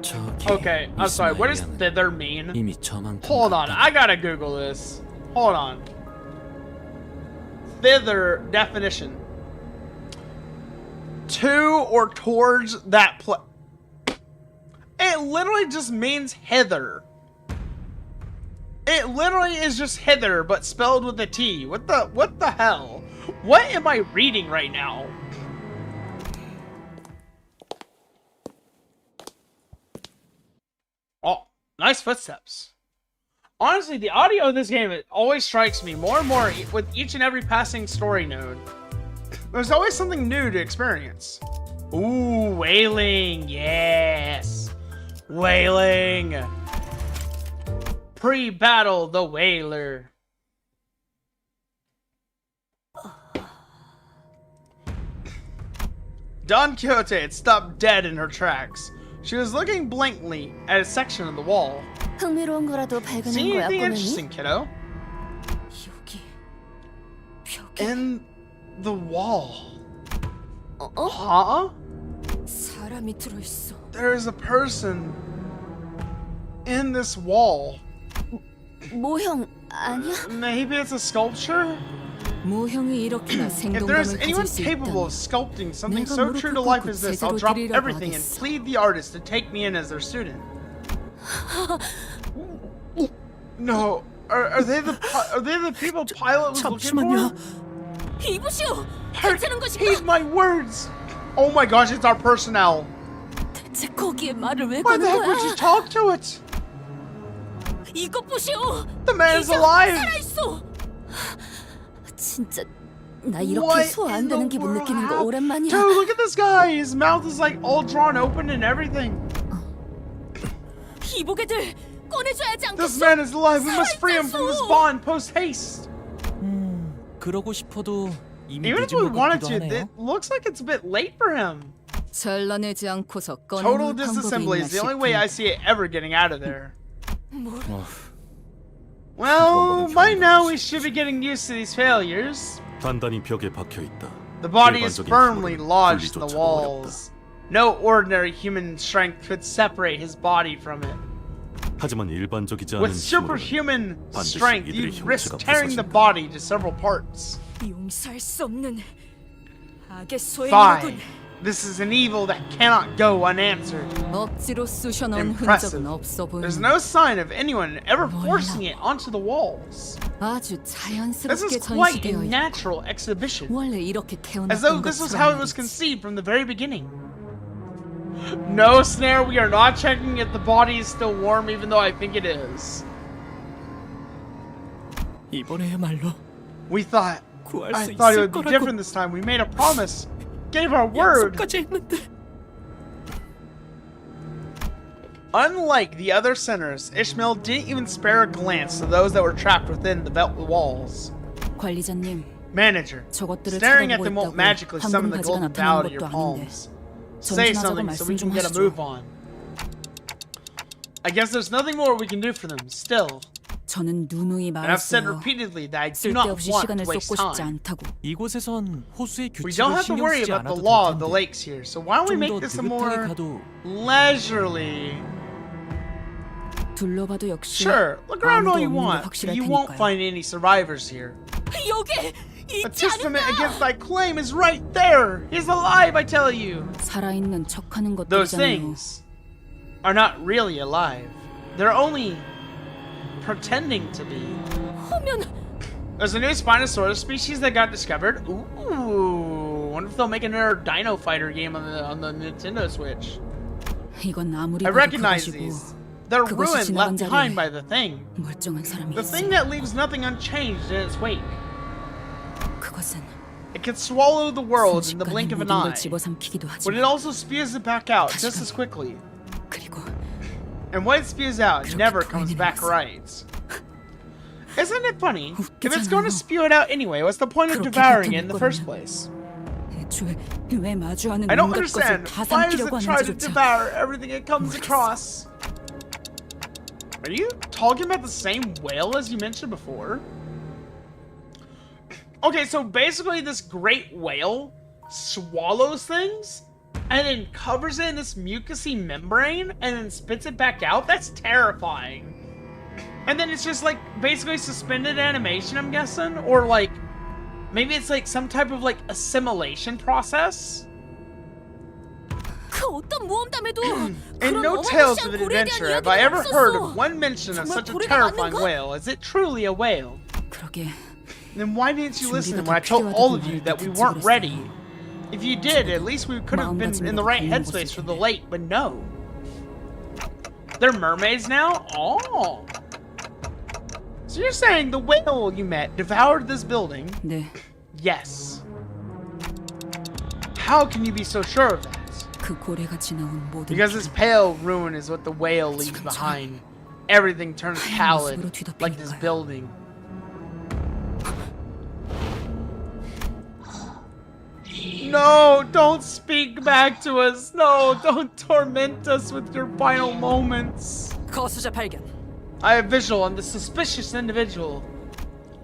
저기 Okay, I'm sorry, what does 이스마엘 양은 thither mean? 이미 저만큼 Hold on, 가깝다. I gotta Google this. Hold on. Thither definition. To or towards that place. It literally just means hither. It literally is just hither, but spelled with a T. What the hell? What am I reading right now? Oh, nice footsteps. Honestly, the audio of this game, it always strikes me more and more with each and every passing story node. There's always something new to experience. Ooh, wailing, yes. Wailing. Pre-battle, the wailer. Don Quixote had stopped dead in her tracks. She was looking blankly at a section of the wall. 흥미로운 거라도 발견한 See 거야, anything 꼬맹이? interesting, kiddo? 여기 벽에 In the wall. 어? Huh? 사람이 들어있어. There is a person in this wall. 모형 아니야? Maybe it's a sculpture? 모형이 이렇게나 If there's 생동감을 anyone 가질 수 capable of 있다면 sculpting something 내가 so 무릎을 true to life 꿇고 as this, I'll 제대로 drop 드리라고 everything and 하겠어. plead the artist to take me in as their student. No, are they the people Pilot was looking 잠시만요. for? 이보시오. Heed my words. Oh my gosh, it's our personnel. 대체 거기에 말을 왜 Why 거는 the heck would 거야? you talk to it? 이것 보시오. The man is 이제 alive. 살아있어. 진짜 나 이렇게 What 소화 안 in the 되는 기분 world 느끼는 거 happened? 오랜만이야. Dude, look at this guy. His mouth is like all drawn open and everything. 이보게들 꺼내줘야지 This 않겠어? man is alive. We must free him from this bond post haste. 그러고 싶어도 이미 Even if 늦은 we 것 wanted 같기도 to, 하네요. it looks like it's a bit late for him. 잘라내지 않고서 Total 꺼내는 방법이 disassembly 있나 is the only way I 싶은데. see it ever getting out of there. 어, Well, by now we should be getting used to these failures. 단단히 벽에 박혀 있다. The body is 일반적인 firmly 힘으로는 lodged in the 분리조차도 walls. No ordinary human strength could separate his body from it. 하지만 일반적이지 않은 With 힘으로는 superhuman 반드시 strength, 이들의 you'd risk 형체가 tearing the 부서진다. body to several parts. 용서할 수 없는 악의 Fine. 소행이군. This is an evil that cannot go unanswered. 억지로 쑤셔넣은 Impressive. 흔적은 없어 There's 보이네. no sign of anyone ever forcing it onto the walls. 아주 This 자연스럽게 is quite a 전시되어 있고 natural exhibition. 원래 이렇게 As though 태어났던 this was how it 것처럼 was conceived from the very beginning. No, Snare, we are not checking if the body is still warm, even though I think it is. 이번에야말로 We thought, 구할 I 수 thought it 있을 would be 거라고 different this time. We made a promise, gave our word. 약속까지 했는데 Unlike the other sinners, Ishmael didn't even spare a glance to those that were trapped within the walls. 관리자님, Manager, 저것들을 staring at 쳐다보고 them won't 있다고 magically summon the 황금 golden 가지가 bow to 나타나는 your 것도 아닌데. palms. Say 전진하자고 something so we 말씀 can 좀 get a 하시죠. move on. I guess there's nothing more we can do for them, still. 저는 누누이 And I've said 말했어요. repeatedly that I do not 쓸데없이 want 시간을 to waste 쏟고 싶지 time. 않다고. 이곳에선 호수의 We 규칙을 don't have to 신경 worry 쓰지 about the 않아도 law 될 of the 텐데 lakes here, so why don't we 좀 make 더 this a 느긋하게 more 가도 leisurely? 둘러봐도 역시 Sure, look around all 아무도 you 없는 게 want, 확실할 but you won't 테니까요. find any survivors here. 여기 A 있지 testament 않을까? against thy claim is right there! He's alive, I tell you! 살아있는 척하는 Those 것들이잖아요. things are not really alive. They're only pretending to be. 하면 There's a new Spinosaurus species that got discovered. Ooh, wonder if they'll make another Dino Fighter game on the Nintendo Switch. 이건 아무리 I 봐도 recognize 그것이고 these. They're 그것이 ruined, 지나간 left behind 자리에 by the thing. 멀쩡한 사람이 The 있어. thing that leaves nothing unchanged in its wake. 그것은 It can swallow the world in the blink 순식간에 of an 모든 걸 eye, 집어삼키기도 but it 하지만 also spews it back out just as quickly. 그리고 And what it spews out 그렇게 never comes 보이는 back 거지. right. Isn't it funny? If it's 웃기잖아요. going to spew it out anyway, what's the point of 그렇게 devouring it in the 뱉어낼 first 거면. place? 애초에 왜 마주하는 I don't 온갖 것을 understand. 다 Why does 삼키려고 it try to 하는지조차 devour everything it comes across? Are you talking about the same whale as you mentioned before? Okay, so basically this great whale swallows things and then covers it in this mucousy membrane and then spits it back out? That's terrifying. And then it's just like basically suspended animation, I'm guessing? Or like, maybe it's like some type of like assimilation process? 그 어떤 모험담에도 In 그런 no tales of 어마무시한 an 고래에 대한 adventure have I 이야기가 ever heard 없었어. of one mention of 정말 such a 고래가 terrifying 맞는가? whale. Is it truly a whale? 그러게 Then why didn't you listen 준비가 when I 더 told all of 필요하다고 you that we 말했지 weren't 그랬어요. ready? If you did, at least we could have been in the right 마음가짐이라도 headspace for the 고운 lake, but no. They're mermaids now? Oh. So you're saying the whale you met devoured this building? 네, Yes. How can you be so sure of that? 그 고래가 지나온 모든 Because this pale ruin is what the whale leaves behind. Everything turns pallid, like this building. No, don't speak back to us. No, don't torment us with your final moments. 거수자 발견. I have visual on the suspicious individual.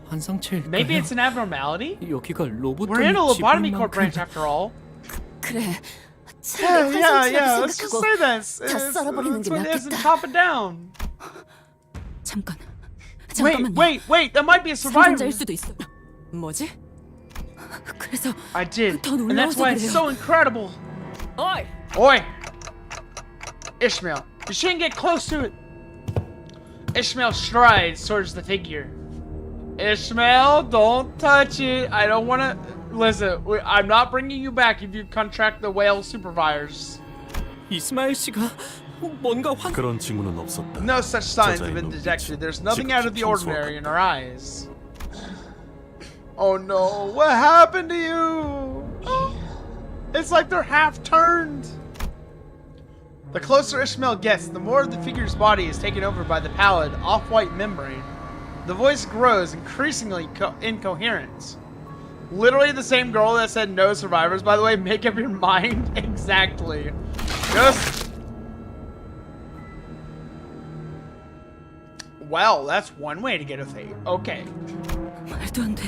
환상체일까요? Maybe it's an abnormality? 여기가 로봇 We're in a lobotomy 지구인 court branch 만큼 after all. 그래 차라리 Yeah, let's 환상체라고 just 생각하고 say this. 다 썰어버리는 That's 게 what it is and 낫겠다. chop it down. 잠깐 Wait, 잠깐만요. that might be a survivor. 생존자일 수도 있어. 뭐지? 그래서 I did, 더 and that's 놀라워서 why it's 그래요. so incredible. 어이! Oi! Ishmael, you shouldn't get close to it. Ishmael strides towards the figure. Ishmael, don't touch it. I don't want to... Listen, I'm not bringing you back if you contract the whale supervisors. 이스마엘 씨가 뭔가 환 그런 징후는 없었다. No such signs have 저자의 been 눈빛이 detected. There's nothing 지극히 out of the 평소와 ordinary in her eyes. Oh no, what happened to you? It's like they're half turned. The closer Ishmael gets, the more the figure's body is taken over by the pallid, off-white membrane. The voice grows increasingly incoherent. Literally the same girl that said no survivors, by the way. Make up your mind. Exactly. Just... Well, that's one way to get a fate. Okay. 말도 안 돼.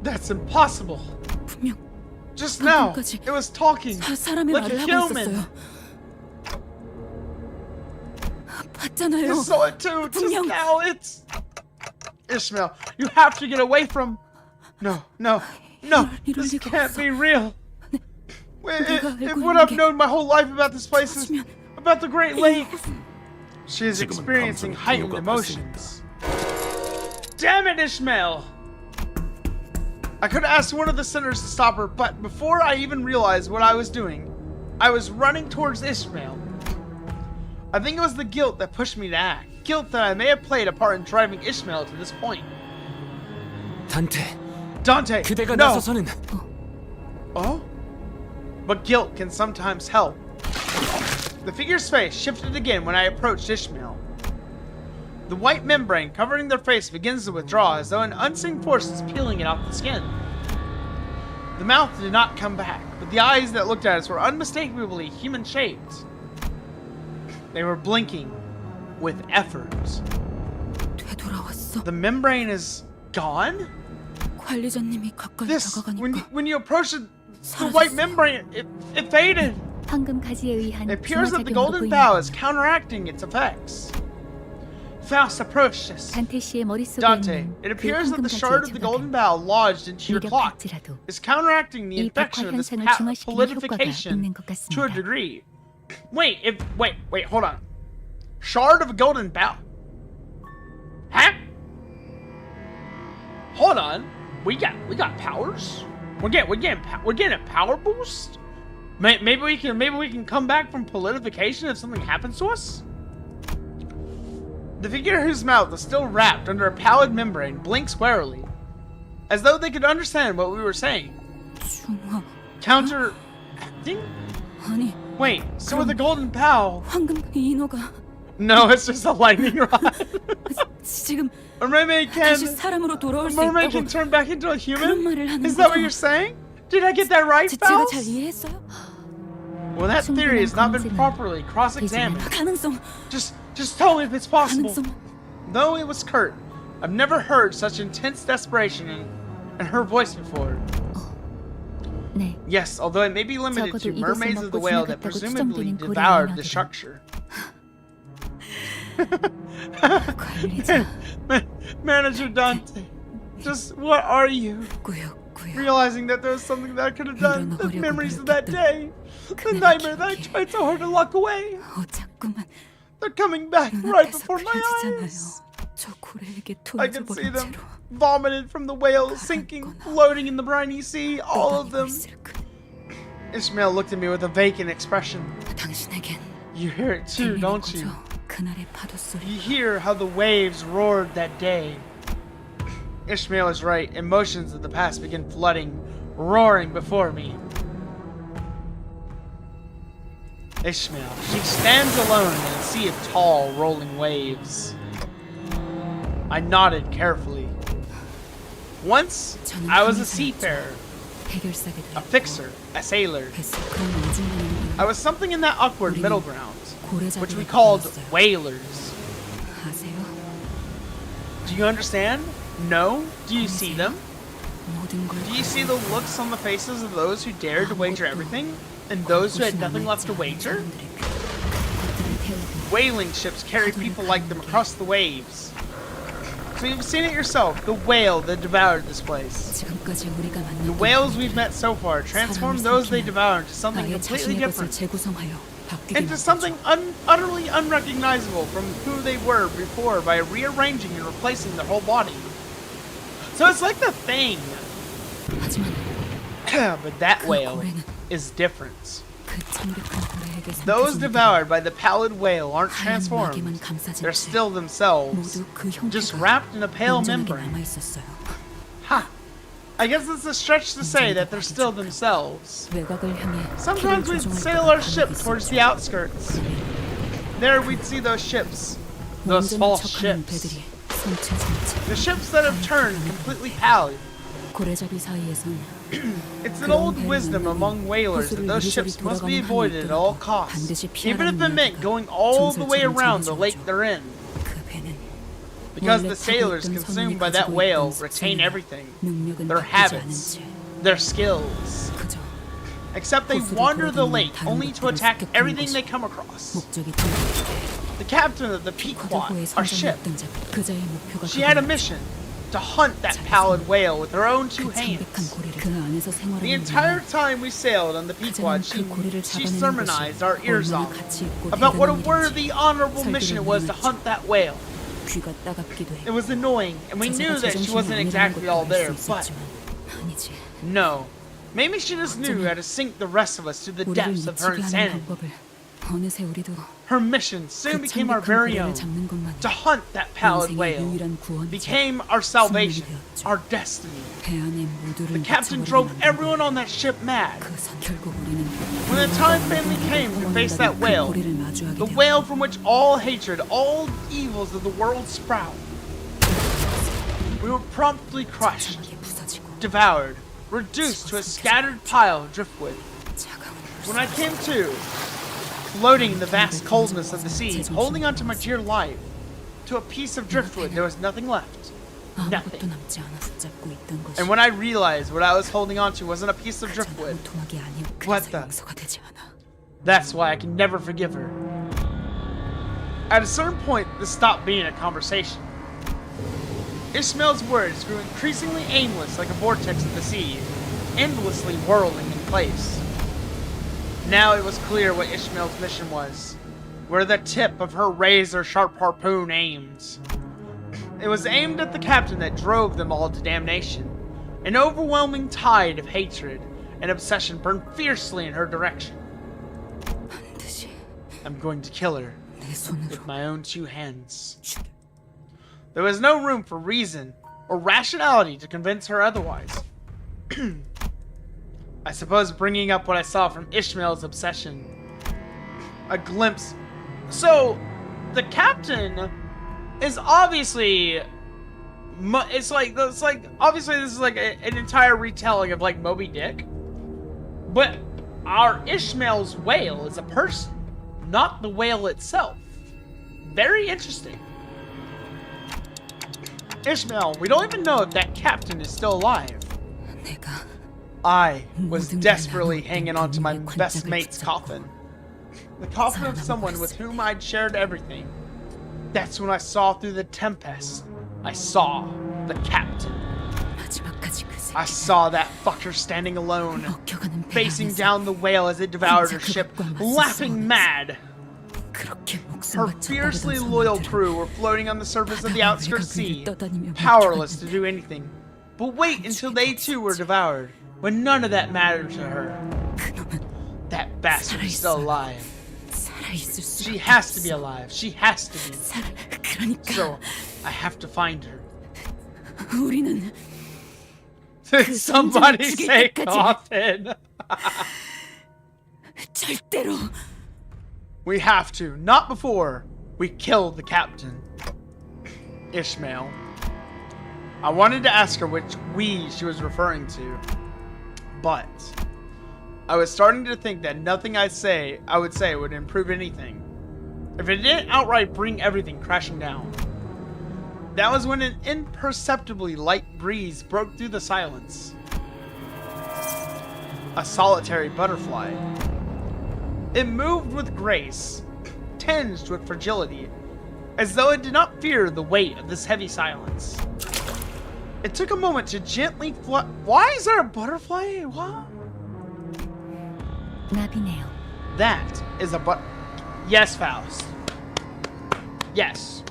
That's impossible. 분명 Just now, 방금까지 it was talking 사람의 like 말을 a 하고 human. 있었어요. 봤잖아요. You saw it too, just 분명- now. It's... Ishmael, you have to get away from... No. 이럴 This 리가 can't 없어. be real. 내가 If 알고 what 있는 I've 게 known my whole life about this place is 터지면 about the Great Lake. She is 지금은 experiencing 감정의 heightened 공유가 emotions. Damn it, Ishmael! I could have asked one of the sinners to stop her, but before I even realized what I was doing, I was running towards Ishmael. I think it was the guilt that pushed me to act. Guilt that I may have played a part in driving Ishmael to this point. 단테 Dante, 그대가 no! 나서서는 Oh? But guilt can sometimes help. The figure's face shifted again when I approached Ishmael. The white membrane covering their face begins to withdraw as though an unseen force is peeling it off the skin. The mouth did not come back, but the eyes that looked at us were unmistakably human-shaped. They were blinking with effort. 되돌아왔어. The membrane is gone? 관리자님이 가까이 This, 다가가니까 when you approach the white membrane, it faded. 황금 가지에 의한 It appears that the 중화작용으로 golden 보이는 bow is counteracting its effects. Faust approached us. 단테 씨의 머릿속에 Dante, 있는 it 그 appears that 황금 the shard of the 가지의 golden 조각은 bow lodged into your clock 미력할지라도 is counteracting the 이 infection of 벽화 this 현상을 중화시키는 효과가 polidification 있는 것 to a 같습니다. degree. Wait, hold on. Shard of a golden bow? Huh? Hold on. We got powers? We're getting a power boost? Maybe we can come back from polidification if something happens to us? The figure whose mouth is still wrapped under a pallid membrane blinks warily, as though they could understand what we were saying. 중화. Counteracting? 아니, Wait, so with the golden bow? 황금 인어가 No, it's just a lightning rod. 지금 A mermaid 다시 can 사람으로 돌아올 수 mermaid 있다고 can turn back into a 그런 human? 말을 하는 Is that what 거죠. you're saying? Did I get that right, 제가 잘 Faust? 이해했어요? Well, that theory has not been properly 이제는 cross-examined. 가능성, Just tell me if it's possible. 가능성. Though it was curt, I've never heard such intense desperation in her voice before. 네, Yes, although it may be limited 적어도 to 이것을 mermaids of the 먹고 whale that 지나갔다고 presumably 추정되는 고래의 devoured the 인어들은 structure. 관리자, Manager Dante, just what are you? 꾸역꾸역. Realizing that there was something that I could have done, the 일어나보려고 memories of that 노력했던 day, the 그날의 nightmare that I 기억이 tried so hard to lock away. 자꾸만 They're coming back right 눈앞에서 before my 그려지잖아요. eyes. 저 고래에게 I can see 토해져버린 them 채로 vomited from the whale, sinking, floating in the briny sea, all of 떠다니고 them. 있을 그 Ishmael looked at me with a vacant expression. 당신에겐 You hear it too, 들리는 don't 거죠? you? 그날의 파도 소리. You hear how the waves roared that day. Ishmael is right. Emotions of the past begin flooding, roaring before me. Ishmael. She stands alone in a sea of tall, rolling waves. I nodded carefully. Once, I was a seafarer, 해결사게 a 되었고 fixer, a sailor. 뱃속 그런 오중간한 I was something in that awkward middle ground, 고래자들의 which we called 고래였어요. whalers. 아세요? Do you understand? No? Do you see them? 모든 걸 Do you see the looks on the faces of those who dared to wager everything, and those who had nothing left to wager? Whaling ships carry people like them across the waves. So you've seen it yourself, the whale that devoured this place. 지금까지 우리가 The 만났던 whales we've met so far transformed those they devoured into something 나의 completely 자신의 것을 different. 재구성하여 바뀌게 Into something utterly unrecognizable from who they were before by rearranging and replacing their whole body. So it's like the thing. 하지만 But that 그 whale 고래는 is different. 그 창백한 고래에게 Those 삼켜진 devoured by the pallid whale aren't 하얀 transformed. 마개만 감싸진 They're 채 still themselves, 모두 그 just 형태가 wrapped in a pale 온전하게 membrane. 남아있었어요. Ha! I guess it's a stretch to say that they're still themselves. 외곽을 향해 Sometimes 길을 we'd 조종할 sail 때가 our ship 간혹 towards 있었죠. the outskirts. There we'd see those ships. Those 온전한 false 척하는 ships. 배들이 성체성체 The ships that have turned completely pallid. 고래잡이 사이에선 It's an old wisdom among whalers that those ships must be avoided at all costs, even if it meant going all the way around the lake they're in. 그 배는 Because the sailors consumed by that whale retain everything, 능력은 their 바뀌지 habits, 않은 채 their skills. 그저 Except they wander the lake only to attack everything they come across. 목적이 통일될 The captain of the 때 Pequod, 고도고의 our ship, 성장했던 자 그자의 목표가 she had a 그거였죠. mission to hunt that pallid whale with her own two 그 창백한 hands. 고래를 그 안에서 생활하는 The entire 동안 time we sailed on the Pequod, 그자는 그 고래를 she 잡아내는 sermonized 것이 our ears 얼마나 off 가치 있고 about what a 대단한 worthy, 일인지 honorable mission it was to hunt that whale. 귀가 따갑기도 해. It was annoying, and we knew that she wasn't exactly all there, but 아니지. no. Maybe she just knew how to sink the rest of us to the 우리를 depths of her 미치게 하는 insanity. 방법을 어느새 우리도 Her mission soon 그 became our 창백한 very 고래를 own. 잡는 것만이 To hunt that pallid 인생의 whale 유일한 구원이자 became our salvation, 소망이었죠. our destiny. 배 안에 모두를 The captain 미쳐버리게 drove 만든 everyone on that ship mad. 그 선 결국 우리는 When the time finally came to face that 그 whale, 고래를 마주하게 the 되었고 whale from which all hatred, all evils of the world sprout, we were promptly crushed, 처참하게 부서지고 devoured, reduced to a scattered pile of driftwood. 차가운 When I came to, floating in the vast coldness of the seas, holding onto my dear life, to a piece of driftwood, there was nothing left. 아무것도 Nothing. 남지 않아 붙잡고 있던 것이 And when I realized what I was holding onto wasn't a piece of driftwood, 도막이 아니오. What 그래서 the- 용서가 되지 않아. that's why I can never forgive her. At a certain point, this stopped being a conversation. Ishmael's words grew increasingly aimless like a vortex of the sea, endlessly whirling in place. Now it was clear what Ishmael's mission was, where the tip of her razor-sharp harpoon aimed. It was aimed at the captain that drove them all to damnation. An overwhelming tide of hatred and obsession burned fiercely in her direction. 반드시 I'm going to kill her 내 손으로 with my own two hands. 죽여. There was no room for reason or rationality to convince her otherwise. I suppose bringing up what I saw from Ishmael's obsession. A glimpse. So, the captain is obviously... It's like obviously this is like an entire retelling of like Moby Dick. But our Ishmael's whale is a person, not the whale itself. Very interesting. Ishmael, we don't even know if that captain is still alive. 내가 I was desperately hanging on to my best mate's coffin. The coffin of someone with whom I'd shared everything. That's when I saw through the tempest. I saw the captain. 마지막까지 그 I saw that fucker standing alone, 먹혀가는 배 facing 안에서 down the whale as it devoured her ship, laughing mad. 그렇게 목숨 Her 바쳐 fiercely 따르던 loyal 선원들은 crew were floating on the surface of the 바다와 outskirts sea, 외곽을 떠다니며 powerless to 먹혀갔는데 do anything. But wait until they too were devoured, when none of that mattered to her. 그놈은 That bastard is still alive. 살아있을 수 She has to be alive. She has to be. 그러니까 So, I have to find her. 우리는 Did somebody 죽일 say 때까지. coffin? 절대로 We have to. Not before we kill the captain. Ishmael. I wanted to ask her which we she was referring to, but I was starting to think that nothing I would say would improve anything. If it didn't outright bring everything crashing down. That was when an imperceptibly light breeze broke through the silence. A solitary butterfly. It moved with grace, tinged with fragility, as though it did not fear the weight of this heavy silence. It took a moment to gently flutter. Why is there a butterfly? What? 나비네요. That is a Yes, Faust. Yes.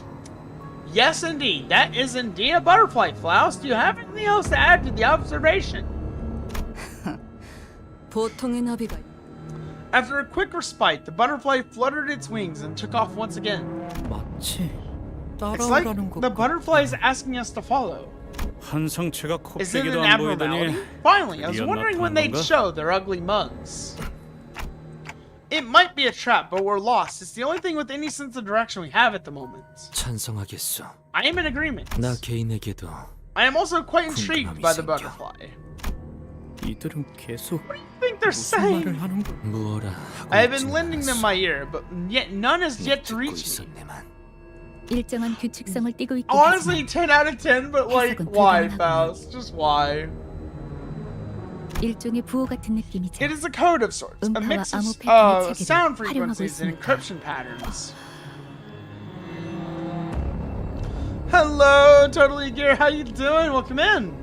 Yes, indeed. That is indeed a butterfly, Faust. Do you have anything else to add to the observation? 보통의 나비가 After a quick respite, the butterfly fluttered its wings and took off once again. 마치 It's like 따라오라는 것 the 같. butterfly is asking us to follow. 한 성체가 Is it 코빼기도 an 안 보이더니 abnormality? Finally, I was 드디어 wondering when 나타난 they'd 건가? show their ugly mugs. It might be a trap, but we're lost. It's the only thing with any sense of direction we have at the moment. 찬성하겠어. I am in agreement. 나 개인에게도 I am also quite intrigued by the 생겨. butterfly. 이들은 계속 I think they're 무슨 말을 saying. 하는 거? 무어라 하고 I have been 있지는 lending them 않았어. my ear, but yet none has yet to 듣고 reach me. 있었네만. 일정한 규칙성을 띠고 있긴 Honestly, 하지만 10 out of 10, but like, 해석은 why, 불가능하구나. Faust? Just why? 일종의 부호 같은 느낌이죠. It is a code of sorts, a 음파와 mix of 암호 패턴의 체계를 sound 활용하고 frequencies and 있습니다. encryption patterns. Hello, Totally Gear. How you doing? Welcome in.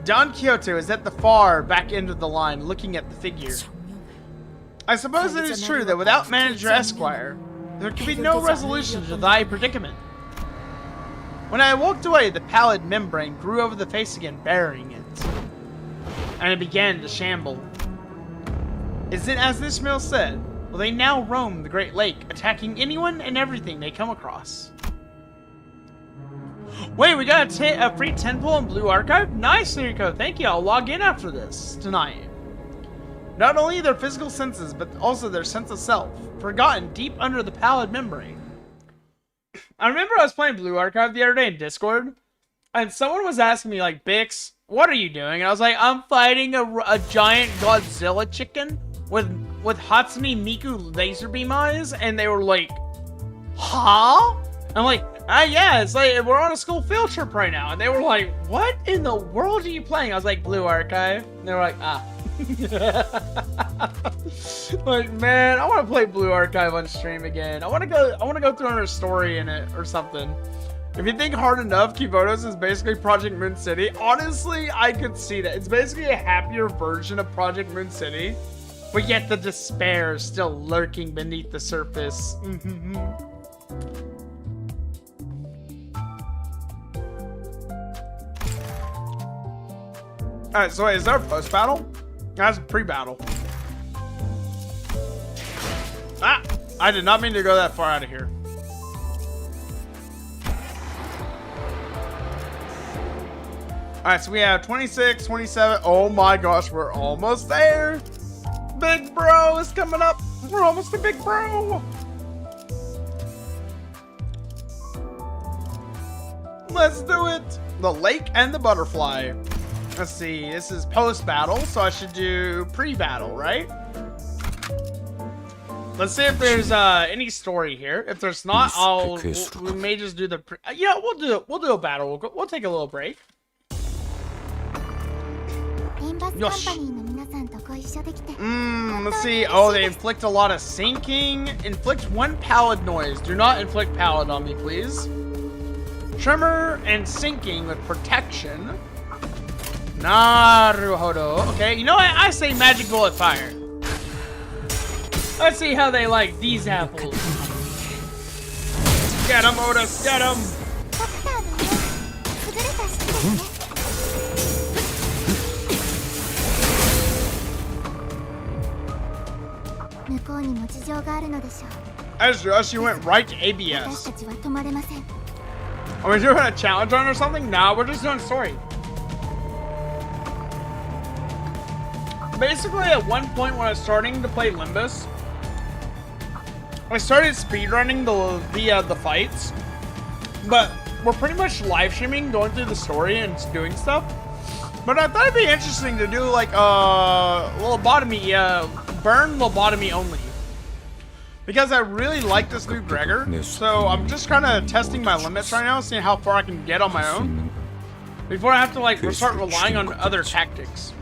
Don Quixote is at the far back end of the line, looking at the figure. I suppose it is true that without Manager Esquire, there could be no resolution to thy predicament. When I walked away, the pallid membrane grew over the face again, burying it. And it began to shamble. Is it as Ishmael said? Well, they now roam the Great Lake, attacking anyone and everything they come across. Wait, we got a free 10 pull in Blue Archive? Nice, Lirico. Thank you. I'll log in after this tonight. Not only their physical senses, but also their sense of self, forgotten deep under the pallid membrane. I remember I was playing Blue Archive the other day in Discord, and someone was asking me, like, Byx, what are you doing? And I was like, I'm fighting a giant Godzilla chicken with Hatsune Miku laser beam eyes, and they were like, huh? I'm like, yeah, it's like, we're on a school field trip right now. And they were like, what in the world are you playing? I was like, Blue Archive. And they were like, ah. Like, man, I want to play Blue Archive on stream again. I want to go through another story in it or something. If you think hard enough, Kivotos is basically Project Moon City. Honestly, I could see that. It's basically a happier version of Project Moon City, but yet the despair is still lurking beneath the surface. Alright, so wait, is there a post-battle? That's pre-battle. Ah! I did not mean to go that far out of here. Alright, so we have 26, 27. Oh my gosh, we're almost there. Big bro is coming up. We're almost a big bro. Let's do it. The lake and the butterfly. Let's see, this is post-battle, so I should do pre-battle, right? Let's see if there's any story here. If there's not, we may just do the yeah, we'll do a battle. We'll take a little break. Yosh. Let's see. Oh, they inflict a lot of sinking. Inflict 1 pallid noise. Do not inflict pallid on me, please. Tremor and sinking with protection. Naruhodo. Okay, you know what? I say magic bullet fire. Let's see how they like these apples. Get him, Otis. Get him. As you went right to ABS. Are we doing a challenge run or something? Nah, we're just doing story. Basically, at one point when I was starting to play Limbus, I started speedrunning the fights, but we're pretty much live streaming, going through the story and doing stuff. But I thought it'd be interesting to do like lobotomy, burn lobotomy only, because I really like this new Gregor. So I'm just kind of testing my limits right now, seeing how far I can get on my own before I have to like start relying on other tactics.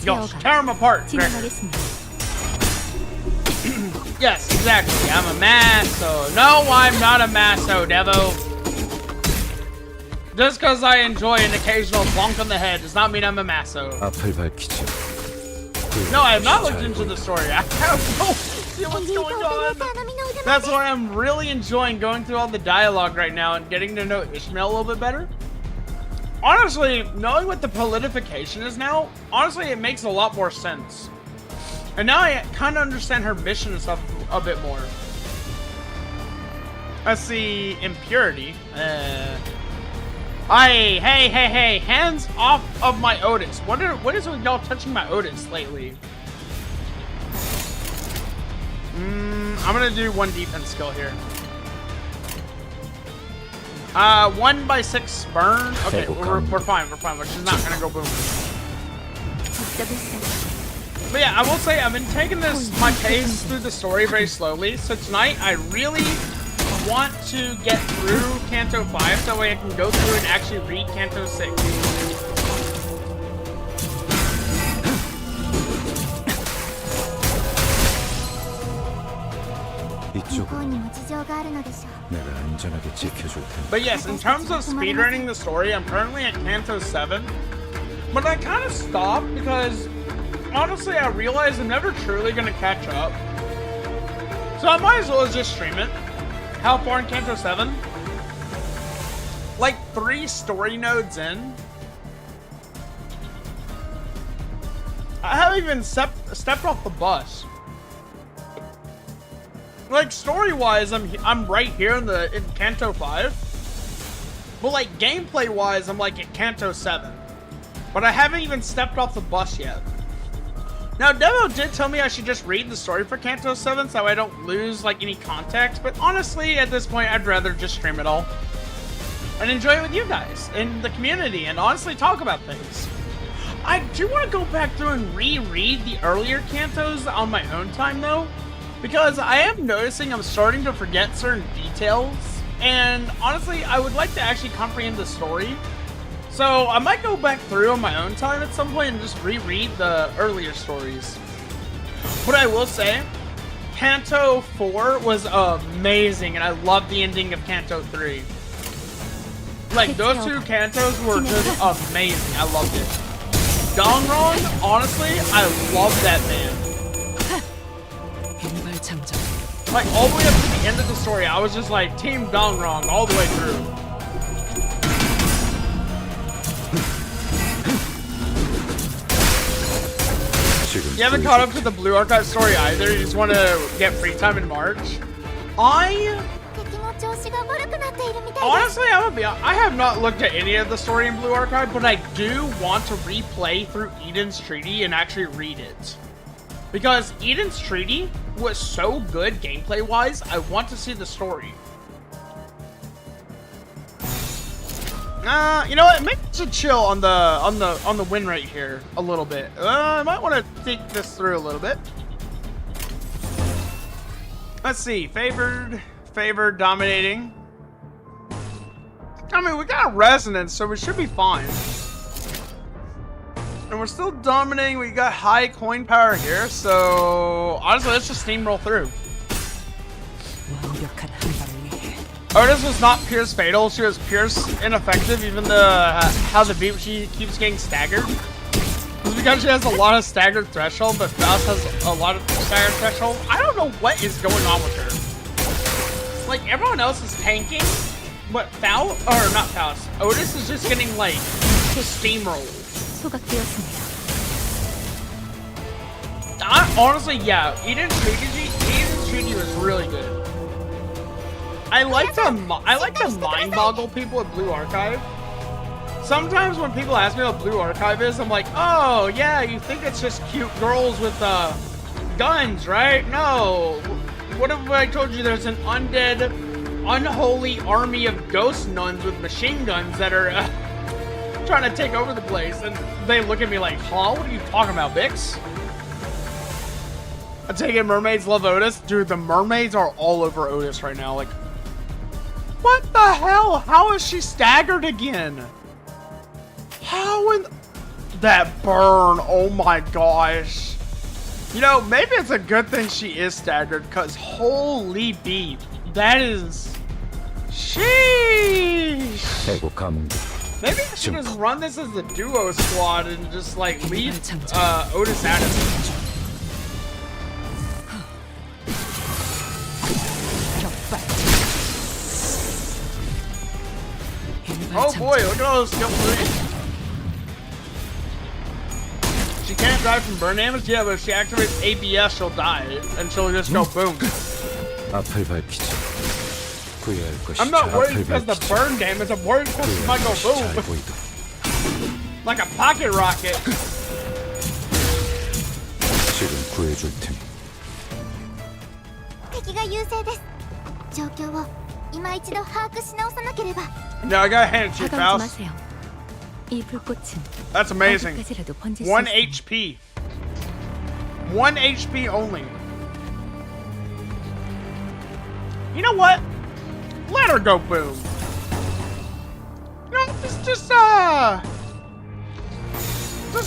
Yo, tear them apart, Gregor. Yes, exactly. I'm a masso. No, I'm not a masso, Devo. Just because I enjoy an occasional bonk on the head does not mean I'm a masso. No, I have not looked into the story. I have no idea what's going on. That's why I'm really enjoying going through all the dialogue right now and getting to know Ishmael a little bit better. Honestly, knowing what the politification is now, honestly, it makes a lot more sense. And now I kind of understand her mission and stuff a bit more. Let's see, impurity. Hey, hands off of my Otis. What is with y'all touching my Otis lately? I'm gonna do 1 defense skill here. 1/6 burn. Okay, we're fine. We're just not gonna go boom. But yeah, I will say I've been taking my pace through the story very slowly. So tonight I really want to get through Canto V, so that way I can go through and actually read Canto 6. But yes, in terms of speedrunning the story, I'm currently at Canto 7. But I kind of stopped because, honestly, I realized I'm never truly going to catch up. So I might as well just stream it. How far in Canto 7? Like 3 story nodes in. I haven't even stepped off the bus. Like story-wise, I'm right here in Canto V. But like gameplay-wise, I'm like at Canto 7. But I haven't even stepped off the bus yet. Now, Devo did tell me I should just read the story for Canto 7 so I don't lose like any context. But honestly, at this point, I'd rather just stream it all and enjoy it with you guys in the community and honestly talk about things. I do want to go back through and reread the earlier Cantos on my own time though, because I am noticing I'm starting to forget certain details, and honestly, I would like to actually comprehend the story. So I might go back through on my own time at some point and just reread the earlier stories. But I will say, Canto 4 was amazing, and I loved the ending of Canto 3. Like, those two cantos were just amazing. I loved it. Dongrong, honestly, I love that man. Like, all the way up to the end of the story, I was just like, Team Dongrong all the way through. You haven't caught up to the Blue Archive story either? You just want to get free time in March? Honestly, I have not looked at any of the story in Blue Archive, but I do want to replay through Eden's Treaty and actually read it. Because Eden's Treaty was so good gameplay-wise, I want to see the story. You know what? Maybe I should chill on the win rate here a little bit. I might want to think this through a little bit. Let's see. Favored, dominating. I mean, we got resonance, so we should be fine. And we're still dominating. We got high coin power here, so honestly, let's just steamroll through. Otis was not Pierce fatal. She was Pierce ineffective, even though how the beat she keeps getting staggered. It's because she has a lot of staggered threshold, but Faust has a lot of staggered threshold. I don't know what is going on with her. Like, everyone else is tanking, but Otis is just getting, like, just steamrolled. Honestly, yeah, Eden's Treaty was really good. I like to mind boggle people at Blue Archive. Sometimes when people ask me what Blue Archive is, I'm like, oh yeah, you think it's just cute girls with guns, right? No. What if I told you there's an undead, unholy army of ghost nuns with machine guns that are trying to take over the place, and they look at me like, huh? What are you talking about, Bix? I take it mermaids love Otis. Dude, the mermaids are all over Otis right now. Like, what the hell? How is she staggered again? How in that burn? Oh my gosh. You know, maybe it's a good thing she is staggered, because holy beep. That is... Sheesh. Maybe I should just run this as the duo squad and just like leave Otis out of it. Oh boy, look at all those skill 3s. She can't die from burn damage? Yeah, but if she activates ABS, she'll die. And she'll just go boom. I'm not worried because of the burn damage. I'm worried because she might go boom. Like a pocket rocket. No, I gotta hand it to you, Faust. That's amazing. 1 HP. 1 HP only. You know what? Let her go boom. You know, just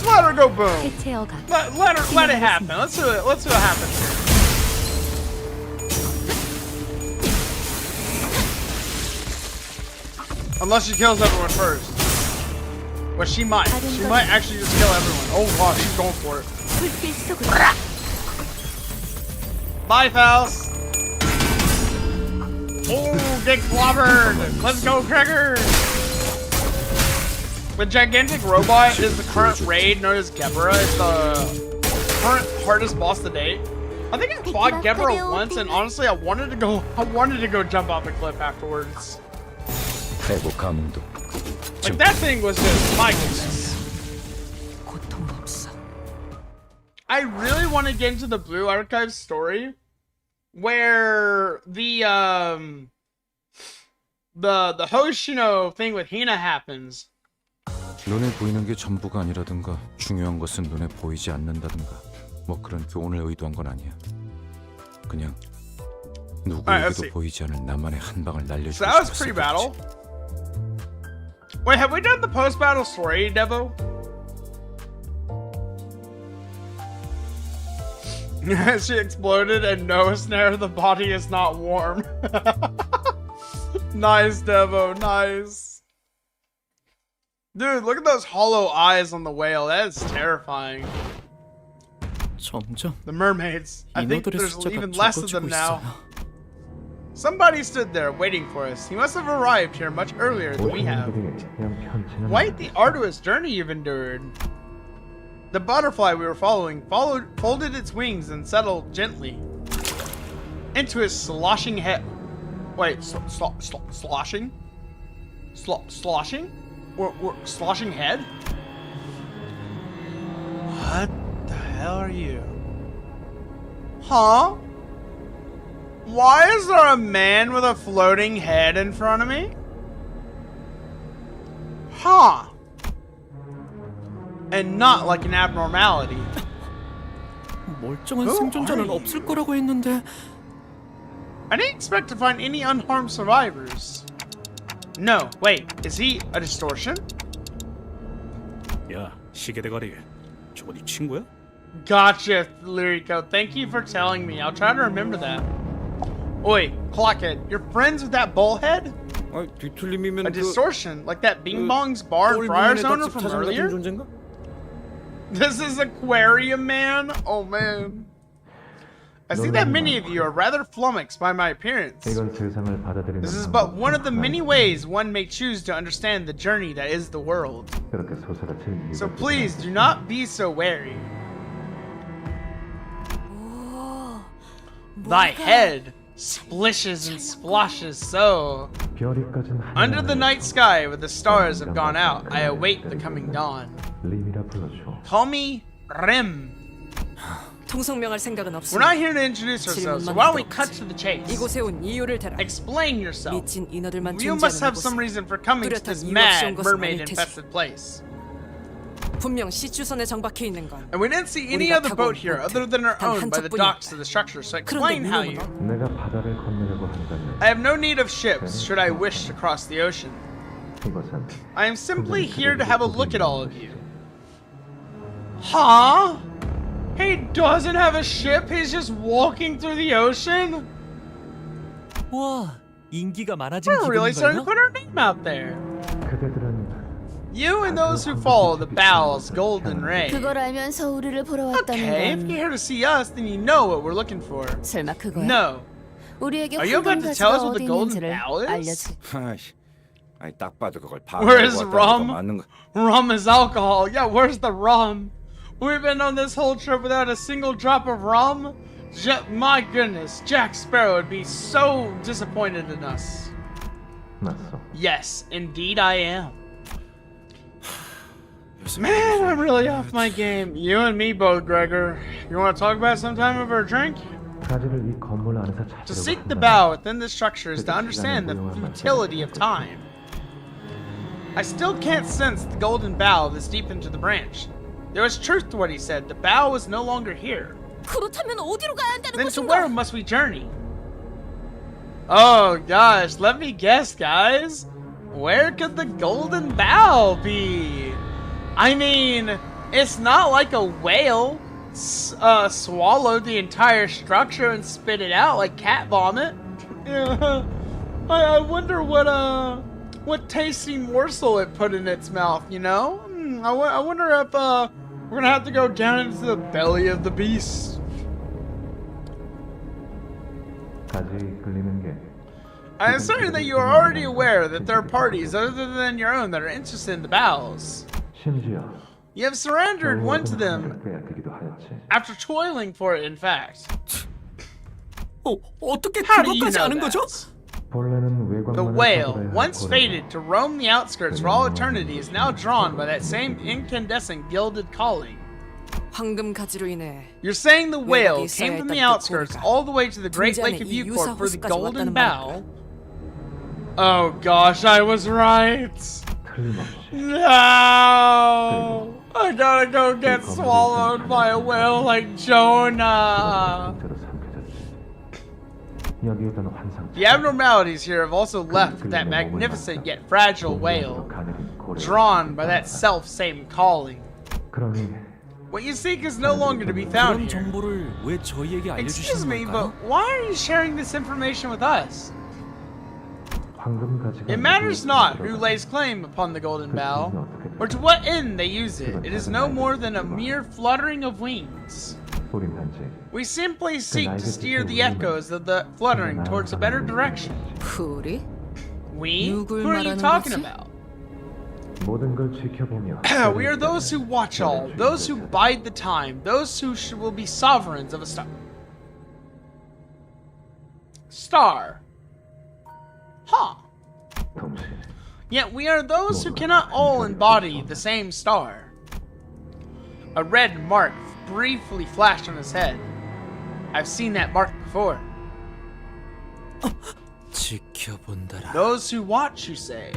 let her go boom. Let it happen. Let's see what happens here. Unless she kills everyone first. But she might. She might actually just kill everyone. Oh wow, she's going for it. Bye, Faust. Oh, get clobbered. Let's go, Gregor. The gigantic robot is the current raid known as Gebra. It's the current hardest boss to date. I think I fought Gebra once, and honestly, I wanted to go jump off a cliff afterwards. 대고 감흥도 Like that thing was just my goodness. 고통없어. I really want to get into the Blue Archive story, where the Hoshino thing with Hina happens. 눈에 보이는 게 전부가 아니라든가 중요한 것은 눈에 보이지 않는다든가 뭐 그런 교훈을 의도한 건 아니야. 그냥 누구에게도 보이지 않을 나만의 한 방을 날려주고 So that was 싶었을 pre-battle. 거지. Wait, have we done the post-battle story, Devo? She exploded and no snare, the body is not warm. Nice, Devo, nice. Dude, look at those hollow eyes on the whale. That is terrifying. 점점 The mermaids. I think 인어들의 there's 숫자가 even less of 적어지고 them now. 있어요. Somebody stood there waiting for us. He must have arrived here much earlier than we have. Quite the arduous journey you've endured. The butterfly we were following folded its wings and settled gently into his sloshing head. Wait, sloshing? Sloshing? Or sloshing head? What the hell are you? Huh? Why is there a man with a floating head in front of me? Huh? And not like an abnormality. 멀쩡한 Who 생존자는 are you? 없을 거라고 했는데 I didn't expect to find any unharmed survivors. No, wait, is he a distortion? 야, 시계 대가리. 저거 네 친구야? Gotcha, Lirico. Thank you for telling me. I'll try to remember that. Oi, Clockhead, you're friends with that bullhead? 아, 뒤틀림이면 A distortion, like that Bing Bong's bar and Friars owner from earlier? 존재인가? This is Aquarium Man? Oh man. I see that many of you are rather flummoxed by my appearance. This is but one of the many ways one may choose to understand the journey that is the world. So please do not be so wary. Thy head splishes and splashes so. Under the night sky where the stars have gone out, I await the coming dawn. Call me Rem. 통성명할 생각은 We're 없으니 not here to introduce ourselves, so why don't we cut to the chase? 이곳에 온 이유를 대라. Explain yourself. 미친 인어들만 You must have 존재하는 some 곳은 reason for coming to this 뚜렷한 이유 없이 온 mad 것은 mermaid-infested place. 분명 시추선에 정박해 있는 건 And we didn't see any 우리가 other 타고 boat 온 here 보트 other than our 단 own by the 한 docks 척뿐이었다. of the structure, so 그런데 explain how you... 민호는 I have no need of ships, should I wish to cross the ocean. I am simply here to have a look at all of you. Huh? He doesn't have a ship, he's just walking through the ocean? 와, 인기가 많아진 We're really starting to put our name out there. You and those who follow the Bow's golden ray. 그걸 알면서 우리를 보러 Okay, if 왔다는 you're 건 here to see us, then you know what we're looking for. 설마 그거야? No. 우리에게 Are you about 황금 to tell us 가지가 what the 어디 golden 있는지를 bowl is? 알려줄. 아이씨, 아니 딱 봐도 그걸 Where's 파악하고 rum? 맞는 거. Rum is alcohol. Yeah, where's the rum? We've been on this whole trip without a single drop of rum? My goodness, Jack Sparrow would be so disappointed in us. Yes, indeed I am. Man, I'm really off my game. You and me both, Gregor. You want to talk about it sometime over a drink? To seek the bow within the structure is to understand the futility of time. I still can't sense the golden bow this deep into the branch. There was truth to what he said. The bow was no longer here. 그렇다면 어디로 가야 한다는 Then to 것인가? where must we journey? Oh gosh, let me guess, guys. Where could the golden bow be? I mean, it's not like a whale swallowed the entire structure and spit it out like cat vomit. I wonder what tasty morsel it put in its mouth, you know? I wonder if we're gonna have to go down into the belly of the beast. I am certain that you are already aware that there are parties other than your own that are interested in the bowels. You have surrendered one to them After toiling for it, in fact. 어떻게 How do you 그것까지 know 아는 거죠? that? The whale, once fated to roam the outskirts for all eternity, is now drawn by that same incandescent gilded calling. 황금 가지로 인해 You're saying the whale came from the outskirts all the way to the Great Lake of Eucor for the golden bow? Oh gosh, I was right. No! I gotta go get swallowed by a whale like Jonah. The abnormalities here have also left that magnificent yet fragile whale, drawn by that self-same calling. What you seek is no longer to be found 그런 here. 정보를 왜 저희에게 Excuse 알려주시는 me, 걸까요? but why are you sharing this information with us? It matters not who lays claim upon the golden bough, or to what end they use it. It is no more than a mere fluttering of wings. We simply seek to steer the echoes of the fluttering towards a better direction. 우리? We? Who 누굴 are you 말하는 talking 거지? about? We are those who watch all, those who bide the time, those who will be sovereigns of a star. Huh. Yet we are those who cannot all embody the same star. A red mark briefly flashed on his head. I've seen that mark before. 지켜본다라. Those who watch, you say?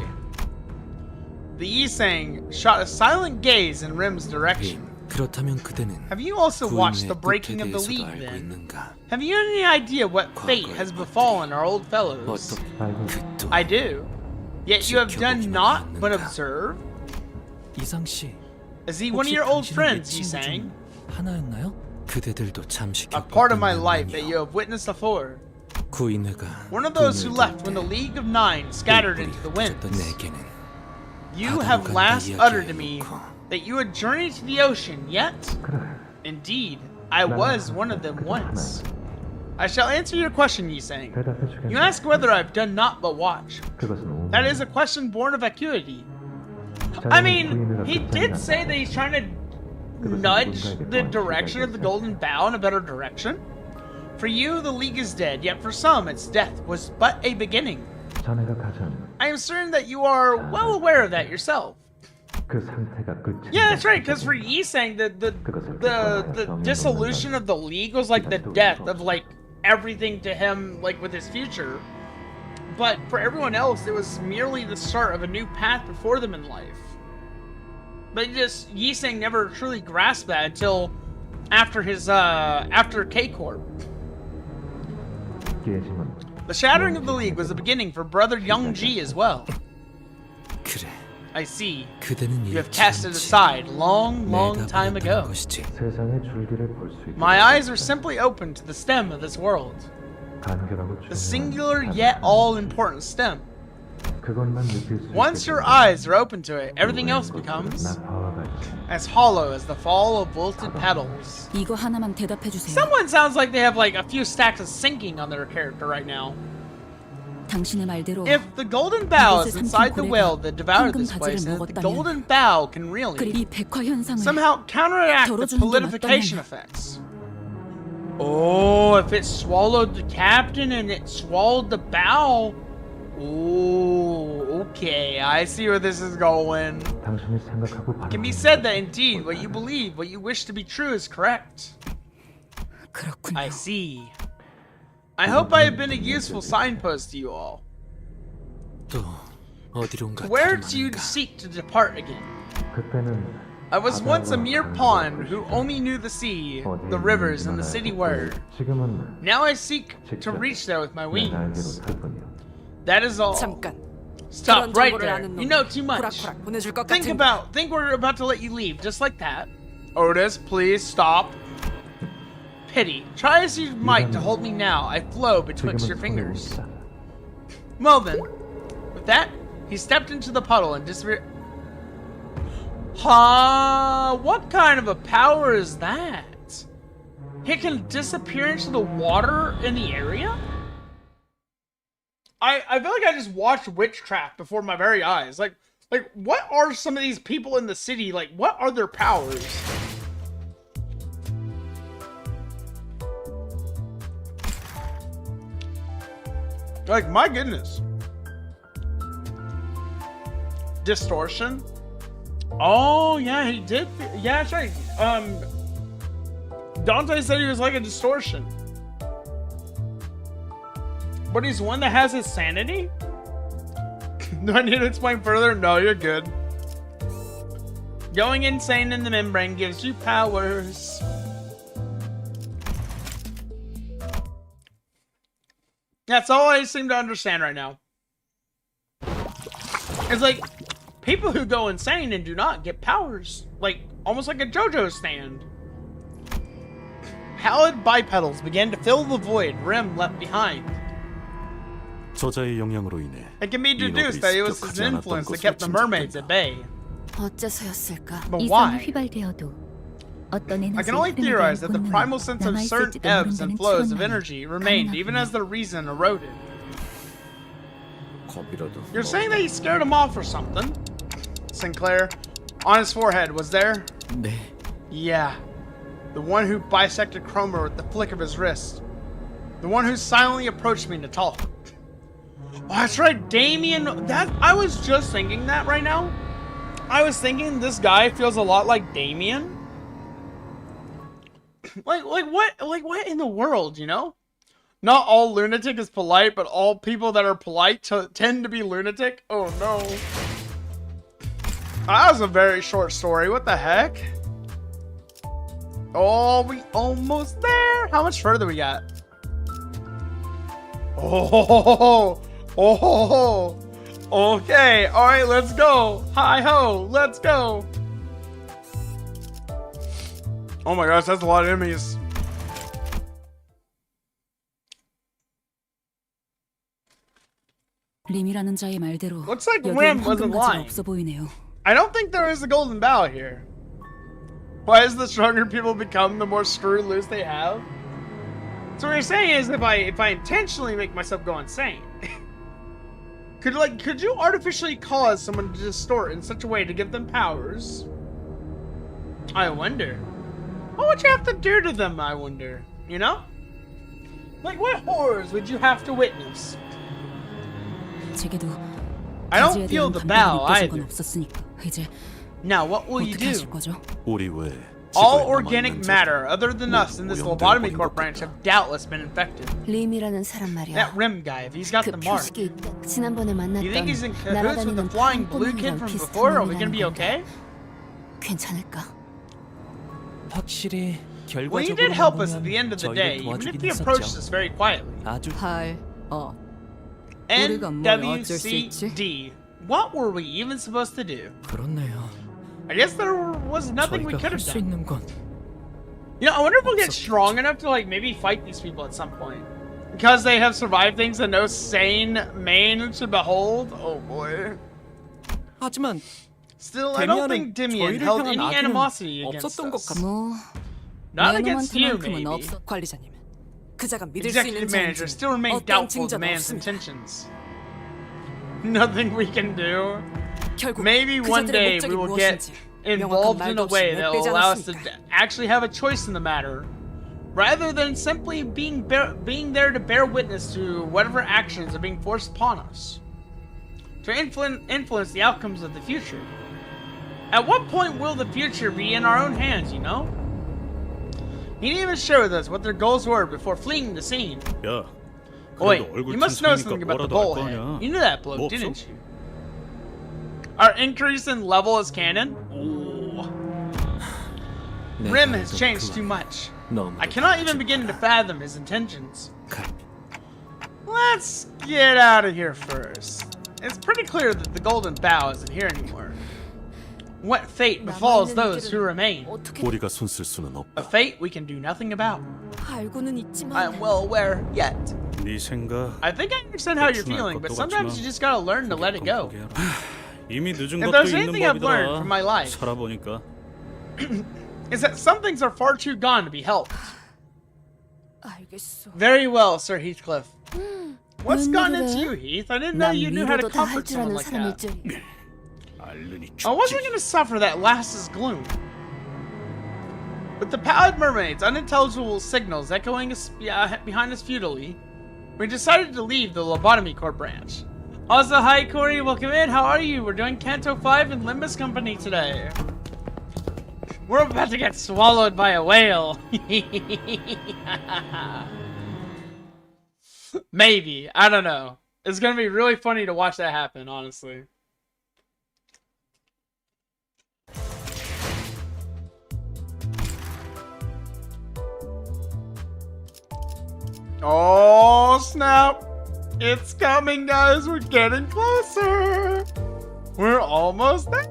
The Yisang shot a silent gaze in Rim's direction. 그렇다면 그대는 Have you also watched the 구인의 breaking 뜻에 of the 대해서도 League 알고 then? 있는가? Have you any idea what fate has befallen our old fellows? 그또 I do. Yet you have done naught but observe? 이상 씨, Is he one of 혹시 your old 당신의 friends, 친구 Yisang? 중 하나였나요? 그대들도 잠시 A part of my 겪었던 life that 만남이요. you have witnessed before. 구인회가 One of those who 눈을 left when the League of Nine scattered into the winds. 내게는 You have last uttered to me that you had journeyed to the ocean, yet, indeed, I was one of them once. I shall answer your question, Yisang. You ask whether I've done naught but watch. That is a question born of vacuity. I mean, he did say that he's trying to nudge the direction of the Golden Bough in a better direction. For you, the League is dead, yet for some, its death was but a beginning. I am certain that you are well aware of that yourself. Yeah, that's right, because for Yisang, the dissolution of the League was like the death of like everything to him, like with his future. But for everyone else, it was merely the start of a new path before them in life. But Yisang never truly grasped that until after after K-Corp. The shattering of the League was the beginning for brother Youngji as well. 그래. I see. 그대는 You have cast it aside long time ago. 것이지. My eyes are simply open to the stem of this world. The singular yet all-important stem. Once your eyes are open to it, everything else becomes as hollow as the fall of wilted petals. 이거 하나만 대답해 주세요. Someone sounds like they have like a few stacks of sinking on their character right now. 당신의 말대로 If the golden bough is inside the whale that devoured this place, and if the golden bough can really 이 백화 현상을 somehow counteract the solidification effects. Oh, if it swallowed the captain and it swallowed the bow. Oh, okay, I see where this is going. It can be said that indeed what you believe, what you wish to be true is correct. 그렇군요. I see. I hope I have been a useful signpost to you all. 또 어디론가 Where do you seek to depart again? I was once a mere pawn who only knew the sea, the rivers, and the city word. Now I seek to reach there with my wings. That is all. 잠깐. Stop right there. You know too much. 호락호락 보내줄 것 Think we're about to let you leave, just like that. Otis, please stop. Pity. Try as you might to hold me now, I flow betwixt your fingers. Well then, with that, he stepped into the puddle and disappeared. Huh? What kind of a power is that? It can disappear into the water in the area? I feel like I just watched witchcraft before my very eyes. Like what are some of these people in the city, like, what are their powers? Like, my goodness. Distortion? Oh, yeah, he did. Yeah, that's right. Dante said he was like a distortion. But he's one that has his sanity? Do I need to explain further? No, you're good. Going insane in the membrane gives you powers. That's all I seem to understand right now. It's like, people who go insane and do not get powers. Like, almost like a JoJo stand. Pallid bipedals began to fill the void Rim left behind. 저자의 영향으로 인해 It can be deduced that it was his influence that kept the mermaids at bay. 어째서였을까? But why? I I can only theorize that the primal sense of certain ebbs and flows of energy remained even as the reason eroded. You're saying that he scared him off or something? Sinclair, on his forehead, was there? 네. Yeah. The one who bisected Cromer with the flick of his wrist. The one who silently approached me to talk. Oh, that's right, Damien. I was just thinking that right now. I was thinking this guy feels a lot like Damien. Like what in the world, you know? Not all lunatic is polite, but all people that are polite tend to be lunatic. Oh no. That was a very short story. What the heck? Oh, we almost there. How much further we got? Oh, okay. All right, let's go. Hi ho, let's go. Oh my gosh, that's a lot of enemies. 림이라는 자의 말대로 Looks like 여기엔 Rim wasn't 황금가지가 lying. 없어 보이네요. I don't think there is a golden bow here. Why is the stronger people become, the more screw loose they have? So what you're saying is if I intentionally make myself go insane, could you artificially cause someone to distort in such a way to give them powers? I wonder. What would you have to do to them, I wonder? You know? Like, what horrors would you have to witness? 제게도 I don't 가지에 feel 대한 the 감정이 bow 느껴진 건 either. 없었으니까 이제 Now, what will you 어떻게 하실 do? 거죠? 우리 외 All organic matter other than us in this lobotomy corp branch have doubtless been infected. 림이라는 사람 말이야. That Rim guy, if he's got 그 the mark. 표식이 있다. 지난번에 만났던 You think he's in cahoots with the 날아다니는 flying blue kid 팡꼬맨이랑 from 비슷한 before? Are we gonna 놈이라는 be 건데 okay? 괜찮을까? 확실히 Well, he 결과적으로 did help us at 보면 the end of the day, 저희를 even if 도와주긴 he approached 했었죠. us very quietly. 아주 우리가 뭘 어쩔 수 있지? NWCD. What were we even supposed to do? 그렇네요. I guess there was nothing we 저희가 could 할 have 수 done. 있는 건 You know, I wonder if we'll get strong enough to like maybe fight these people at some point. Because they have survived things that no sane man should behold. Oh boy. 하지만 Still, I don't think Demian 저희를 held 향한 any 악의는 animosity against 없었던 것 us. 같- 뭐 Not against you, 놈한테만큼은 maybe. 없어. 관리자님, 그자가 믿을 수 있는 Executive manager 자인지 still remains 어떤 doubtful of the 증거도 man's 없습니다. intentions. Nothing we can do. 결국 Maybe one 그자들의 day we 목적이 will get 무엇인지 involved 명확한 in a 말도 way 없이 that will 내빼지 allow us to 않았으니까. actually have a choice in the matter, rather than simply being there to bear witness to whatever actions are being forced upon us, to influence the outcomes of the future. At what point will the future be in our own hands, you know? He didn't even share with us what their goals were before fleeing the scene. 야, Oh, wait, 그래도 얼굴 you must know 튼튼하니까 something about the 뭐라도 할 거 bullhead. 아니야. You knew that bloke, 뭐 없어? didn't you? Our increase in level as canon? Ooh. Rim has changed too much. I cannot even begin to fathom his intentions. Let's get out of here first. It's pretty clear that the golden bow isn't here anymore. What fate befalls those who remain? 우리가 손쓸 수는 A 없다. fate we can do nothing about. 알고는 있지만 I'm well aware yet. 네 생각 I think I understand how you're feeling, but sometimes you just gotta learn to let it go. 이미 늦은 If 것도 there's 있는 anything I've learned from my life, 살아보니까 is that some things are far too gone to be helped. 알겠어. Very well, Sir Heathcliff. What's gotten 웬일이래? into you, Heath? I didn't know 난 you knew how to 위로도 다 할 comfort 줄 someone 아는 like 사람일 that. 줄. 알르니 I wasn't gonna suffer that last's gloom. With the pallid mermaid's unintelligible signals echoing behind us futilely, we decided to leave the lobotomy core branch. Also, hi Corey, welcome in. How are you? We're doing Canto V and Limbus Company today. We're about to get swallowed by a whale. Maybe. I don't know. It's gonna be really funny to watch that happen, honestly. Oh, snap. It's coming, guys. We're getting closer. We're almost there.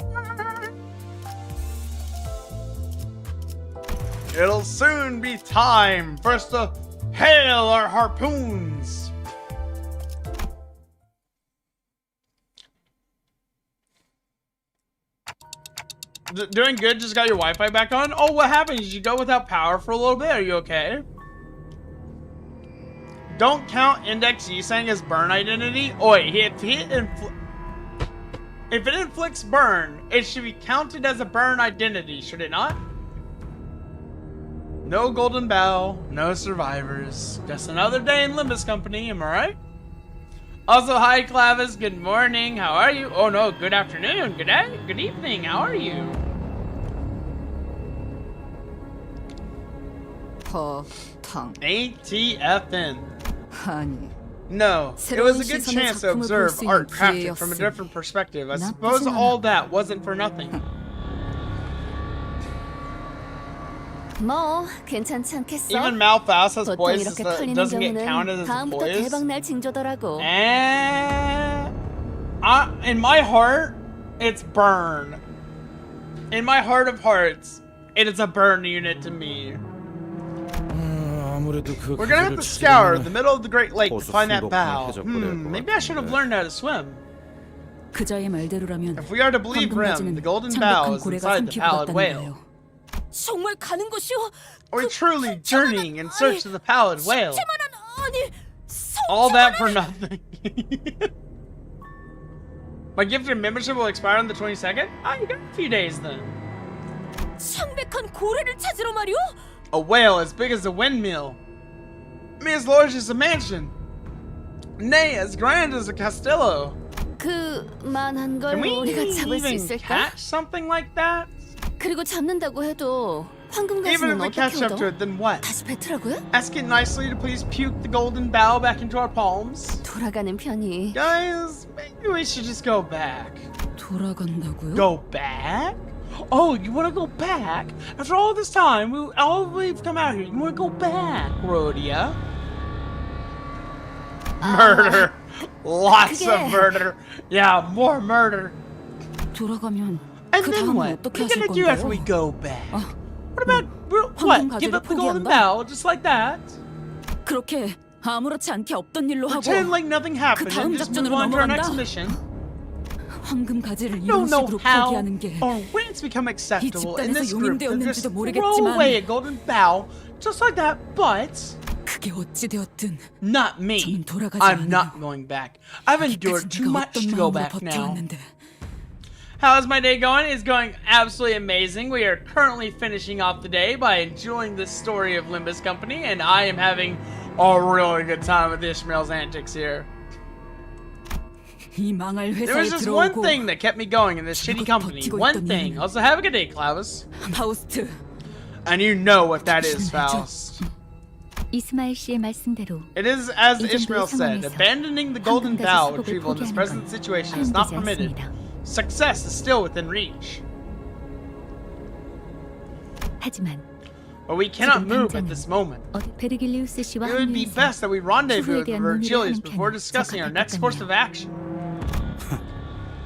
It'll soon be time for us to hail our harpoons. Doing good? Just got your Wi-Fi back on? Oh, what happened? Did you go without power for a little bit? Are you okay? Don't count index Yisang as burn identity. Oi, if it inflicts burn, it should be counted as a burn identity, should it not? No golden bow, no survivors. Just another day in Limbus Company, am I right? Also, hi Clavis, good morning, how are you? Oh no, good afternoon, good day, good evening, how are you? ATFN. No, it was a good chance to observe art crafted from a different perspective. I suppose all that wasn't for nothing. 뭐 괜찮지 않겠어? Even Malphas has 보통 poise 이렇게 that 털리는 doesn't get 경우는 counted as a 다음부터 poise. 대박날 징조더라고. In my heart, it's burn. In my heart of hearts, it is a burn unit to me. We're gonna have to scour the middle of the Great Lake to find that bow. Maybe I should have learned how to swim. 그자의 말대로라면 If we are to believe Rim, the golden bow is inside the pallid whale. 정말 가는 것이요? Are we truly journeying in search of the pallid whale? 아니, All that for nothing. My gifted membership will expire on the 22nd? Ah, you got a few days then. 창백한 고래를 찾으러 말이오? A whale as big as a windmill. As large as a mansion. Nay, as grand as a castillo. 그만한 걸 Can we 우리가 잡을 수 even 있을까? catch something like that? 그리고 잡는다고 해도 황금 Even if 가시는 we catch 어떻게 up to 얻어? it, then what? 다시 뱉으라고요? Ask it nicely to please puke the golden bow back into our palms. 돌아가는 편이. Guys, maybe we should just go back. 돌아간다고요? Go back? Oh, you want to go back? After all this time, we've come out here. You want to go back, Rhodia? Murder. Lots of murder. Yeah, more murder. 돌아가면 And 그 then 다음은 what? 어떻게 What are you 하실 gonna do after we 건가요? go back? What about 황금 what? Give 가지를 up the golden 포기한다? bow just like that? 그렇게 아무렇지 않게 없던 일로 하고 Pretend like nothing happened 다음 and just move 작전으로 on to our next 넘어간다? mission. 황금 가지를 이런 Don't know 식으로 how 포기하는 게 or when it's become acceptable in 집단에서 this group to 용인되었는지도 just throw 모르겠지만 away a golden bow just like that, but 그게 어찌 되었든 not me. 저는 돌아가지 I'm 않아요. not going back. I've endured 여기까지 too 내가 much 어떤 to go 마음으로 back now. 버텨왔는데 How's my day going? It's going absolutely amazing. We are currently finishing off the day by enjoying the story of Limbus Company, and I am having a really good time with Ishmael's antics here. 이 망할 There 회사에 was just one 들어오고 thing that kept me going in this shitty company. One thing. Also, have a good day, Clavis. 파우스트 And you know what that is, Faust. 이스마엘 씨의 말씀대로 It is as 이 정도의 Ishmael said, 상황에서 abandoning the golden 황금 bow 가지 retrieval in this 수복을 present 포기하는 situation 건 is not 허용되지 permitted. 않습니다. Success is still within reach. 하지만 But we cannot 지금 move at 당장은 this moment. 어디 베르길리우스 씨와 It would be 합류해서 best that we rendezvous with 추후에 대한 Virgilius 논의를 하는 before 편이 discussing our 적합할 next 것 course 같네요. of action.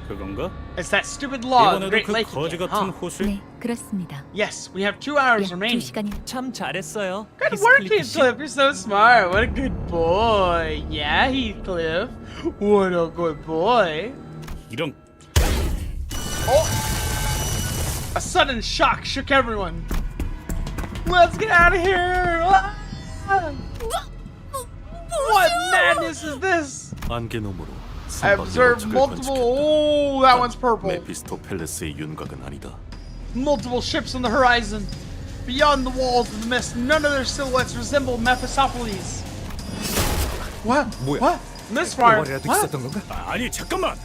그건가? It's that stupid law of the 이번에도 Great 그 Lake 거지 again, 같은 huh? 호실? 네, 그렇습니다. Yes, we have 2 hours 약 remaining. 2시간이 참 잘했어요. Good work, Heathcliff. You're so smart. What a good boy. Yeah, Heathcliff. What a good boy. 이런 A sudden shock shook everyone. Let's get out of here. Ah! What madness is this? 안개놈으로 I observed multiple. Oh, that one's purple. 메피스토펠레스의 윤곽은 아니다. Multiple ships on the horizon. Beyond the walls of the mist, none of their silhouettes resemble Mephistopheles. What? 뭐야? What? Misfire. 머리라도 What? 있었던 건가? 아니 잠깐만.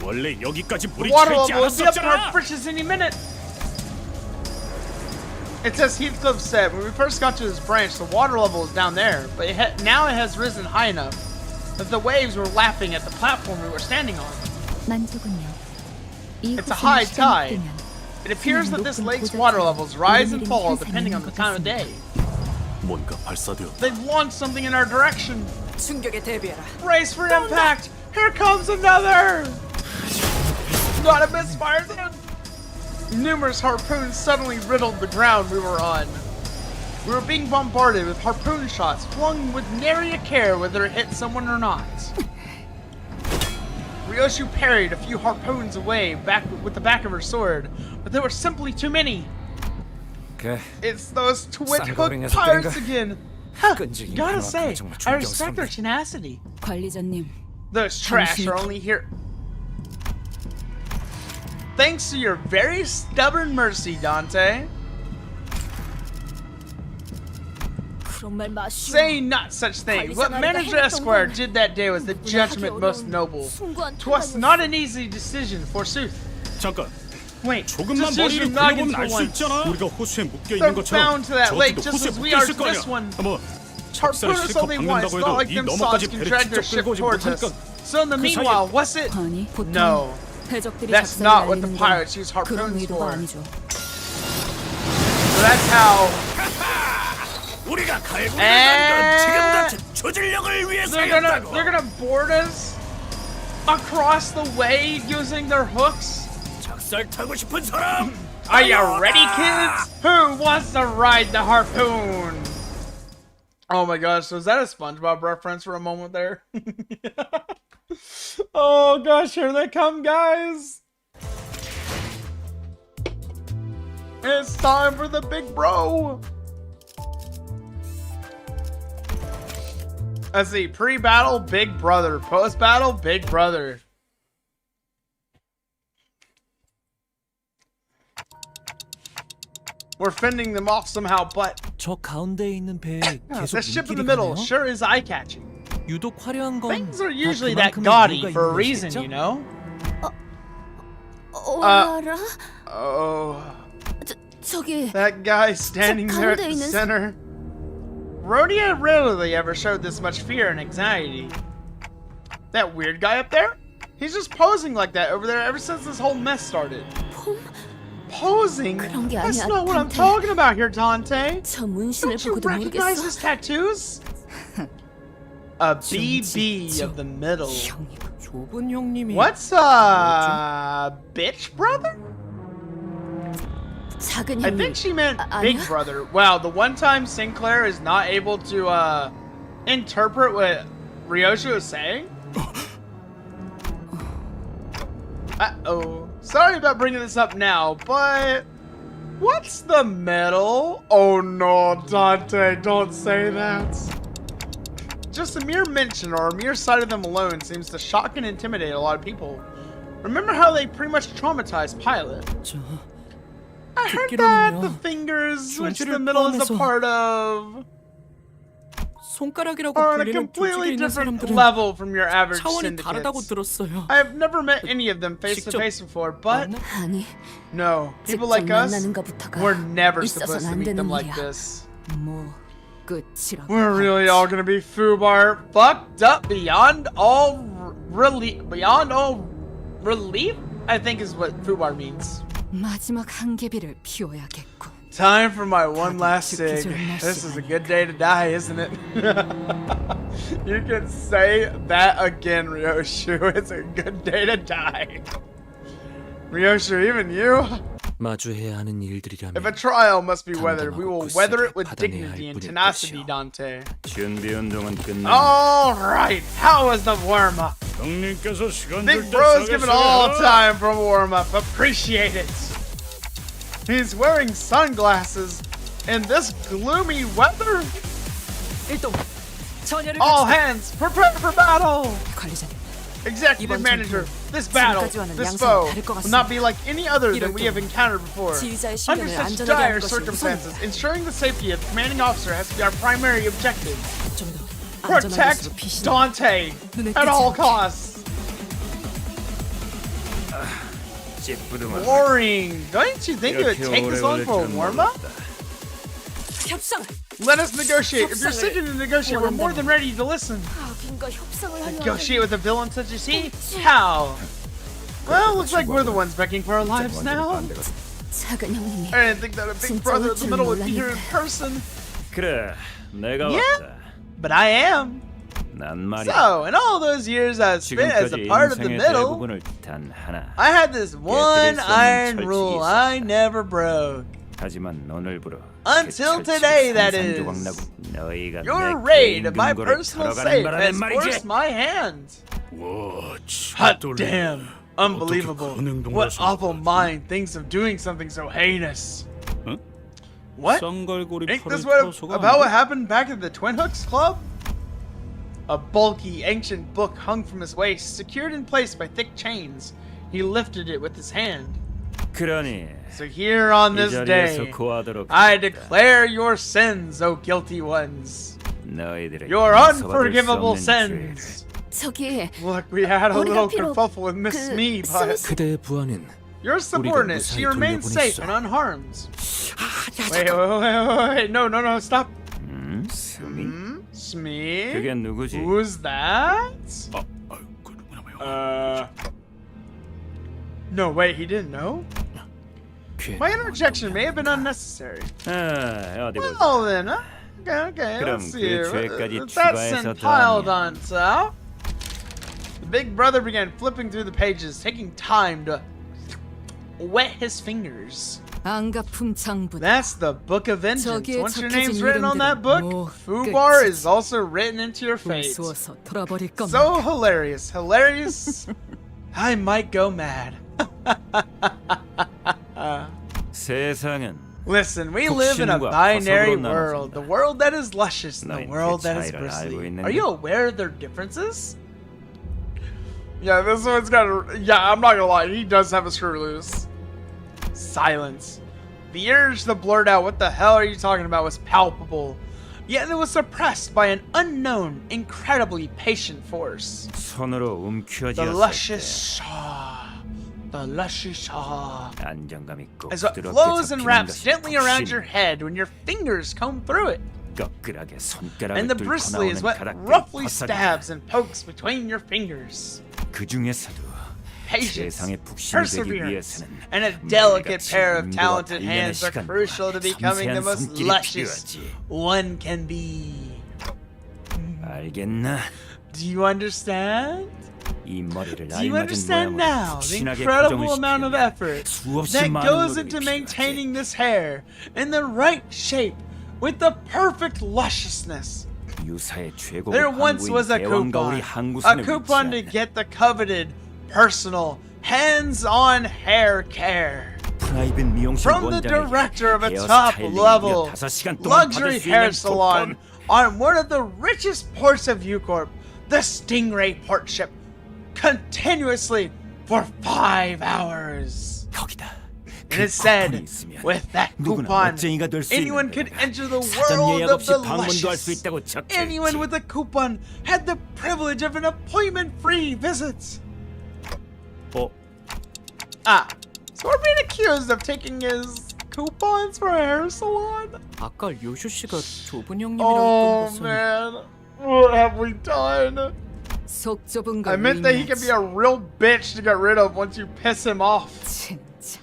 원래 여기까지 The 물이 water 찰지 level will be up in our 않았었잖아. britches any minute. It says Heathcliff said when we first got to this branch, the water level was down there, but now it has risen high enough that the waves were lapping at the platform we were standing on. 만조군요. 이 It's a 호수는 high 시간이 tide. 뜨면 It appears that this lake's water levels rise and fall depending on the time of day. 뭔가 발사되었다. They've launched something in our direction. 충격에 대비해라. Brace for impact! Here comes another! Got a misfire then! Numerous harpoons suddenly riddled the ground we were on. We were being bombarded with harpoon shots flung with nary a care whether it hit someone or not. Ryoshu parried a few harpoons away back with the back of her sword, but there were simply too many. 그래. It's those twitch hook 쌍거리녀 pirates 새끼인가? again. 끈질긴 Gotta 그놈한테는 say, 정말 I respect their 존경스럽네. tenacity. 관리자님, Those trash are only here. Thanks to your very stubborn mercy, Dante. 그런 말 마시오. Say not such things. What Manager Esquire did that day was the judgment most noble. Twas not an easy decision, forsooth. 잠깐. Wait, 조금만 just use 머리를 your noggin 굴려보면 for 알 수 once. 있잖아. 우리가 호수에 묶여 있는 They're 것처럼 bound to that lake 저기도 just 호수에 as we 묶여 are 있을 to 거 this 아니야. one. 뭐 찹쌀 Harpoon us 실컷 only once, 박는다고 not 해도 like 이 them 너머까지 sods can 배를 drag their 직접 ship 끌고 오지 towards us. 못하니까 So in the meanwhile, what's it? 아니 보통 No, 해적들이 that's 작살을 not what the 날리는 건 pirates use 그런 harpoons 의도가 for. 아니죠. So that's how. 우리가 갈고리를 And 건 지금 같은 조질력을 위해서였다고. They're gonna board us across the way using their hooks. 작살 타고 싶은 사람? Are you ready, kids? Who wants to ride the harpoon? Oh my gosh, so is that a SpongeBob reference for a moment there? Oh gosh, here they come, guys. It's time for the big bro. Let's see, pre-battle, big brother. Post-battle, big brother. We're fending them off somehow, but 저 가운데에 있는 배에 계속 the ship in the 눈길이 middle 가네요. sure is eye-catching. 유독 화려한 건 Things are 다 usually that 그만큼의 gaudy 이유가 for a 있는 reason, 것이겠죠? you know? 알아? Oh, 저기 that guy standing there at the 가운데 있는 center. Rhodia rarely ever showed this much fear and anxiety. That weird guy up there? He's just posing like that over there ever since this whole mess started. Posing? 그런 게 That's 아니야, not what I'm Dante. talking about here, Dante. 저 문신을 Don't you 보고도 recognize 모르겠어. his tattoos? A BB of the middle. 좁은 형님이 What's bitch brother? 작은 I 형님. think she meant 아니야? big brother. Wow, the one time Sinclair is not able to interpret what Ryoshu is saying? Uh-oh. Sorry about bringing this up now, but what's the medal? Oh no, Dante, don't say that. Just a mere mention or a mere sight of them alone seems to shock and intimidate a lot of people. Remember how they pretty much traumatized Pilot? 저 I heard that 듣기로는요. the fingers, which the 중지를 middle is a 포함해서 part of, 손가락이라고 are on a 불리는 조직에 completely 있는 different 사람들은 level from your average 차원이 다르다고 syndicates. 들었어요. I've never met any of them face to face before, but 아니, no, people 직접 like us, 만나는 것부터가 we're never 있어서는 supposed to 안 meet them 되는 like 일이야. this. 뭐 끝이라고. We're really all gonna be foobar fucked up beyond all relief. I think is what foobar means. 마지막 한 개비를 피워야겠고. Time for my one last cig. This is a good day to die, isn't it? You can say that again, Ryoshu. It's a good day to die. Ryoshu, even you? 마주해야 하는 일들이라면 If a trial must be weathered, we will 담담하고 weather it with 굳세게 dignity 받아내야 할 and 뿐일 tenacity, 것이오. Dante. 준비 운동은 끝났네. Alright, how was the warm-up? 형님께서 시간 Big 줄 때 bro's giving all 싸게 time for warm-up. Appreciate it. He's wearing sunglasses in this gloomy weather. 일동 전열을 All 갖추다. hands, prepare for battle. 관리자님, Executive 이번 Manager, 전투는 this battle, 지금까지와는 this 양상이 foe, 다를 것 will not 같습니다. be like any other than 이럴 we have 경우 encountered before. 지휘자의 Under 신변을 such 안전하게 dire 하는 것이 circumstances, 우선입니다. ensuring the safety of the commanding officer has to be our primary objective. 좀 더 Protect Dante at all costs. 찌뿌둥아. Boring. Don't you think it would take this long for a warm-up? 협상. Let us negotiate. If you're seeking to negotiate, we're more than ready to listen. 악인과 협상을 하려 Negotiate with a villain such as he? How? Well, looks like we're the ones begging for our lives now. 작은 형님이 I didn't think that a big brother in the middle would be here in person. 그래, 내가 Yeah. 왔다. But I am. 난 말이야. So, in all those years I've spent as a 지금까지 part of the 인생의 middle, 대부분을 단 하나. I had this one 수 없는 iron 철칙이 rule 있었다. I never broke. 하지만 오늘부로 Until 그 today, that 산산조각 is. 나고 너희가 Your 내 raid 개인 of my 금고를 personal 털어가는 safe 바람에 has 말이지. forced my hand. 와, Hot damn. Unbelievable. What awful mind thinks of doing something so heinous? What? Ain't this about what happened back at the Twin Hooks Club? A bulky, ancient book hung from his waist, secured in place by thick chains. He lifted it with his hand. 그러니 So here on 이 this 자리에서 day, 고하도록 I 하겠다. declare your sins, O guilty ones. 너희들의 Your 용서받을 수 unforgivable 없는 sins. 저기 Look, we had a 우리가 little 비록 kerfuffle with Miss 그 Me, but 그대의 부하는 your subordinate, she remains safe and unharmed. Wait, no, stop. 스미? Smee? 그게 누구지? Who's that? No, wait, he didn't know? My interjection may have been unnecessary. 아, 어디 보자. Well then, huh? Okay, 그럼 let's 그 see. 죄까지 That's 추가해서 been piled 더하면. on top. The big brother began flipping through the pages, taking time to wet his fingers. 안가품 장부. That's the Book of Vengeance. 저기에 Once your 적혀진 name's written on that 이름들은 book, 뭐 Fubar 끝이지. is also written into your fate. 부수어서 돌아버릴 겁니다. So hilarious. Hilarious. I might go mad. 세상은 Listen, we live in a 독신과 binary 화석으로 world. 나눠진다. The world that is luscious and the 너희는 world 그 that is 차이를 알고 bristly. 있는가? Are you aware of their differences? Yeah, this one's got a... Yeah, I'm not gonna lie. He does have a screw loose. Silence. The urge to blurt out what the hell are you talking about was palpable. Yet it was suppressed by an unknown, incredibly patient force. 손으로 The 움켜쥐었을 luscious shaw. The luscious shaw. 때 안정감 있고 As it 부드럽게 flows and 잡히는 wraps 것이 gently around 독신. your head when your fingers comb through it. 꺾으라게 손가락을 And the 뚫고 bristly is 나오는 what 가락들이 roughly 버사지다. stabs and pokes between your fingers. 그 중에서도 Patience, 세상의 북신이 되기 perseverance, 위해서는 and a delicate 매일같이 pair of 인도와 talented 단련의 hands are 시간과 crucial to becoming the 섬세한 most 손길이 luscious 필요하지. one can be. 알겠나? Do you understand? 이 머리를 Do you 알맞은 understand 모양으로 now the 푹신하게 incredible 고정을 amount of 시키려면 effort 수없이 that 많은 goes 노력이 into 필요하지. maintaining this hair in the right shape with the perfect lusciousness? 유사의 최고 There once was a 대왕과 우리 coupon. A 항구선에 coupon to 위치한 get the coveted, personal, hands-on hair care. 프라이빗 미용실 From the 원장에게 director of a 헤어 top 스타일링을 level 5시간 동안 luxury 받을 수 hair 있는 salon 쿠폰. on one of the richest ports of Ucorp, the Stingray port ship, continuously for 5 hours. 거기다. And it said, 있으면 with that 누구나 coupon, 멋쟁이가 될 수 anyone 있는데 could enter the 사전 world 예약 of 없이 the 방문도 할 수 luscious. 있다고 적혀 Anyone 있지. with a coupon had the privilege of an appointment-free visit. Ah, so we're being accused of taking his coupons for a hair salon? 아까 요쇼 씨가 좁은 형님이라고 Oh 했던 것은 man, what have we done? 속 좁은 걸 I meant that he could be a real bitch to get rid of once you piss him off. 진짜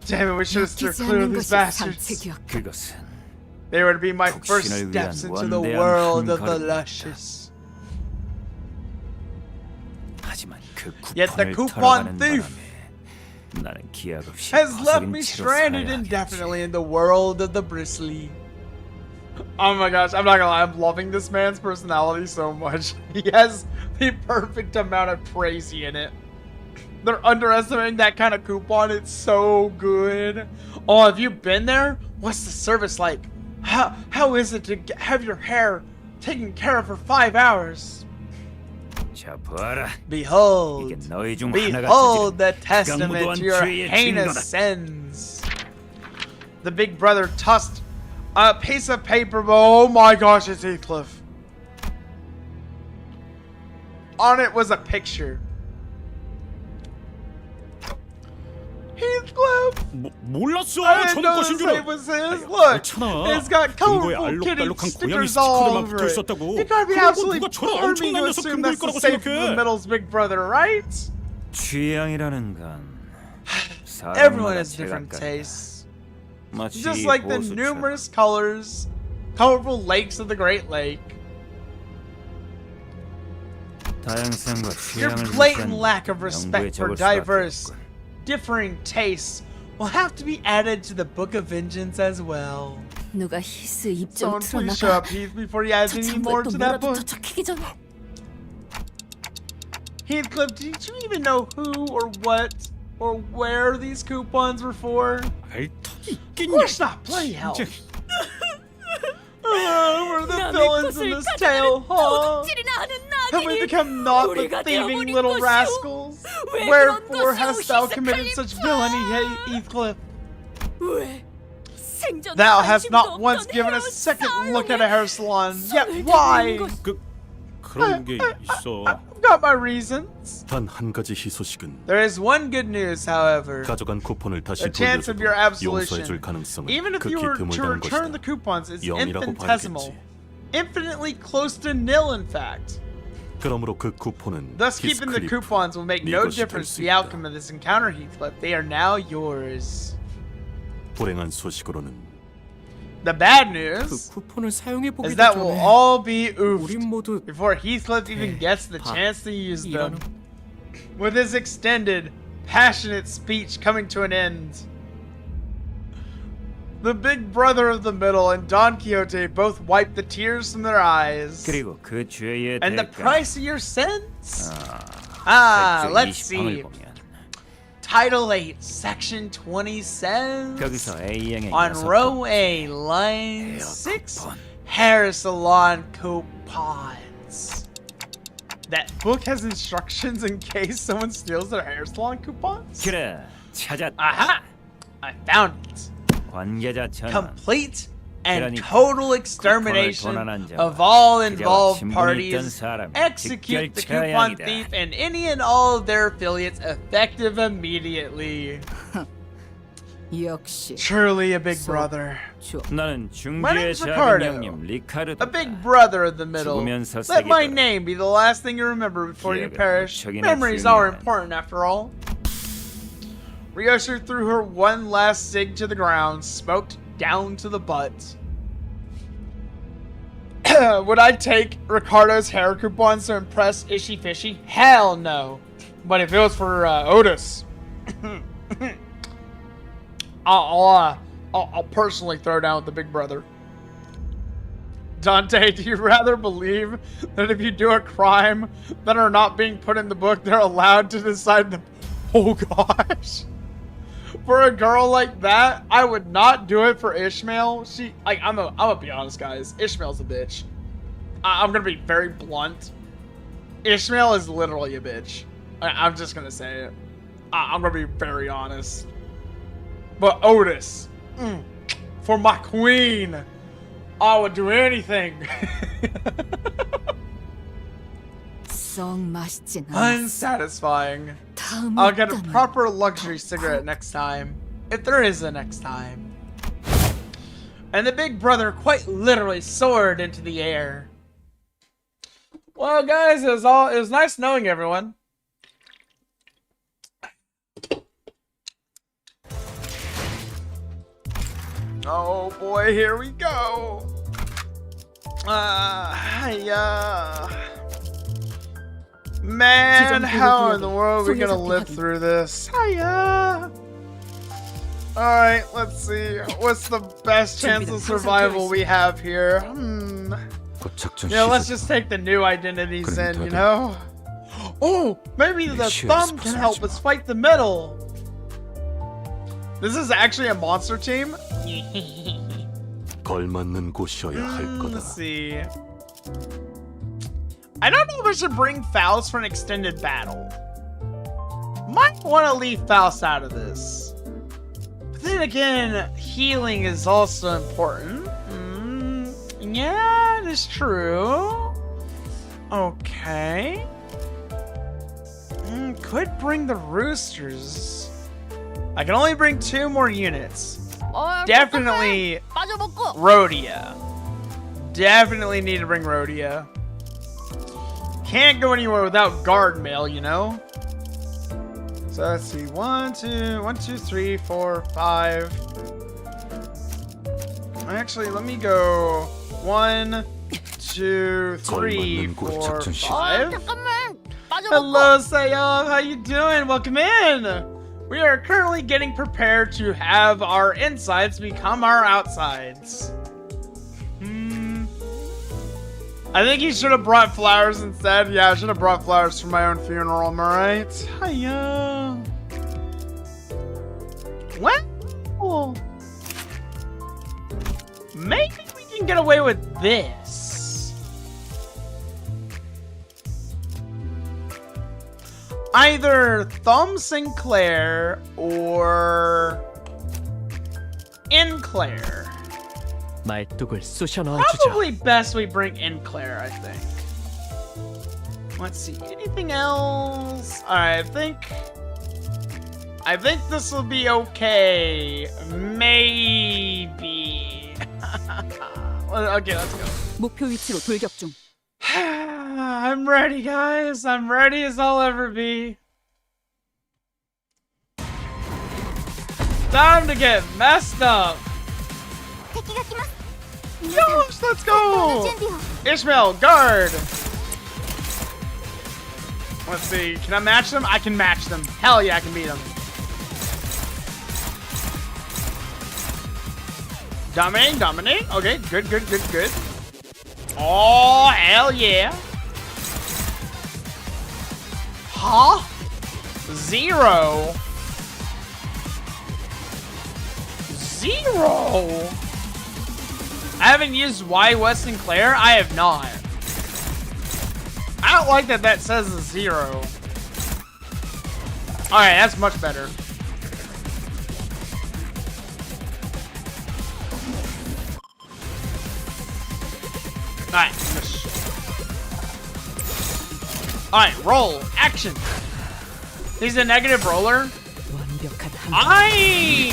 Damn it, we should have steered 믿기지 clear of 않는 these 것이 bastards. 산책이었고 그것은 They were to be my first 독신을 steps 위한 into the 원대한 world 한 of the 걸음이었다. luscious. 하지만 그 Yet the 쿠폰을 coupon 털어가는 thief 바람에 나는 기약 없이 has left 거스린 me 채로 stranded 살아야 indefinitely in the world of the bristly. Oh my gosh, I'm not gonna lie, I'm loving this man's personality so much. He has the perfect amount of crazy in it. They're underestimating that kind of coupon, it's so good. Oh, have you been there? What's the service like? How is it to have your hair taken care of for 5 hours? 자 봐라. Behold, 이게 너희 중 하나가 behold 저지른 the testament 강무도한 to your 죄의 heinous 증거다. sins. The big brother tossed a piece of paper. Oh my gosh, it's Heathcliff. on it was a picture. Heathcliff! 몰랐어. I didn't know this name was his. Look, it's got colorful kitty stickers all over it. You gotta be absolutely farming to assume that's the safe in the middle's big brother, right? 취향이라는 건 Everyone has different tastes. Just like the numerous colorful lakes of the Great Lake. Your blatant lack of respect for diverse, differing tastes will have to be added to the Book of Vengeance as well. 누가 히스 입 좀 Someone please show up, Heath, before he adds any more to that book. 도착하기 전에. Heathcliff, did you even know who or what or where these coupons were for? Of course not, bloody hell. We're the villains in this tale, huh? Have we become naught but thieving little rascals? Wherefore hast thou committed such villainy, Heathcliff? Thou hast not once given a second look at a hair salon, yet why? 그런 게 있어. I've got my reasons. 단 한 가지 희소식은 There is one good news, however. 가져간 쿠폰을 다시 The chance of 돌려줘도 your absolution, 용서해줄 가능성은 even if you 극히 were to 드물다는 return the 것이다. coupons, is 0이라고 infinitesimal. 봐야겠지. Infinitely close to nil, in fact. 그러므로 그 쿠폰은 Thus, keeping the 히스클리프, coupons will make 네 no 것이 difference 될 to 수 the 있다. outcome of this encounter, Heathcliff. They are now yours. 불행한 소식으로는 The bad 그 news 쿠폰을 사용해 보기 is that we'll all be 우린 oofed 모두 before Heathcliff even gets the chance to use them. 이런 With his extended, passionate speech coming to an end, the big brother of the middle and Don Quixote both wipe the tears from their eyes. 그리고 그 죄의 And the 대가 price of your sins? Let's see. Title 8, Section 20 says, 거기서 A양의 on row A, line 6, hair salon coupons. That book has instructions in case someone steals their hair salon coupons? 그래 찾았다. Aha! I found it. 관계자 전환. Complete and 그러니까 total extermination 쿠폰을 도난한 of 자와 all 그자와 involved 친분이 parties. 있던 사람이 Execute the 직결 coupon 처형이다. thief and any and all of their affiliates effective immediately. 역시 Truly a big brother. 나는 My 중지의 name's 작은 Ricardo. 형님 리카르도. A big brother of the middle. 죽으면서 Let my 새기더라. name be the last thing you remember before you 기억은 perish. 무척이나 Memories are 중요한. important after all. Ryosher threw her one last cig to the ground, smoked down to the butt. Would I take Ricardo's hair coupons to impress Ishy Fishy? Hell no. But if it was for Otis, I'll personally throw down with the big brother. Dante, do you rather believe that if you do a crime that are not being put in the book, they're allowed to decide the... Oh gosh. For a girl like that, I would not do it for Ishmael. I'm gonna be honest, guys. Ishmael's a bitch. I'm gonna be very blunt. Ishmael is literally a bitch. I'm just gonna say it. I'm gonna be very honest. But Otis, for my queen, I would do anything. 썩 맛있진 않았어. Unsatisfying. I'll get a proper luxury cigarette next time. If there is a next time. And the big brother quite literally soared into the air. Well, guys, it was nice knowing everyone. Oh boy, here we go. Man, how in the world are we gonna live through this? Hiya! Alright, let's see. What's the best chance of survival we have here? 곧 작전 Yeah, let's 시작. just take the new identities in, you 다들 know? Oh, maybe the thumb can help us fight the middle. This is actually a monster team? 걸맞는 곳이어야 할 거다. Let's see. I don't know if I should bring Faust for an extended battle. Might want to leave Faust out of this. But then again, healing is also important. Yeah, it is true. Okay. could bring the roosters. I can only bring 2 more units. Definitely Rhodia. Definitely need to bring Rhodia. Can't go anywhere without guard mail, you know? So let's see. 1, 2, 3, 4, 5. Actually, let me go 1, 2, 3, 4, 5. Hello, Sayong. How you doing? Welcome in. We are currently getting prepared to have our insides become our outsides. I think he should have brought flowers instead. Yeah, I should have brought flowers for my own funeral, am I right? Hiya. Well, maybe we can get away with this. Either Thumb Sinclair or Enclair. Probably best we bring Enclair, I think. Let's see, anything else? Alright, I think this will be okay. Maybe. Okay, let's go. 목표 위치로 돌격 중. I'm ready, guys. I'm ready as I'll ever be. Time to get messed up. Gosh, let's go. Ishmael, guard. Let's see. Can I match them? I can match them. Hell yeah, I can beat them. Dominate. Okay, good. Oh, hell yeah. Huh? 0. I haven't used Y West Sinclair. I have not. I don't like that says a 0. Alright, that's much better. Alright. Alright, roll. Action. He's a negative roller. I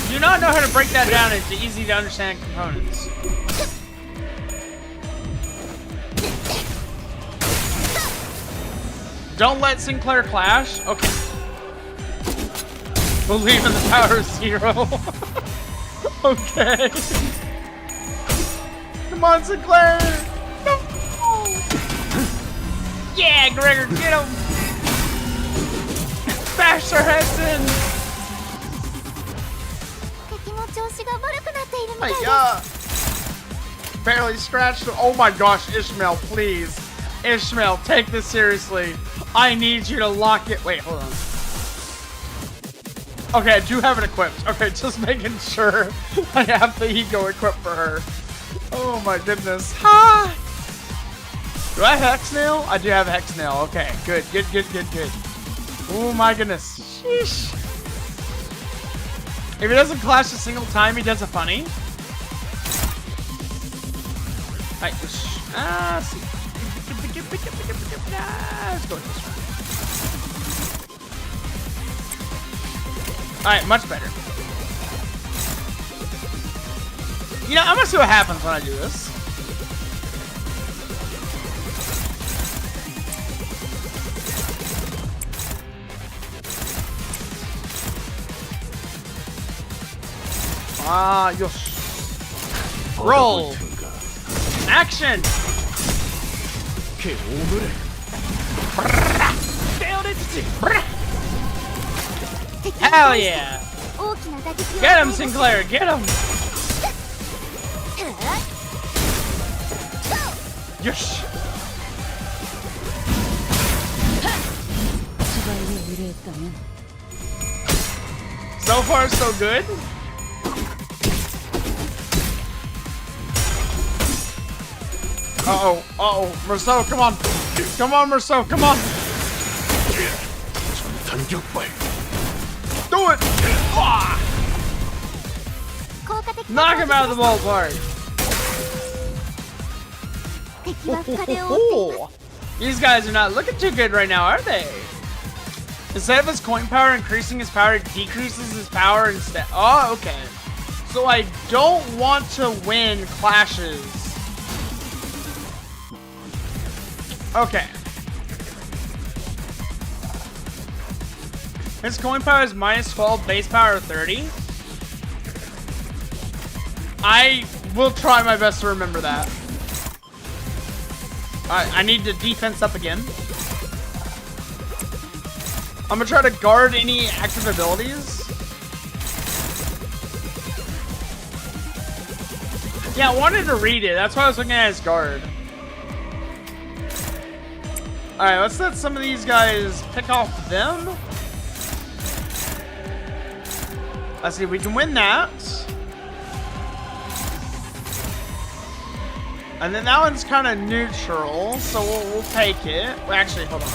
do not know how to break that down into easy to understand components. Don't let Sinclair clash. Okay. Believe in the power of 0. Okay. Come on, Sinclair. No. Yeah, Gregor, get him. Bash their heads in. Yeah. Barely scratched. Oh my gosh, Ishmael, please. Ishmael, take this seriously. I need you to lock it. Wait, hold on. Okay, I do have it equipped. Okay, just making sure I have the ego equipped for her. Oh my goodness. Ha! Do I have Hex Nail? I do have Hex Nail. Okay, good. Oh my goodness. Sheesh. If he doesn't clash a single time, he does a funny. Alright, see. Let's go this one. Alright, much better. You know, I'm gonna see what happens when I do this. Ah, yosh. Roll. Action. Hell yeah. Get him, Sinclair. Get him. Yosh. So far, so good. Uh-oh, Merceau, come on. Come on, Merceau, come on. Do it. Ah. Knock him out of the ballpark. These guys are not looking too good right now, are they? Instead of his coin power increasing his power, it decreases his power instead. Oh, okay. So I don't want to win clashes. Okay. His coin power is minus 12, base power 30. I will try my best to remember that. Alright, I need to defense up again. I'm gonna try to guard any active abilities. Yeah, I wanted to read it. That's why I was looking at his guard. Alright, let's let some of these guys pick off them. Let's see if we can win that. And then that one's kind of neutral, so we'll take it. Well, actually, hold on.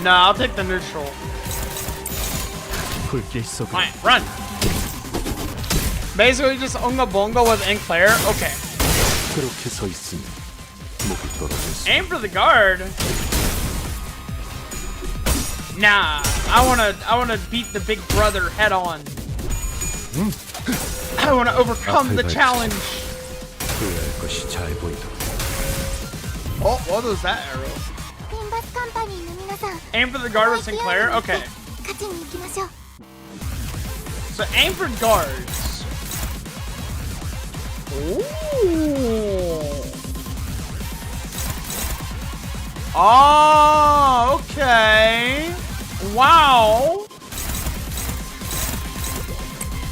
No, I'll take the neutral. Alright, run. Basically just Unga Bonga with Enclair. Okay. 그렇게 서 있으니 목이 떨어졌어. Aim for the guard. Nah, I wanna beat the big brother head on. I wanna overcome the challenge. 후회할 것이 잘 보이도록. Oh, what was that arrow? Aim for the guard with Sinclair? Okay. So aim for guards. Ooh. Oh, okay. Wow.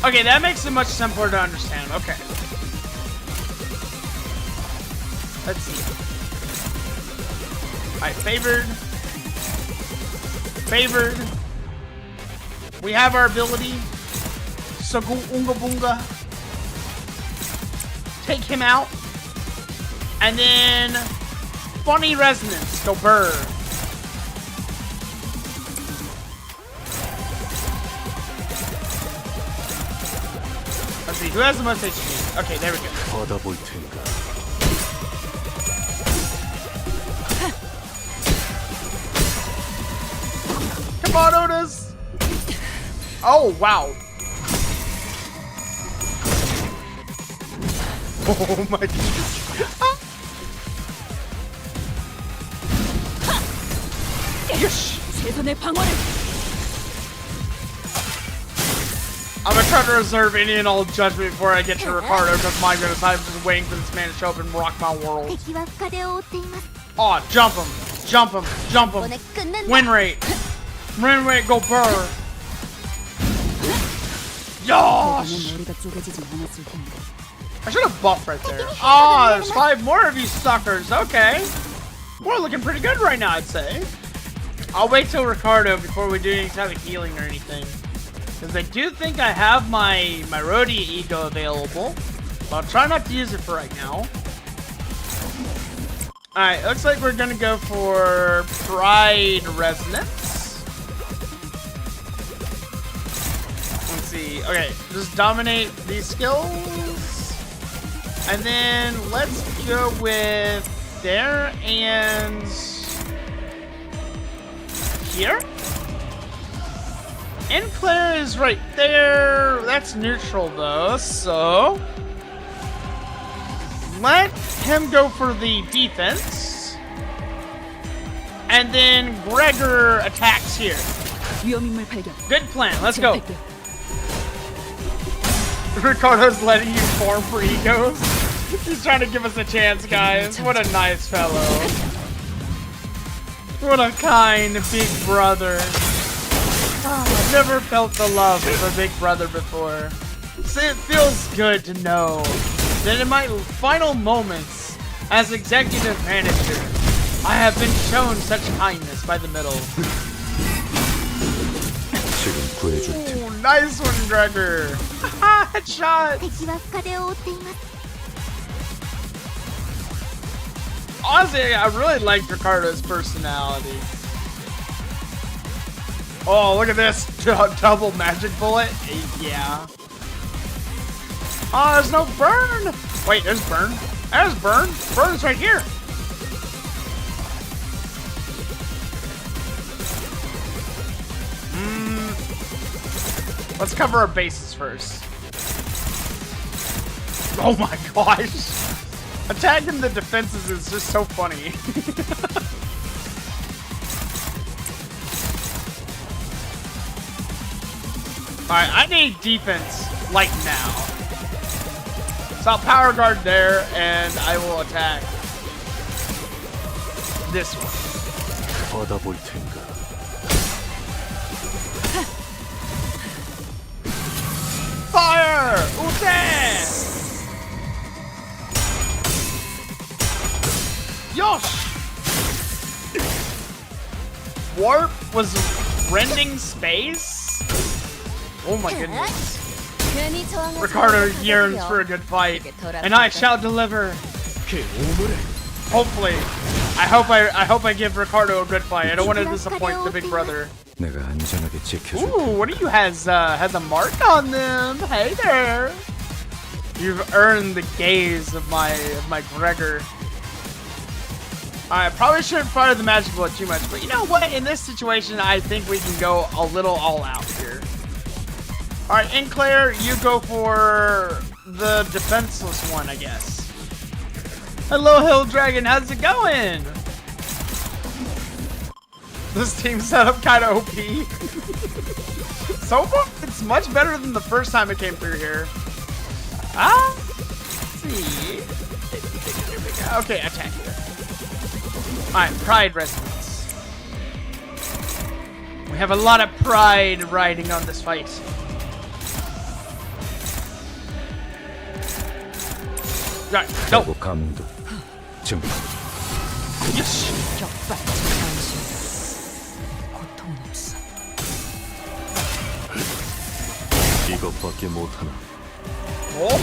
Okay, that makes it much simpler to understand. Okay. Let's see. Alright, favored. Favored. We have our ability. Sagu Unga Bunga. Take him out. And then funny resonance. Go burr. Let's see, who has the most HP? Okay, there we go. 받아볼 테니까. Come on, Otis! Oh, wow. Oh my goodness. Yes! I'm gonna try to reserve any and all judgment before I get to Ricardo, because my goodness, I'm just waiting for this man to show up and rock my world. Oh, jump him! Jump him! Jump him! Win rate! Win rate, go burr! Yosh! I should have buffed right there. Oh, there's 5 more of you suckers. Okay. We're looking pretty good right now, I'd say. I'll wait till Ricardo before we do any type of healing or anything. Because I do think I have my Rodia Ego available. But I'll try not to use it for right now. Alright, looks like we're going to go for Pride Resonance. Let's see. Okay, just dominate these skills. And then let's go with there and here. Enclair is right there. That's neutral though, so let him go for the defense. And then Gregor attacks here. Good plan, let's go. Ricardo's letting you farm for egos. He's trying to give us a chance, guys. What a nice fellow. What a kind big brother. Oh, I've never felt the love of a big brother before. So it feels good to know that in my final moments as executive manager, I have been shown such kindness by the middle. Ooh, nice one, Gregor. Headshot. Honestly, I really liked Ricardo's personality. Oh, look at this. Double magic bullet. Yeah. Oh, there's no burn. Wait, there's burn. There's burn. Burn's right here. Let's cover our bases first. Oh my gosh. Attacking the defenses is just so funny. Alright, I need defense like now. So I'll power guard there and I will attack this one. 받아볼 텐가. Fire! Ute! Yosh! Warp was rending space? Oh my goodness. Ricardo yearns for a good fight, and I shall deliver. Hopefully. I hope I give Ricardo a good fight. I don't want to disappoint the big brother. 내가 안전하게 지켜줄게. Ooh, what do you has a mark on them? Hey there. You've earned the gaze of my Gregor. I probably shouldn't fire the magic bullet too much, but you know what? In this situation, I think we can go a little all out here. All right, Enclair, you go for the defenseless one, I guess. Hello, Hill Dragon. How's it going? This team setup kind of OP. So far, it's much better than the first time it came through here. Let's see. Okay, attack here. Alright, pride resonance. We have a lot of pride riding on this fight. Right, go. 감도 증폭. Yes. 이것밖에 못하나. Oh.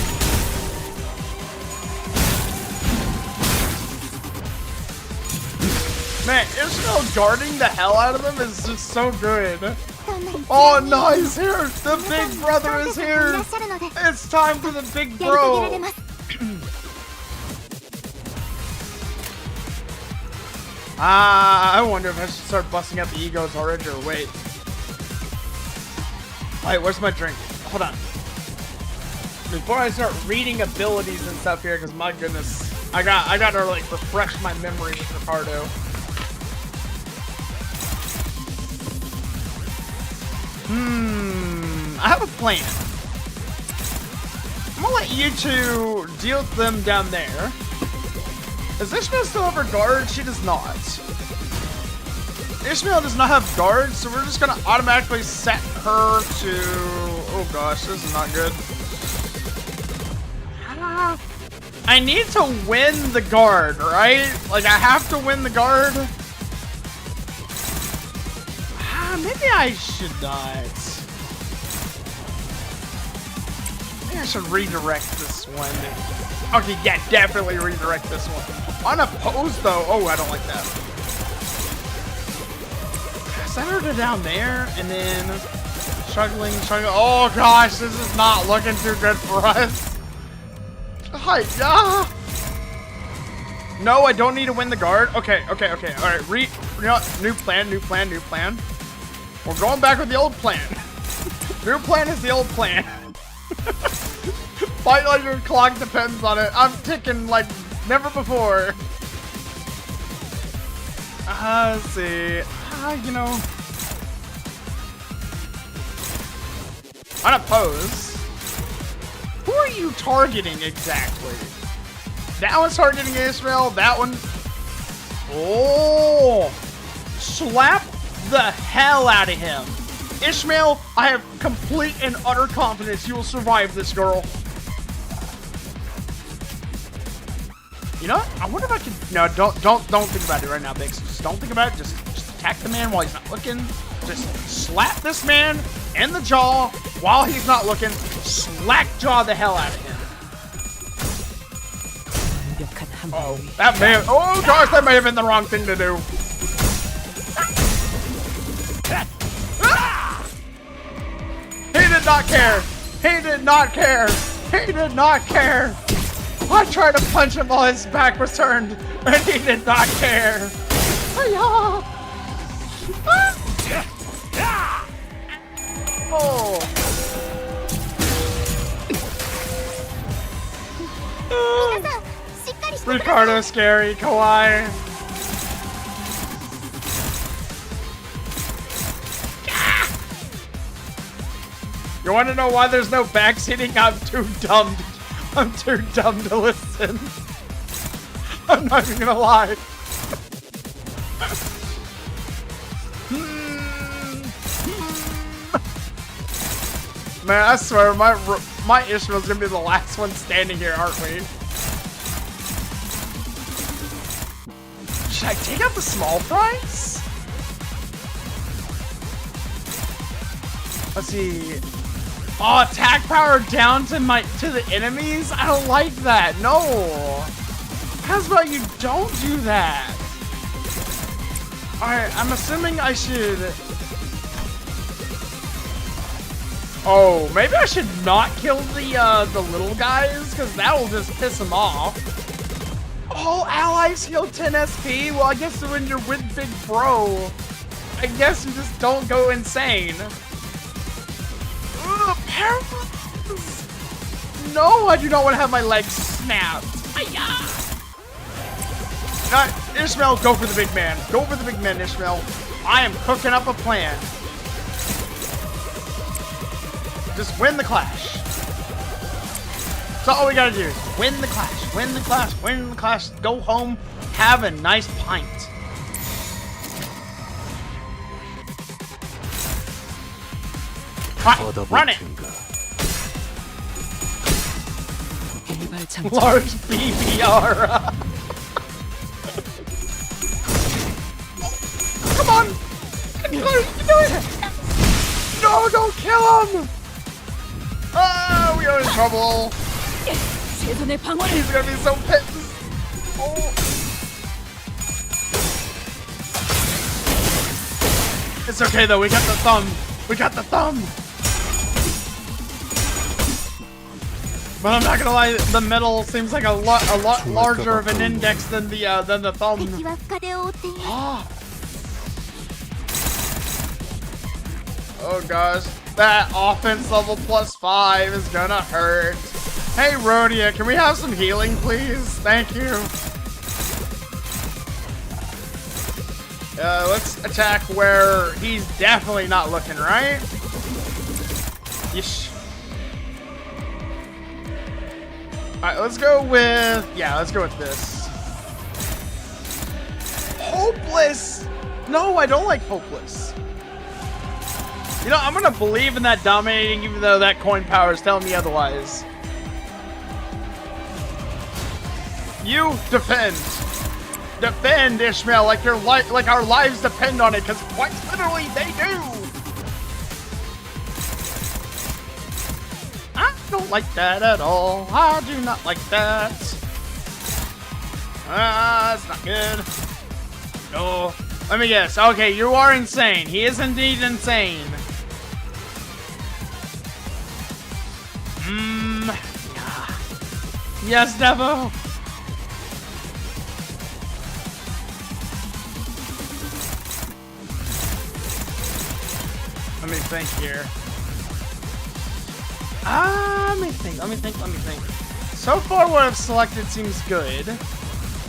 Man, Israel guarding the hell out of them is just so good. Oh no, he's here! The big brother is here! It's time for the big bro! I wonder if I should start busting out the egos already or wait. Alright, where's my drink? Hold on. Before I start reading abilities and stuff here, because my goodness, I gotta like refresh my memory with Ricardo. I have a plan. I'm gonna let you two deal with them down there. Is Ishmael still have her guard? She does not. Ishmael does not have guard, so we're just gonna automatically set her to... Oh gosh, this is not good. I need to win the guard, right? Like, I have to win the guard. Maybe I should not. Maybe I should redirect this one. Okay, yeah, definitely redirect this one. Unopposed, though. Oh, I don't like that. Set her to down there, and then struggling. Oh gosh, this is not looking too good for us. Hi, yeah. No, I don't need to win the guard. Okay. All right, you know what? New plan. We're going back with the old plan. New plan is the old plan. Fight like your clock depends on it. I'm ticking like never before. Let's see. You know. Unopposed. Who are you targeting exactly? That one's targeting Israel. That one. Oh. Slap the hell out of him. Ishmael, I have complete and utter confidence you will survive this, girl. You know what? I wonder if I can... No, don't think about it right now, Byxis. Just don't think about it. Just attack the man while he's not looking. Just slap this man in the jaw while he's not looking. Slack jaw the hell out of him. Oh, that may have... Oh, gosh, that may have been the wrong thing to do. He did not care. He did not care. He did not care. I tried to punch him while his back was turned, and he did not care. Oh. Ricardo scary, kawaii. You want to know why there's no backseating? I'm too dumb. I'm too dumb to listen. I'm not even gonna lie. Man, I swear, my Ishmael's gonna be the last one standing here, aren't we? Should I take out the small fries? Let's see. Oh, attack power down to the enemies? I don't like that. No. How's about you don't do that? Alright, I'm assuming I should. Oh, maybe I should not kill the little guys, because that will just piss them off. All allies heal 10 SP? Well, I guess when you're with Big Bro, I guess you just don't go insane. Ugh, paralysis! No, I do not want to have my legs snapped. Hi-ya! Ishmael, go for the big man. Go for the big man, Ishmael. I am cooking up a plan. Just win the clash. That's all we gotta do is win the clash, win the clash, win the clash, go home, have a nice pint. Right, run it! Large BBR. Come on! You can do it! No, don't kill him! Ah, we are in trouble. He's gonna be so pissed. Oh. It's okay though, we got the thumb. We got the thumb. But I'm not gonna lie, the middle seems like a lot larger of an index than the thumb. Ah. Oh gosh, that offense level +5 is gonna hurt. Hey Rhodia, can we have some healing please? Thank you. Let's attack where he's definitely not looking, right? Yeesh. Alright, let's go with... yeah, let's go with this. Hopeless! No, I don't like hopeless. You know, I'm gonna believe in that dominating even though that coin power is telling me otherwise. You defend. Defend, Ishmael, like your like our lives depend on it, because quite literally they do. I don't like that at all. I do not like that. That's not good. No. Let me guess. Okay, you are insane. He is indeed insane. Yeah. Yes, Devo. Let me think here. Let me think. So far what I've selected seems good.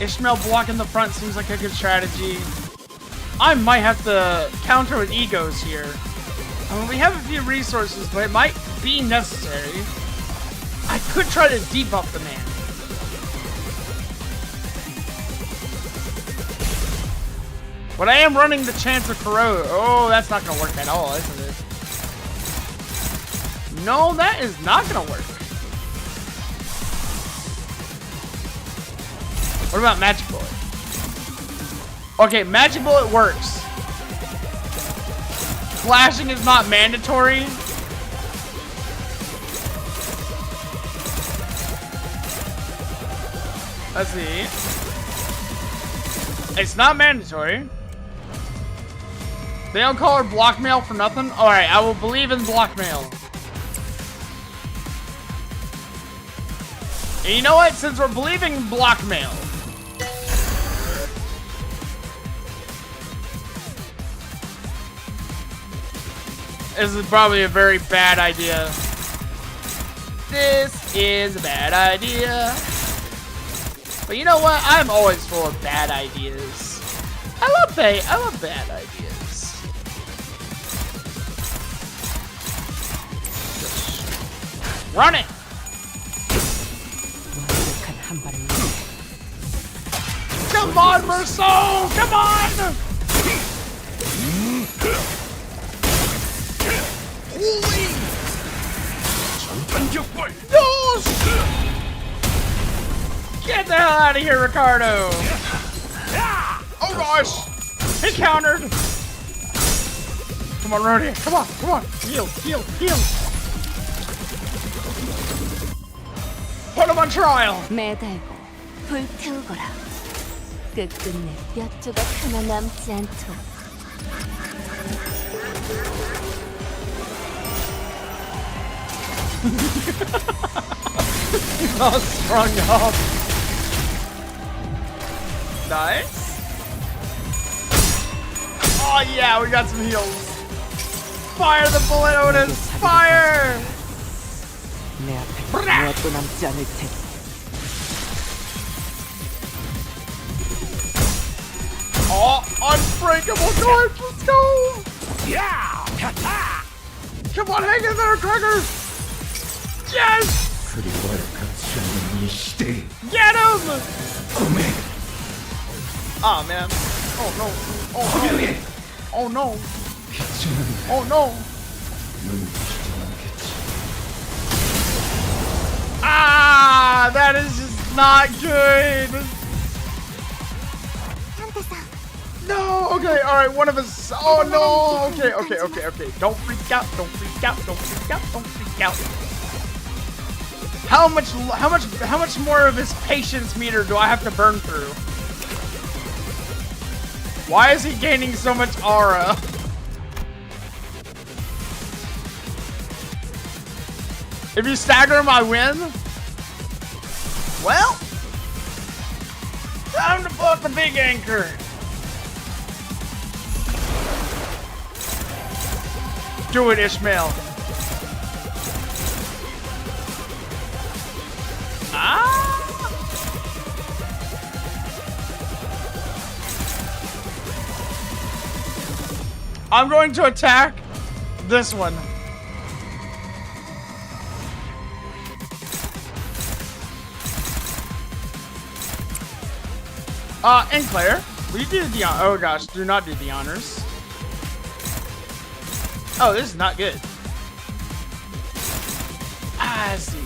Ishmael blocking the front seems like a good strategy. I might have to counter with egos here. We have a few resources, but it might be necessary. I could try to debuff the man. But I am running the chance of corrode. Oh, that's not gonna work at all, isn't it? No, that is not gonna work. What about Magic Bullet? Okay, Magic Bullet works. Flashing is not mandatory. Let's see. It's not mandatory. They don't call her blockmail for nothing? Alright, I will believe in blockmail. And you know what? Since we're believing in blockmail, this is probably a very bad idea. This is a bad idea. But you know what? I'm always full of bad ideas. I love bad ideas. Just run it! Come on, Merceau! Come on! No! Get the hell out of here, Ricardo! Oh gosh! He countered! Come on, Rody! Come on, come on! Heal, heal, heal! Put him on trial! 매달고 불태우거라. 끝끝내 몇 조각 하나 남지 않도록. All strung up. Nice. Oh yeah, we got some heals. Fire the bullet, Otis! Fire! 내 앞에 무엇도 남지 않을 테니. Oh, unbreakable guard, let's go! 야! Come on, hang in there, Cracker! Yes! Get him! Oh man. Oh no. Oh no. Oh no. Oh no. Ah, that is just not good. No, okay, alright, one of us. Oh no, okay, okay, okay, okay. Don't freak out, don't freak out, don't freak out, don't freak out. How much more of his patience meter do I have to burn through? Why is he gaining so much aura? If you stagger him, I win? Well, time to put the big anchor. Do it, Ishmael. I'm going to attack this one. And Claire, will you do the oh gosh, do not do the honors. Oh, this is not good. I see.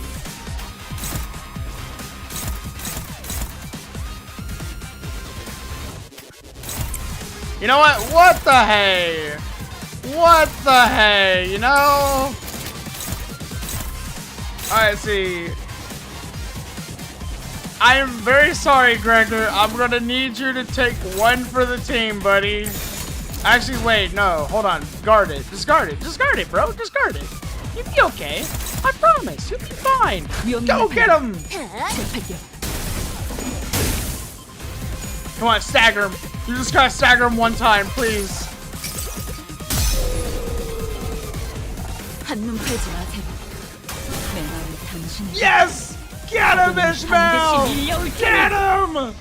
You know what? What the hey? What the hey? You know? Alright, see. I am very sorry, Gregor. I'm gonna need you to take one for the team, buddy. Actually, wait, no. Hold on. Guard it. Just guard it. Just guard it, bro. Just guard it. You'll be okay. I promise. You'll be fine. Go get him! Come on, stagger him. You just gotta stagger him one time, please. Yes! Get him, Ishmael! Get him!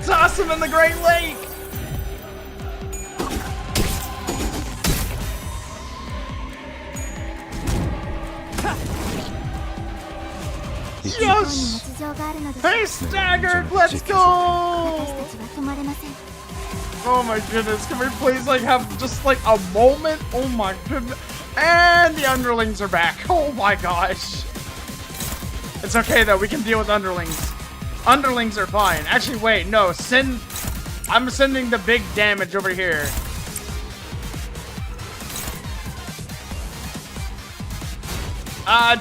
Toss him in the Great Lake! Yes! Hey, staggered! Let's go! Oh my goodness, can we please like have just like a moment? Oh my goodness. And the underlings are back. Oh my gosh. It's okay though, we can deal with underlings. Underlings are fine. Actually, wait, no, I'm sending the big damage over here.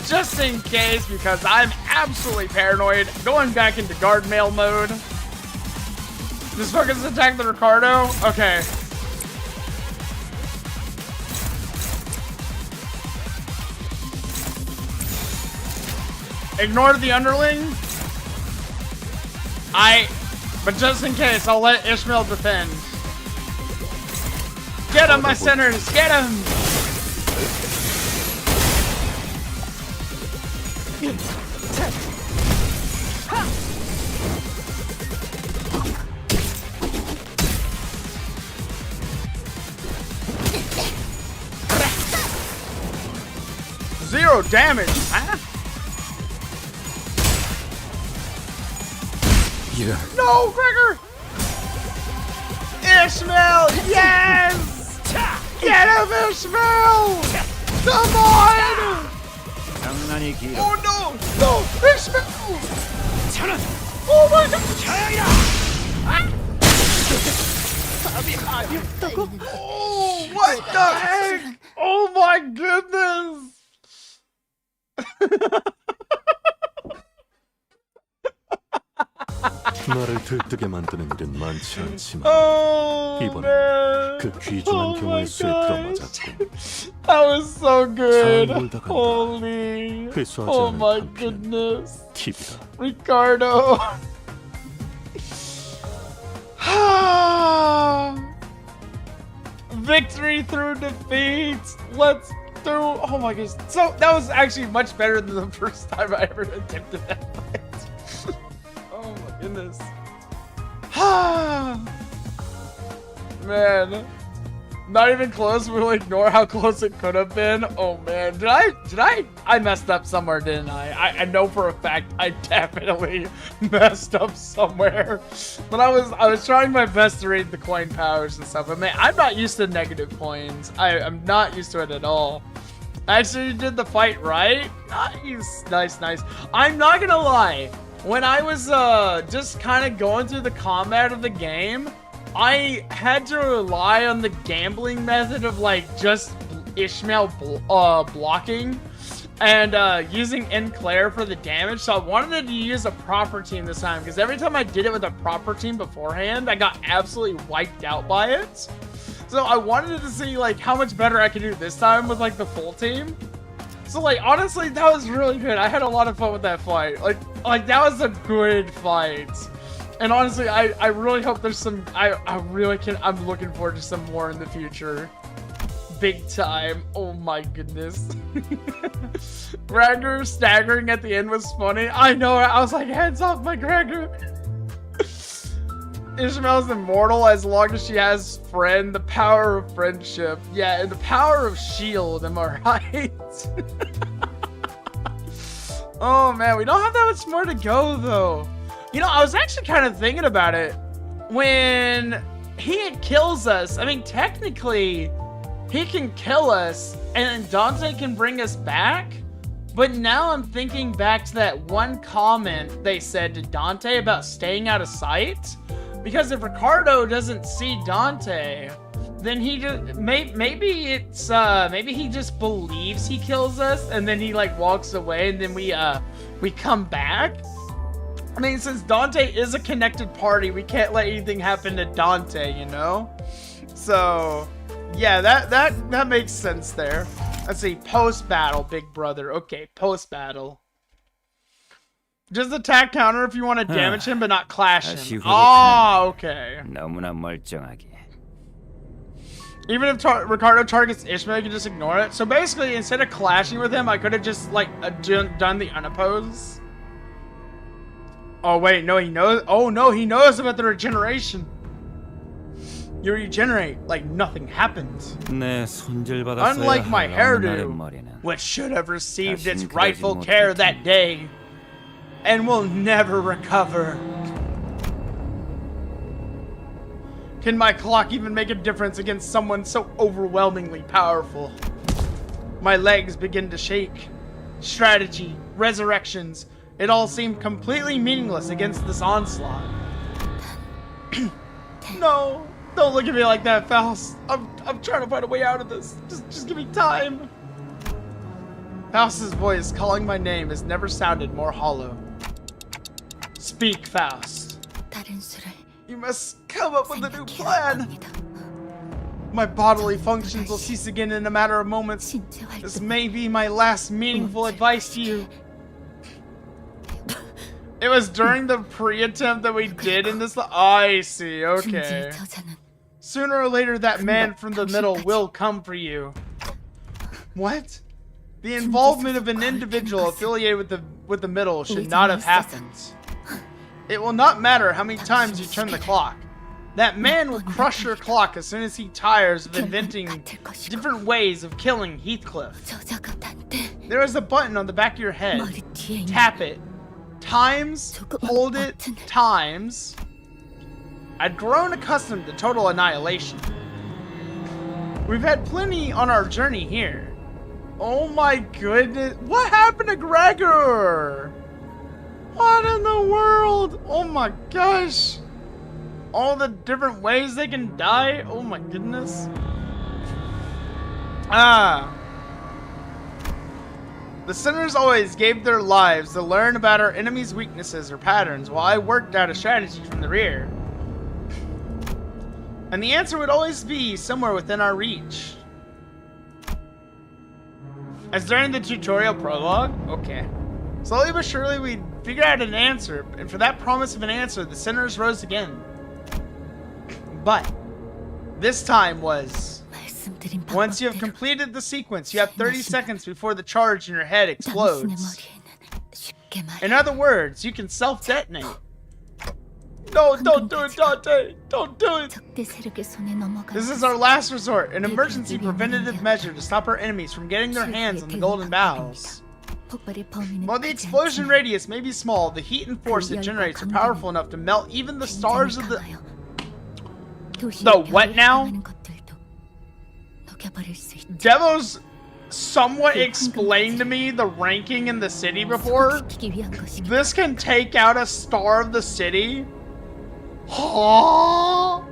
Just in case, because I'm absolutely paranoid. Going back into guard mail mode. Just focus attack the Ricardo? Okay. Ignore the underling. But just in case, I'll let Ishmael defend. Get him, my centers! Get him! Zero damage, huh? 이런. No, Gregor! Ishmael, yes! Get him, Ishmael! Come on! 장난이 길어. Oh no! No! Ishmael! Oh my god! Oh, what the heck? Oh my goodness! 나를 들뜨게 만드는 일은 많지 않지만 Oh, 이번엔 man. 그 귀중한 경우의 수에 들어맞았고 That was so good. 잘 놀다 간다. Holy. 회수하지 Oh 않을 my 한편 goodness. 팁이다. Ricardo. Victory through defeat. Let's do. Oh my goodness. So that was actually much better than the first time I ever attempted that fight. Oh my goodness. Man. Not even close. We'll ignore how close it could have been. Oh man, did I messed up somewhere, didn't I? I know for a fact I definitely messed up somewhere. But I was trying my best to read the coin powers and stuff. But man, I'm not used to negative coins. I'm not used to it at all. Actually, did the fight right. Nice. I'm not gonna lie. When I was just kind of going through the combat of the game, I had to rely on the gambling method of like just Ishmael blocking and using Enclair for the damage. So I wanted to use a proper team this time because every time I did it with a proper team beforehand, I got absolutely wiped out by it. So I wanted to see like how much better I could do this time with like the full team. So like honestly, that was really good. I had a lot of fun with that fight. Like that was a good fight. And honestly, I really hope there's some, I'm looking forward to some more in the future. Big time. Oh my goodness. Gregor staggering at the end was funny. I know, I was like, hands off my Gregor. Ishmael's immortal as long as she has friend. The power of friendship. Yeah, and the power of shield, am I right? Oh man, we don't have that much more to go though. You know, I was actually kind of thinking about it. When he kills us, I mean, technically, he can kill us and Dante can bring us back. But now I'm thinking back to that one comment they said to Dante about staying out of sight. Because if Ricardo doesn't see Dante, then he just, maybe he just believes he kills us and then he like walks away and then we come back. I mean, since Dante is a connected party, we can't let anything happen to Dante, you know? So, yeah, that makes sense there. Let's see, post-battle, big brother. Okay, post-battle. Just attack counter if you want to damage him, but not clash him. Oh, okay. 너무나 멀쩡하게. Even if Ricardo targets Ishmael, you can just ignore it. So basically, instead of clashing with him, I could have just, like, done the unopposed. Oh wait, no, he knows. Oh no, he knows about the regeneration. You regenerate like nothing happens. Unlike my hairdo, which should have received its rightful care that day, and will never recover. Can my clock even make a difference against someone so overwhelmingly powerful? My legs begin to shake. Strategy, resurrections. It all seemed completely meaningless against this onslaught. No, don't look at me like that, Faust. I'm trying to find a way out of this. Just give me time. Faust's voice calling my name has never sounded more hollow. Speak, Faust. You must come up with a new plan. My bodily functions will cease again in a matter of moments. This may be my last meaningful advice to you. It was during the pre-attempt that we did in this. I see, okay. Sooner or later, that man from the middle will come for you. What? The involvement of an individual affiliated with the middle should not have happened. It will not matter how many times you turn the clock. That man will crush your clock as soon as he tires of inventing different ways of killing Heathcliff. There is a button on the back of your head. Tap it. Times, hold it, times. I'd grown accustomed to total annihilation. We've had plenty on our journey here. Oh my goodness. What happened to Gregor? What in the world? Oh my gosh. All the different ways they can die. Oh my goodness. The sinners always gave their lives to learn about our enemies' weaknesses or patterns while I worked out a strategy from the rear. And the answer would always be somewhere within our reach. As during the tutorial prologue? Okay. Slowly but surely we figured out an answer, and for that promise of an answer, the sinners rose again. But this time was... Once you have completed the sequence, you have 30 seconds before the charge in your head explodes. In other words, you can self-detonate. No, don't do it, Dante! Don't do it! This is our last resort, an emergency preventative measure to stop our enemies from getting their hands on the golden bowels. While the explosion radius may be small, the heat and force it generates are powerful enough to melt even the stars of the... The what now? Devo's somewhat explained to me the ranking in the city before. This can take out a star of the city? Huh?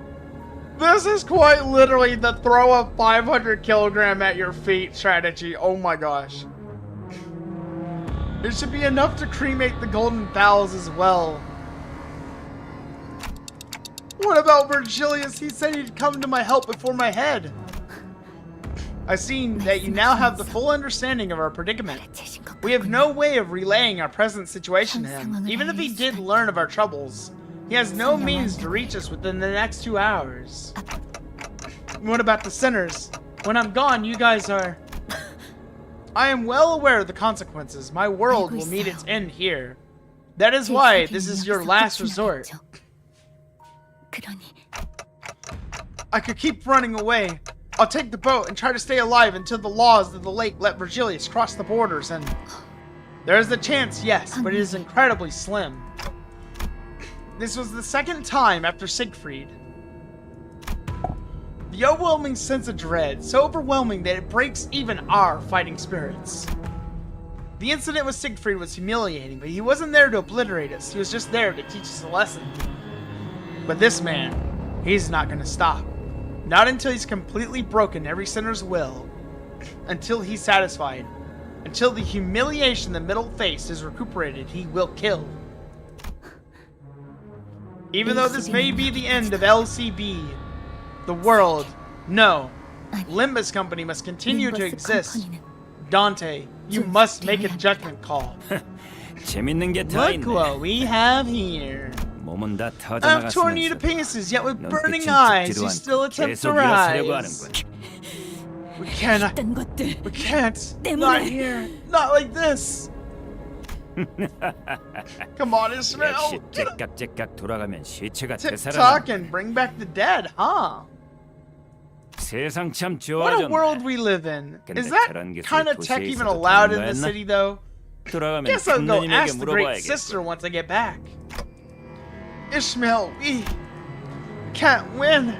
This is quite literally the throw a 500 kilogram at your feet strategy. Oh my gosh. It should be enough to cremate the golden bowels as well. What about Virgilius? He said he'd come to my help before my head. I've seen that you now have the full understanding of our predicament. We have no way of relaying our present situation to him. Even if he did learn of our troubles, he has no means to reach us within the next 2 hours. What about the sinners? When I'm gone, you guys are... I am well aware of the consequences. My world will meet its end here. That is why this is your last resort. I could keep running away. I'll take the boat and try to stay alive until the laws of the lake let Virgilius cross the borders, and... There is a chance, yes, but it is incredibly slim. This was the second time after Siegfried. The overwhelming sense of dread, so overwhelming that it breaks even our fighting spirits. The incident with Siegfried was humiliating, but he wasn't there to obliterate us. He was just there to teach us a lesson. But this man, he's not going to stop. Not until he's completely broken every sinner's will. Until he's satisfied. Until the humiliation the middle faced is recuperated, he will kill. Even though this may be the end of LCB, the world, no. Limbus Company must continue to exist. Dante, you must make a judgment call. Look what we have here. I've torn you to pieces, yet with burning eyes, you still attempt to rise. We cannot. We can't. Not here. Not like this. Come on, Ishmael. Tick-tock and bring back the dead, huh? What a world we live in. Is that kind of tech even allowed in the city, though? Guess I'll go ask the Great Sister once I get back. Ishmael, we can't win.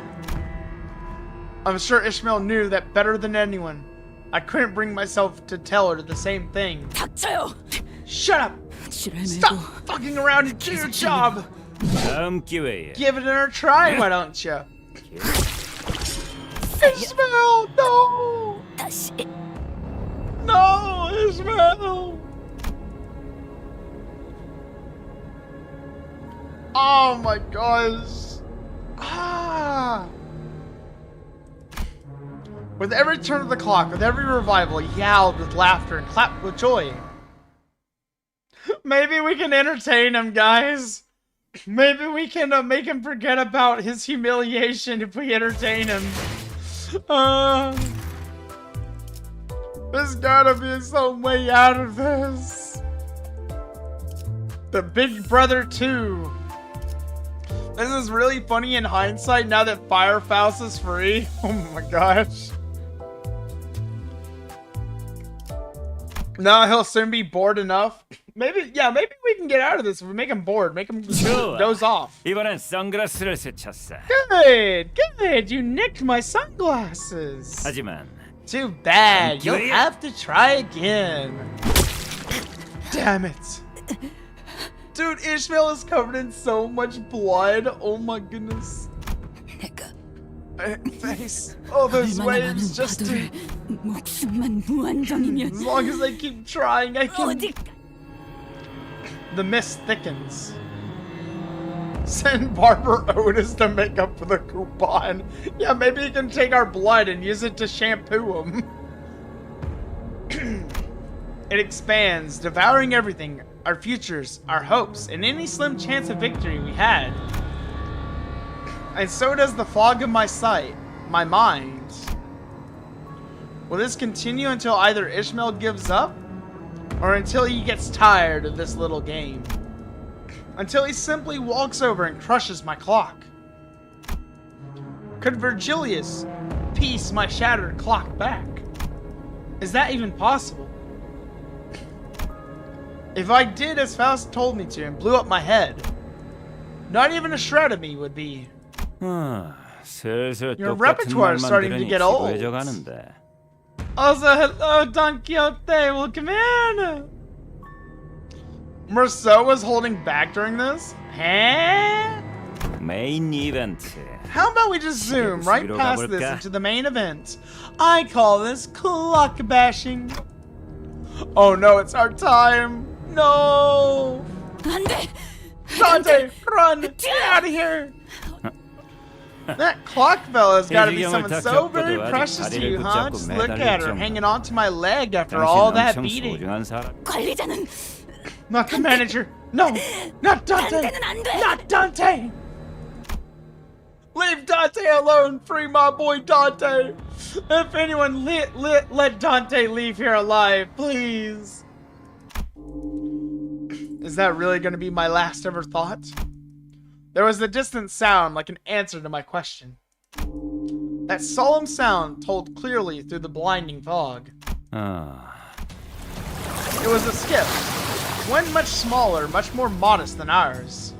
I'm sure Ishmael knew that better than anyone. I couldn't bring myself to tell her the same thing. Shut up! Stop fucking around and do your job! Give it another try, why don't you? Ishmael, no! No, Ishmael! Oh my gosh! Ah! With every turn of the clock, with every revival, he howled with laughter and clapped with joy. Maybe we can entertain him, guys. Maybe we can make him forget about his humiliation if we entertain him. There's gotta be some way out of this. The Big Brother 2. This is really funny in hindsight now that Faust is free. Oh my gosh. Now he'll soon be bored enough. Maybe we can get out of this if we make him bored. Make him doze off. 이번엔 선글라스를 스쳤어. Good. You nicked my sunglasses. 하지만 Too bad. You'll have to try again. Damn it. Dude, Ishmael is covered in so much blood. Oh my goodness. Face. All those waves just to... As long as I keep trying, I can... The mist thickens. Send Barber Otis to make up for the coupon. Yeah, maybe he can take our blood and use it to shampoo him. It expands, devouring everything. Our futures, our hopes, and any slim chance of victory we had. And so does the fog of my sight, my mind. Will this continue until either Ishmael gives up, or until he gets tired of this little game? Until he simply walks over and crushes my clock? Could Virgilius piece my shattered clock back? Is that even possible? If I did as Faust told me to and blew up my head, not even a shred of me would be. 슬슬 Your 똑같은 repertoire is 말만 starting to 들으니 get old. 지루해져가는데. Also, hello, Don Quixote. Welcome in. Merceau was holding back during this? Huh? 메인 이벤트. How about we just zoom right past this into the main event? I call this clock bashing. Oh no, it's our time. No. Dante, run! Get out of here! That clock fella's gotta be someone so very precious to you, huh? Just look at her, hanging onto my leg after all that beating. Not the manager. No, not Dante. Not Dante. Leave Dante alone. Free my boy Dante. If anyone let Dante leave here alive, please. Is that really going to be my last ever thought? There was a distant sound like an answer to my question. That solemn sound told clearly through the blinding fog. It was a skiff. One much smaller, much more modest than ours.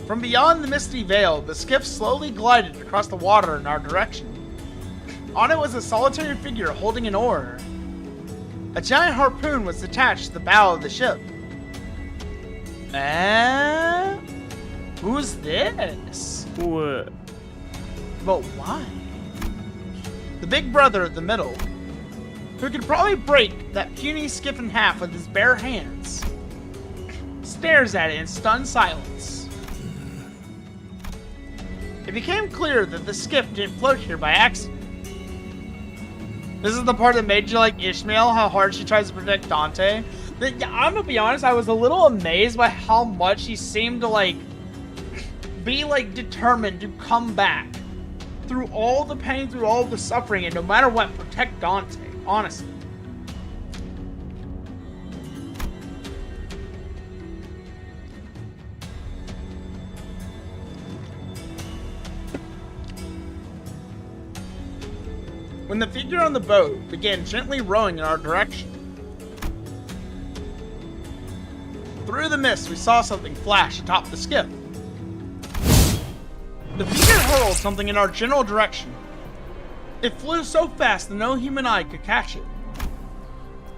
From beyond the misty veil, the skiff slowly glided across the water in our direction. On it was a solitary figure holding an oar. A giant harpoon was attached to the bow of the ship. Who's this? What? But why? The big brother at the middle, who could probably break that puny skiff in half with his bare hands, stares at it in stunned silence. It became clear that the skiff didn't float here by accident. This is the part that made you like Ishmael, how hard she tries to protect Dante. I'm gonna be honest, I was a little amazed by how much he seemed to like be like determined to come back through all the pain, through all the suffering, and no matter what, protect Dante, honestly. When the figure on the boat began gently rowing in our direction, through the mist we saw something flash atop the skiff. The figure hurled something in our general direction. It flew so fast that no human eye could catch it.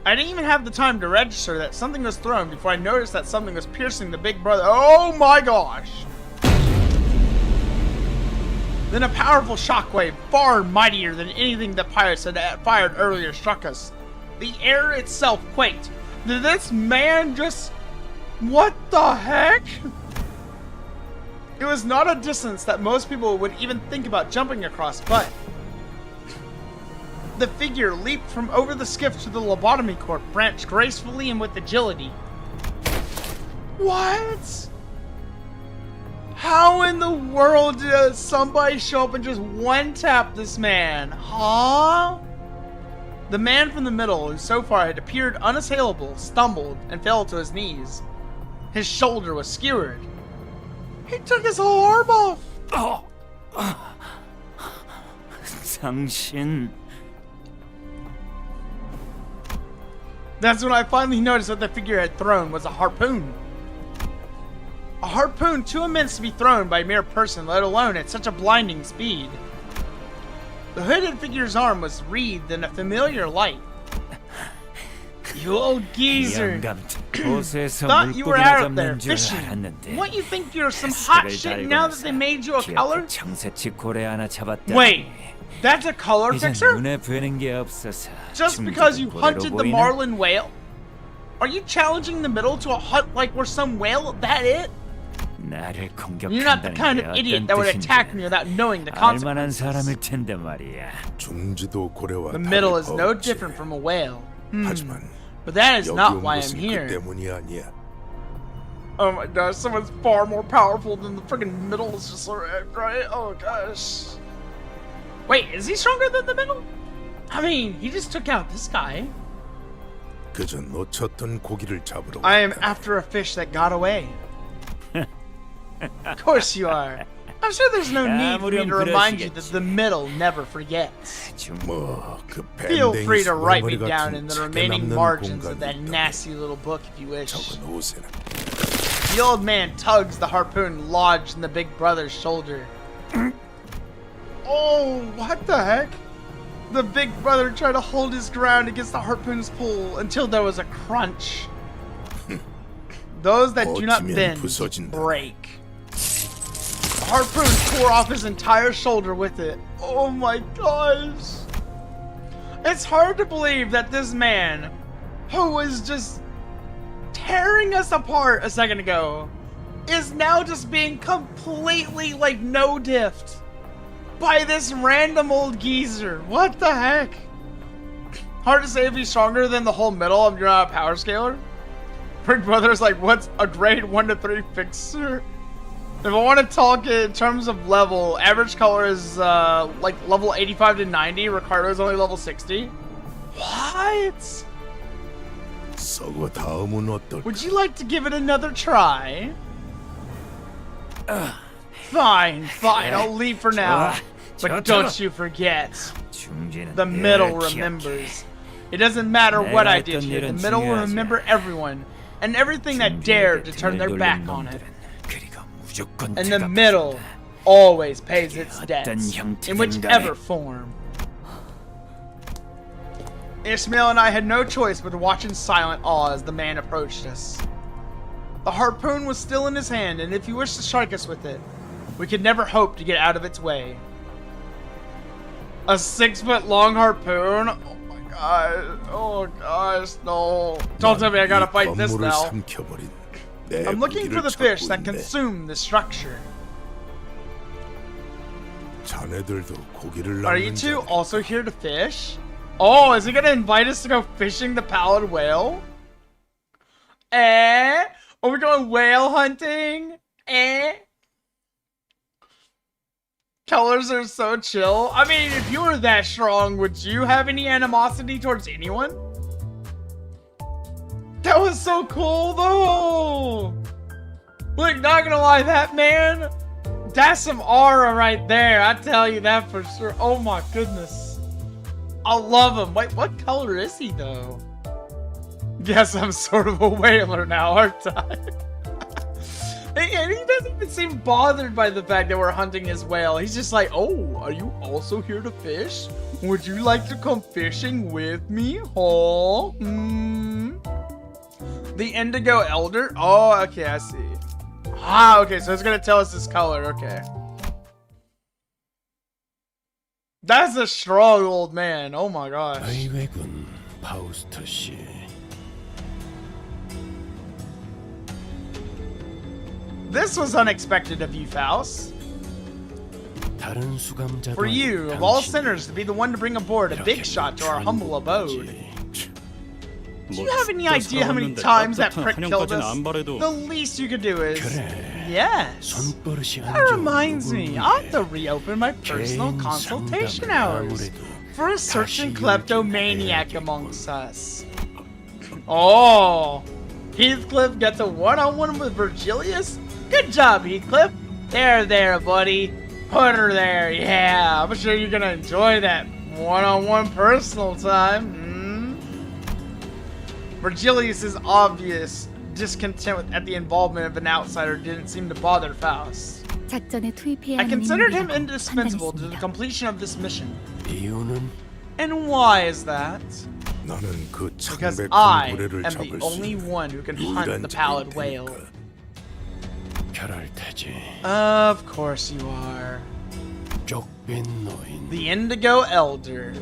I didn't even have the time to register that something was thrown before I noticed that something was piercing the big brother. Oh my gosh! Then a powerful shockwave, far mightier than anything the pirates had fired earlier, struck us. The air itself quaked. Did this man just... What the heck? It was not a distance that most people would even think about jumping across, but... The figure leaped from over the skiff to the lobotomy court branch gracefully and with agility. What? How in the world did somebody show up and just one-tap this man? Huh? The man from the middle, who so far had appeared unassailable, stumbled and fell to his knees. His shoulder was skewered. He took his whole arm off! 당신 That's when I finally noticed what the figure had thrown was a harpoon. A harpoon too immense to be thrown by a mere person, let alone at such a blinding speed. The hooded figure's arm was wreathed in a familiar light. You old geezer! Thought you were out there fishing. What, you think you're some hot shit now that they made you a color? Wait, that's a color fixer? Just because you hunted the marlin whale? Are you challenging the middle to a hunt like we're some whale? That it? You're not the kind of idiot that would attack me without knowing the consequences. The middle is no different from a whale. But that is not why I'm here. Oh my gosh, someone's far more powerful than the freaking middle is just right? Oh gosh. Wait, is he stronger than the middle? I mean, he just took out this guy. I am after a fish that got away. Of course you are. I'm sure there's no need for me to remind you that the middle never forgets. Feel free to write me down in the remaining margins of that nasty little book if you wish. The old man tugs the harpoon lodged in the big brother's shoulder. Oh, what the heck? The big brother tried to hold his ground against the harpoon's pull until there was a crunch. Those that do not bend break. The harpoon tore off his entire shoulder with it. Oh my gosh. It's hard to believe that this man, who was just tearing us apart a second ago, is now just being completely like no-diffed by this random old geezer. What the heck? Hard to say if he's stronger than the whole middle of your power scaler. Big Brother's like, what's a grade 1 to 3 fixer? If I want to talk in terms of level, average color is like level 85 to 90. Ricardo is only level 60. What? Would you like to give it another try? Fine, I'll leave for now. But don't you forget, the middle remembers. It doesn't matter what I did here, the middle will remember everyone, and everything that dared to turn their back on it. And the middle always pays its debts, in whichever form. Ishmael and I had no choice but to watch in silent awe as the man approached us. The harpoon was still in his hand, and if he wished to strike us with it, we could never hope to get out of its way. A 6-foot-long harpoon? Oh my god. Oh gosh, no. Don't tell me I gotta fight this now. I'm looking for the fish that consumed the structure. Are you two also here to fish? Oh, is he gonna invite us to go fishing the pallid whale? Are we going whale hunting? Colors are so chill. I mean, if you were that strong, would you have any animosity towards anyone? That was so cool, though. Look, not gonna lie, that man, that's some aura right there. I tell you that for sure. Oh my goodness. I love him. Wait, what color is he, though? Guess I'm sort of a whaler now, aren't I? And he doesn't even seem bothered by the fact that we're hunting his whale. He's just like, oh, are you also here to fish? Would you like to come fishing with me? Huh? The Indigo Elder? Oh, okay, I see. Ah, okay, so it's gonna tell us his color, okay. That's a strong old man, oh my gosh. This was unexpected of you, Faust. For you, of all sinners, to be the one to bring aboard a big shot to our humble abode. Do you have any idea how many times that prick killed us? The least you could do is... Yes. That reminds me, I'll have to reopen my personal consultation hours. for a certain kleptomaniac amongst us. Oh, Heathcliff gets a one-on-one with Virgilius? Good job, Heathcliff. There, buddy. Put her there, yeah. I'm sure you're gonna enjoy that one-on-one personal time. Virgilius's obvious discontent at the involvement of an outsider didn't seem to bother Faust. 작전에 투입해야 I 하는 considered him 인물이라고 indispensable to the 판단했습니다. completion of this mission. 이유는 And why is that? 나는 그 Because 창백한 I 고래를 am the 잡을 수 only 있는 one who can hunt 유일한 the pallid 자일 whale. 테니까. 결할 테지. Of course you are. 쪽빈 노인. The Indigo Elder.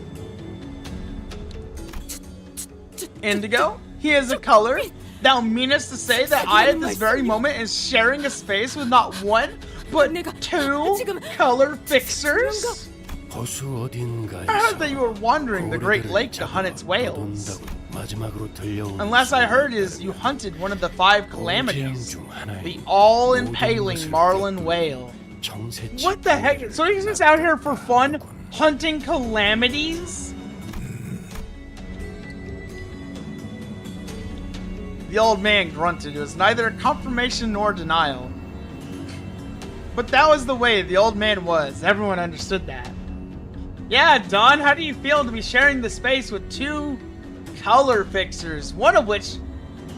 Indigo? He is a color? Thou meanest to say that I at this very moment is sharing a space with not one, but two color fixers? 호수 I 어딘가에서 heard that you were wandering the Great Lake to hunt its whales. 마지막으로 들려온 Unless I heard is you hunted one of the 5 calamities. 중 하나의 The all-impaling marlin whale. 정세치 What the heck? So he's just out here for fun, hunting calamities? The old man grunted. It was neither confirmation nor denial. But that was the way the old man was. Everyone understood that. Yeah, Don, how do you feel to be sharing the space with 2 color fixers, one of which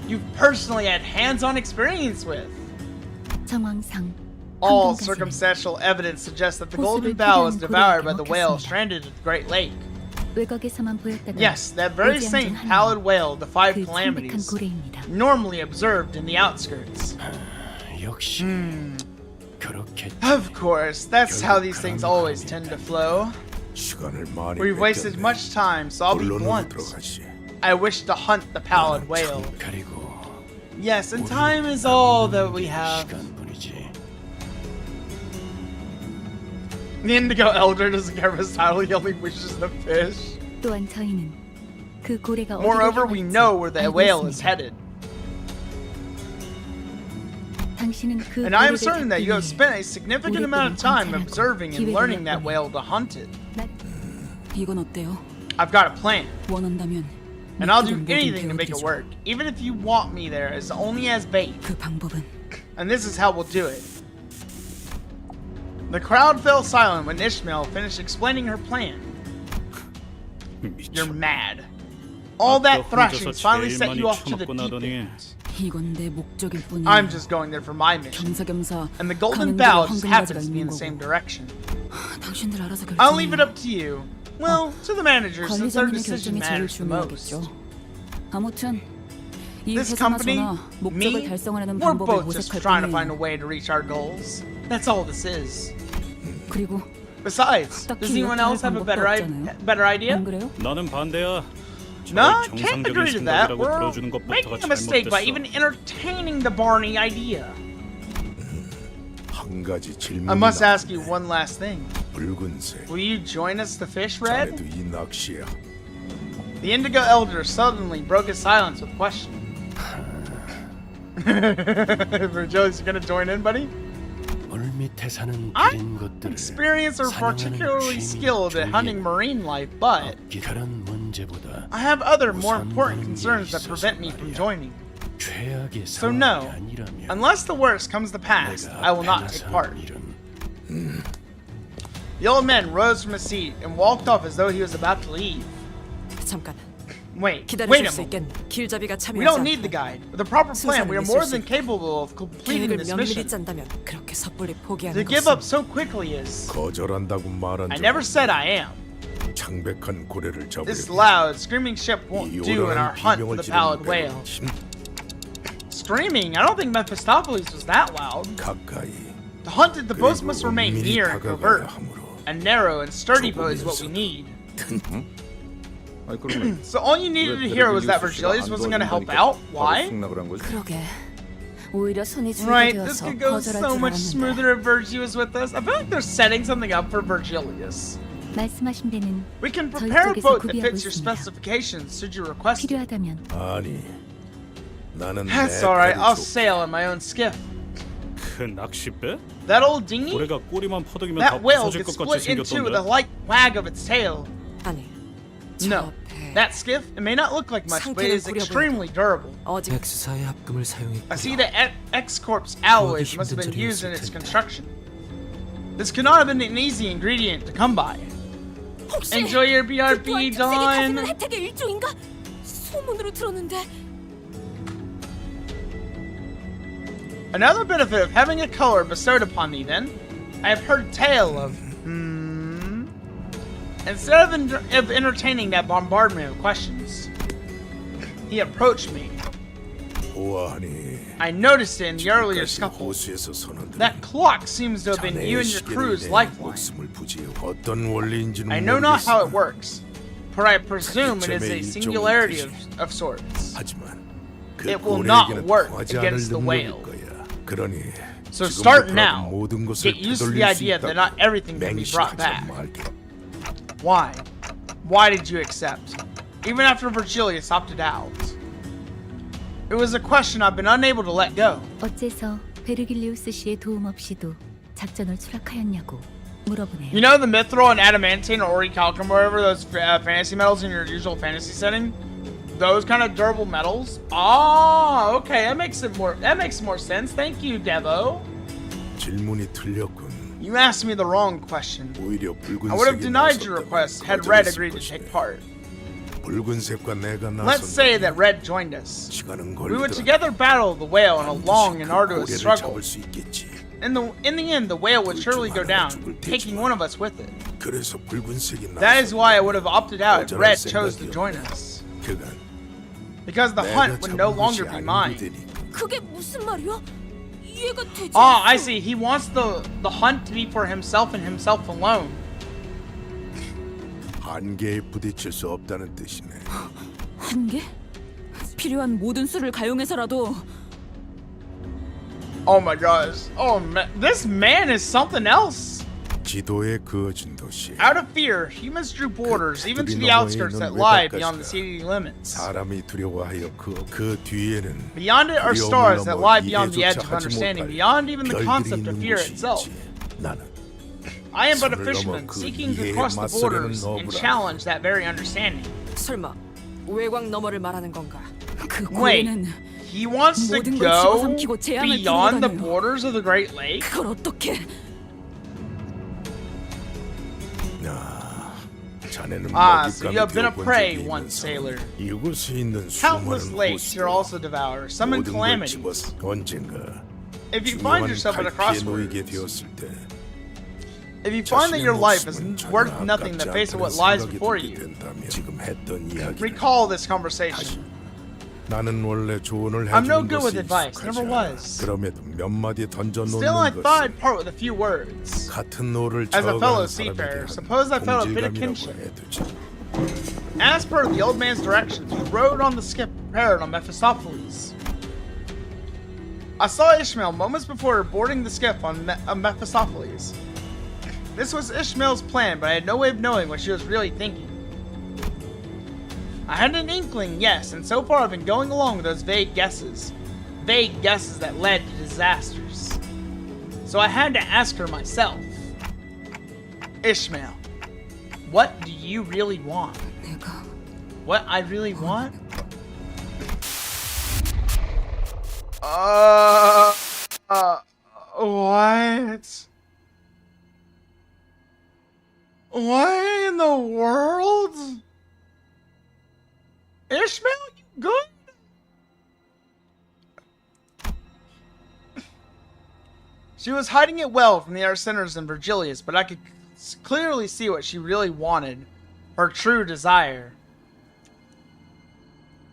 you've personally had hands-on experience with? 정황상 All 황금가슴. circumstantial evidence suggests that the golden 호수를 bow was 피하는 devoured by 고래에게 the whale 먹혔습니다. stranded at the Great Lake. 외곽에서만 보였다가 Yes, that very 오지 same 않은 하나는 pallid whale, the 5 그 창백한 calamities, 고래입니다. normally observed in the outskirts. 역시 그렇게 Of course, that's how these things always tend to flow. 시간을 많이 We've wasted much time, so I'll be blunt. I wish to hunt the pallid whale. 가리고 Yes, and time is all that we have. 시간뿐이지. The Indigo Elder doesn't care if his title, he only wishes to fish. 또한 저희는 그 고래가 Moreover, 어디로 we 향할지 know where the 알고 whale is 있습니다. headed. 당신은 그 And I am 고래를 certain that you have 잡기 spent a significant amount of time 관찰하고 observing and 기회를 learning that 엿보니 whale to hunt it. 이건 어때요? I've got a plan, 원한다면 and I'll do 믿기는 anything to 모든 make it 배우들이죠. work, even if you want me there as only as bait. 그 방법은 And this is how we'll do it. The crowd fell silent when Ishmael finished explaining her plan. You're mad. All that thrashing finally set you off to the deep end. 이건 내 목적일 뿐이야. I'm just going there for my mission. 겸사겸사 And the golden 가는 bow 길에 just 황금가지가 happens to be in 있는 the same 거고. direction. 당신들 알아서 결정해. I'll leave it up to you. Well, to the managers, since their 관리자님의 decision 결정이 제일 matters the most. 중요하겠죠. 아무튼 이 This 회사나 company, 저나 목적을 me, 달성하려는 we're 방법을 both just 모색할 trying to find a 뿐이에요. way to reach our goals. That's all this is. 그리고 Besides, 딱히 does anyone 이렇게 else have 할 a 방법도 better idea? 안 그래요? 나는 반대야. No, 저걸 can't 정상적인 agree to that. 생각이라고 We're 들어주는 것부터가 making a mistake by 잘못됐어. even entertaining the Barney idea. 한 가지 질문이 I must ask you one last thing. 붉은색. Will you join us to fish, Red? 자네도 이 낚시야. The Indigo Elder suddenly broke his silence with a question. Virgilius, you gonna join in, buddy? 물밑에 사는 I'm 기린 것들을 experienced or particularly skilled at hunting marine life, but 다른 문제보다 I have other more important concerns that prevent me from joining. 최악의 So 상황이 no, 아니라면 unless the worst comes to pass, 내가 I will not 앞에 take 나서는 part. 일은 The old man rose from his seat and walked off as though he was about to leave. 잠깐 Wait a 기다려줄 수 moment. 있겠네. 길잡이가 We 참여하지 don't need the 않고 guide. With a proper plan, we are more than capable of completing 계획을 this 면밀히 mission. 짠다면 그렇게 섣불리 To 포기하는 give 것은 up so quickly is... 거절한다고 말한 I 적 never said I am. 창백한 고래를 This 잡으려 loud, screaming ship won't 이 do in our 오라는 hunt for 비명을 the pallid 지르는 whale. 힘 Screaming? I don't think Mephistopheles was that loud. 가까이 To hunt at the boats must 그리고 remain 은밀히 near and 다가가야 covert. 하므로 A narrow and sturdy boat is what we need. 아니 그러면 So all you needed to hear was that Virgilius wasn't going to help out? Why? 승낙을 한 거지? 그러게. 오히려 손이 Right, 줄게 this 되어서 could go 거절할 so 줄 much 알았는데. smoother if Virgilius with us. I feel like they're setting something up for Virgilius. 말씀하신 데는 We can 저희 prepare a 쪽에서 boat that 구비하고 fits your 있습니다. specifications should you request it. 필요하다면 아니 나는 That's 내 alright, I'll 배를 sail in my own skiff. 그 낚싯배? That old dinghy? 고래가 꼬리만 퍼덕이면 다 That whale 부서질 gets 것 같이 split in two with a 생겼던데. light wag of its tail. 아니. No. That skiff, it may not look like much, but it is extremely durable. 어제 백스사의 합금을 사용했고. I see that X-Corp's alloys must have been used in its construction. This could not have been an easy ingredient to come by. 혹시 Enjoy your BRB, 그 Dawn. 가지는 혜택의 일종인가? 소문으로 들었는데. Another benefit of having a color bestowed upon thee, then, I have heard tale of. Instead of entertaining that bombardment of questions, he approached me. 보아하니 I noticed it in the earlier scuffle. 호수에서 선원들이 That clock seems to have been you and your crew's lifeline. 목숨을 부지해 어떤 원리인지는 I know not how it 모르겠으나 works, but I presume it is a singularity of sorts. 하지만 그 It will not 고래에게는 work 통하지 against the 않을 whale. 능력일 거야. 그러니 So start 지금부터라도 now. 모든 것을 Get used to the 되돌릴 수 idea that 있다고 not everything can be brought back. 맹신하지 말게. Why? Why did you accept? Even after Virgilius opted out. It was a question I've been unable to let go. 어째서 베르길리우스 씨의 도움 없이도 작전을 추락하였냐고 물어보네요. You know the mithril and adamantine or orichalcum, whatever those fantasy metals in your usual fantasy setting? Those kind of durable metals? Oh, okay, that makes more sense. Thank you, Devo. 질문이 틀렸군. You asked me the wrong question. 오히려 I would have 붉은색이 denied your 나섰다면 request had Red 거절했을 agreed to 것이네. take part. 붉은색과 내가 Let's say 나섰다면 that Red joined us. 시간은 We would 걸리더라도 together battle the whale in a long and 그 arduous 고래를 struggle. 잡을 수 있겠지. In the end, the whale would surely go down, taking one of us with it. 그래서 붉은색이 That is why I would 나섰다면 have opted out if 거절할 Red chose to 생각이 join 없다. us. 그간 Because the 내가 hunt would no 잡은 longer 것이 be 아니고 mine. 되니까. 그게 무슨 말이야? 이해가 되지 Oh, 않았어. I see. He wants the hunt to be for himself and himself alone. 한계에 부딪힐 수 없다는 뜻이네. 한계? 필요한 모든 수를 가용해서라도 Oh my gosh. Oh man, this man is something else. 지도에 그어진 도시. Out of fear, humans drew borders even to the outskirts that lie beyond the city limits. 사람이 두려워하여 그 뒤에는 Beyond it are stars that lie beyond the edge of 이해조차 하지 understanding, 못할 beyond even the 별들이 concept of 있는 fear 곳이 itself. 있지. 나는 I am but a 선을 fisherman 넘어 그 seeking to 이해에 cross the 맞서려는 borders and 너브라. challenge that very understanding. 설마 외곽 너머를 말하는 건가? 그 Wait, 고래는 he wants to 모든 걸 go 집어삼키고 재앙을 beyond the 불러다녀요. borders of the Great Lake? 그걸 어떻게 자네는 Ah, so you 먹잇감이 have been a 되어본 prey 적이 있는 once, sailor. 사람. 이곳에 있는 Countless 수많은 lakes you're also 호수와 devour, summon 모든 걸 calamities. 집어서 언젠가 If you find 중요한 yourself at a 갈피에 놓이게 crossroads, 되었을 때 if you find that your 자신의 life is 목숨은 worth 전혀 nothing in the 아깝지 face of what 않다는 lies 생각이 before 들게 you, 된다면 지금 했던 이야기를 recall this conversation. 나는 원래 조언을 I'm no 해주는 good with 것에 advice, 익숙하지 never 않아. was. 그럼에도 몇 마디 Still, I 던져놓는 thought I'd 것은 part with a few words. 같은 노를 As a fellow 저어가는 seafarer, 사람에게 suppose I felt a bit of 동질감이라고 kinship. 해두지. As per the old man's directions, we rode on the skiff prepared on Mephistopheles. I saw Ishmael moments before boarding the skiff on Mephistopheles. This was Ishmael's plan, but I had no way of knowing what she was really thinking. I had an inkling, yes, and so far I've been going along with those vague guesses. Vague guesses that led to disasters. So I had to ask her myself. Ishmael, what do you really want? 내가 What I really want? What? What in the world? Ishmael, you good? She was hiding it well from the Arseners and Virgilius, but I could clearly see what she really wanted. Her true desire.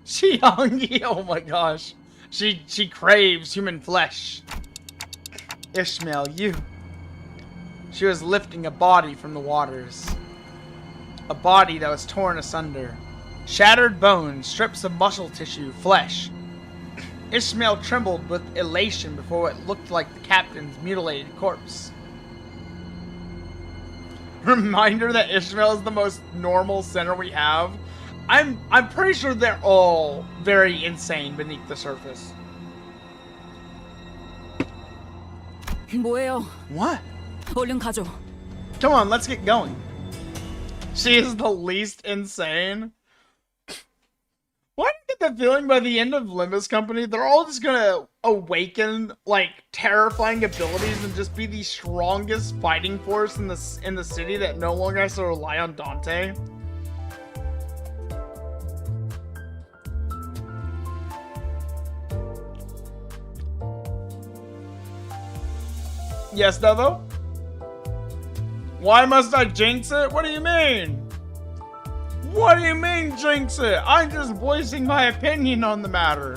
She hungry, oh my gosh. She craves human flesh. Ishmael, you. She was lifting a body from the waters. A body that was torn asunder. Shattered bones, strips of muscle tissue, flesh. Ishmael trembled with elation before what looked like the captain's mutilated corpse. Reminder that Ishmael is the most normal sinner we have. I'm pretty sure they're all very insane beneath the surface. 뭐예요? What? 얼른 가죠. Come on, let's get going. She is the least insane. Why do I get the feeling by the end of Limbus Company, they're all just gonna awaken, like, terrifying abilities and just be the strongest fighting force in the city that no longer has to rely on Dante? Yes, Devo? Why must I jinx it? What do you mean? What do you mean, jinx it? I'm just voicing my opinion on the matter.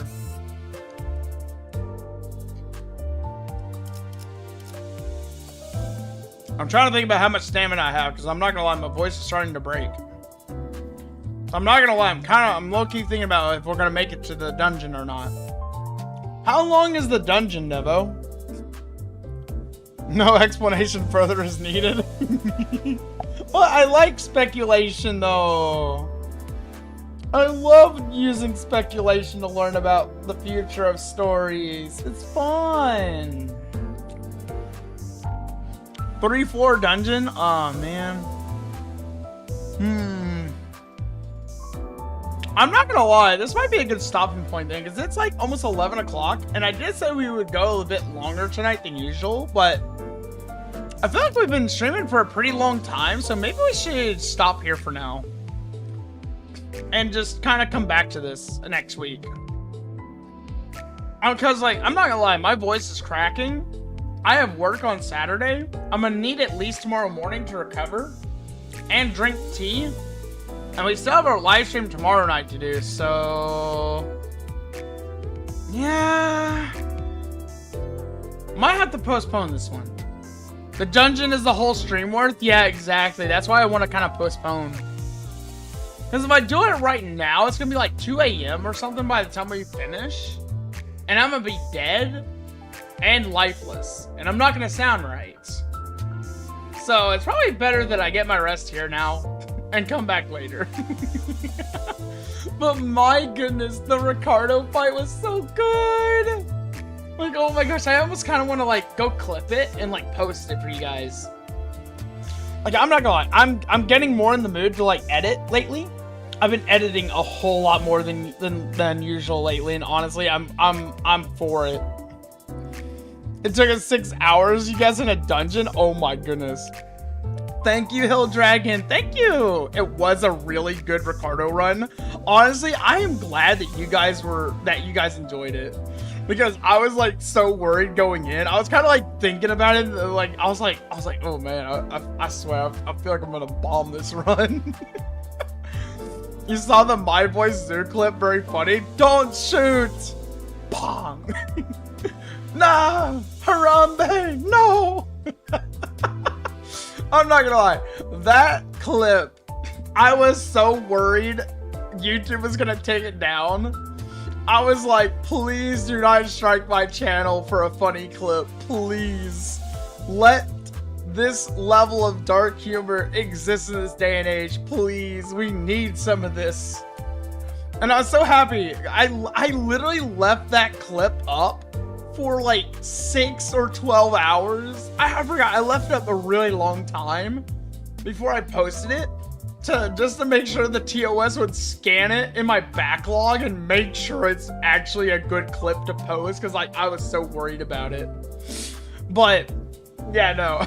I'm trying to think about how much stamina I have, because I'm not gonna lie, my voice is starting to break. I'm not gonna lie, I'm low-key thinking about if we're gonna make it to the dungeon or not. How long is the dungeon, Devo? No explanation further is needed. Well, I like speculation, though. I love using speculation to learn about the future of stories. It's fun. 3-4 dungeon? Aw, man. I'm not gonna lie, this might be a good stopping point then, because it's like almost 11 o'clock, and I did say we would go a bit longer tonight than usual, but I feel like we've been streaming for a pretty long time, so maybe we should stop here for now. And just kind of come back to this next week. Because, like, I'm not gonna lie, my voice is cracking. I have work on Saturday. I'm gonna need at least tomorrow morning to recover. And drink tea. And we still have our live stream tomorrow night to do, so... yeah... might have to postpone this one. The dungeon is the whole stream worth? Yeah, exactly. That's why I want to kind of postpone. Because if I do it right now, it's going to be like 2 a.m. or something by the time we finish. And I'm going to be dead and lifeless. And I'm not going to sound right. So it's probably better that I get my rest here now and come back later. But my goodness, the Ricardo fight was so good. Like, oh my gosh, I almost kind of want to, like, go clip it and, like, post it for you guys. Like, I'm not gonna lie, I'm getting more in the mood to, like, edit lately. I've been editing a whole lot more than usual lately, and honestly, I'm for it. It took us 6 hours, you guys, in a dungeon? Oh my goodness. Thank you, Hill Dragon. Thank you. It was a really good Ricardo run. Honestly, I am glad that you guys enjoyed it. Because I was like so worried going in. I was kind of like thinking about it. Like I was like, oh man, I swear, I feel like I'm gonna bomb this run. You saw the My Voice Zoo clip, very funny. Don't shoot! Pong! Nah! Harambe! No! I'm not gonna lie. That clip, I was so worried YouTube was gonna take it down. I was like, please do not strike my channel for a funny clip. Please. Let this level of dark humor exist in this day and age. Please. We need some of this. And I was so happy. I literally left that clip up for like 6 or 12 hours. I forgot. I left it up a really long time before I posted it. Just to make sure the TOS would scan it in my backlog and make sure it's actually a good clip to post, because like I was so worried about it. But yeah, no.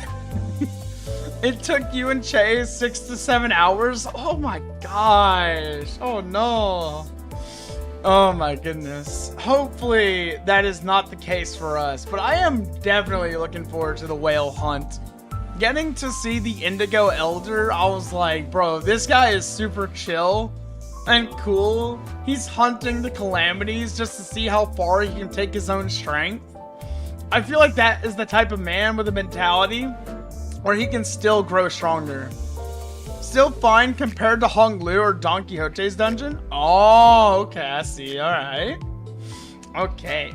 It took you and Che 6 to 7 hours. Oh my gosh. Oh no. Oh my goodness. Hopefully that is not the case for us, but I am definitely looking forward to the whale hunt. Getting to see the Indigo Elder, I was like, bro, this guy is super chill and cool. He's hunting the calamities just to see how far he can take his own strength. I feel like that is the type of man with a mentality where he can still grow stronger. Still fine compared to Hong Lu or Don Quixote's dungeon? Oh, okay, I see, alright. Okay.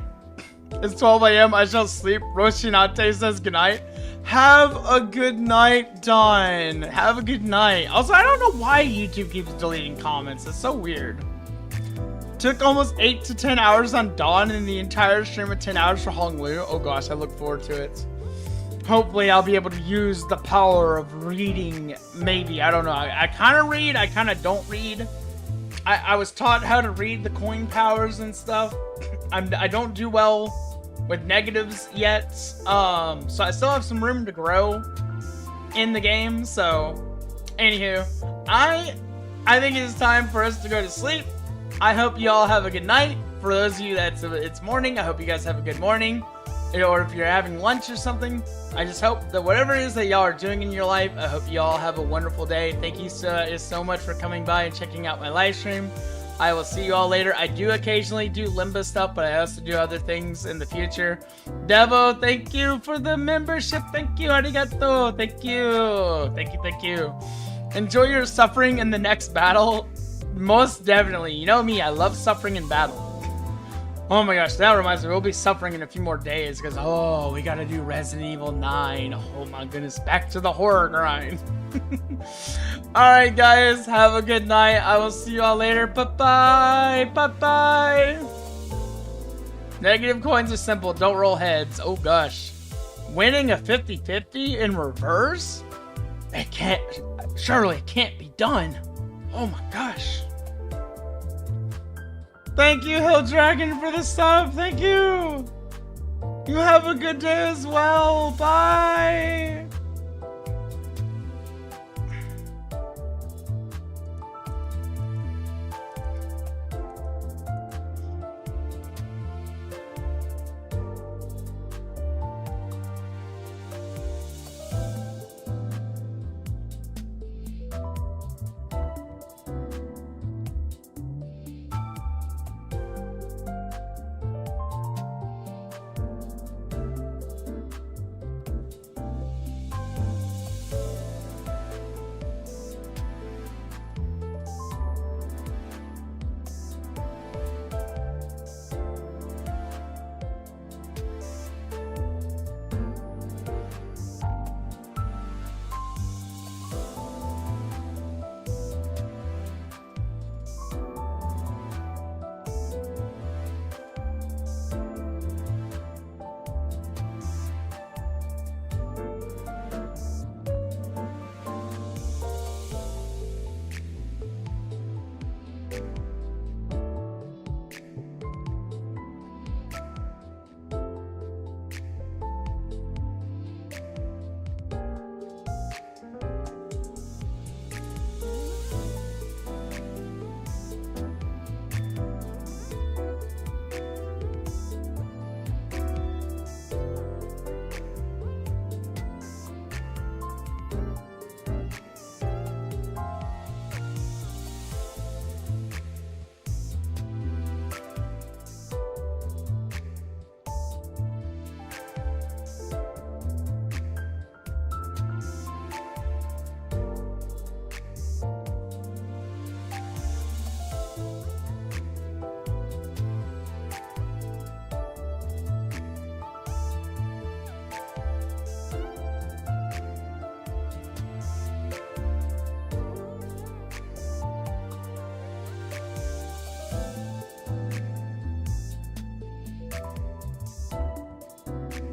It's 12 a.m, I shall sleep. Roshinate says goodnight. Have a good night, Don. Have a good night. Also, I don't know why YouTube keeps deleting comments. It's so weird. Took almost 8 to 10 hours on Dawn and the entire stream of 10 hours for Hong Lu. Oh gosh, I look forward to it. hopefully I'll be able to use the power of reading. Maybe, I don't know. I kind of read, I kind of don't read. I was taught how to read the coin powers and stuff. I don't do well with negatives yet. So I still have some room to grow in the game. So, anywho, I think it's time for us to go to sleep. I hope you all have a good night. For those of you that it's morning, I hope you guys have a good morning. Or if you're having lunch or something, I just hope that whatever it is that y'all are doing in your life, I hope you all have a wonderful day. Thank you so much for coming by and checking out my live stream. I will see you all later. I do occasionally do Limbus stuff, but I also do other things in the future. Devo, thank you for the membership. Thank you, arigato. Thank you. Thank you. Enjoy your suffering in the next battle. Most definitely. You know me, I love suffering in battle. Oh my gosh, that reminds me, we'll be suffering in a few more days because, oh, we gotta do Resident Evil 9. Oh my goodness, back to the horror grind. Alright guys, have a good night. I will see you all later. Bye-bye. Bye-bye. Negative coins are simple, don't roll heads. Oh gosh. Winning a 50-50 in reverse? Surely it can't be done. Oh my gosh. Thank you, Hill Dragon, for the stuff. Thank you. You have a good day as well. Bye.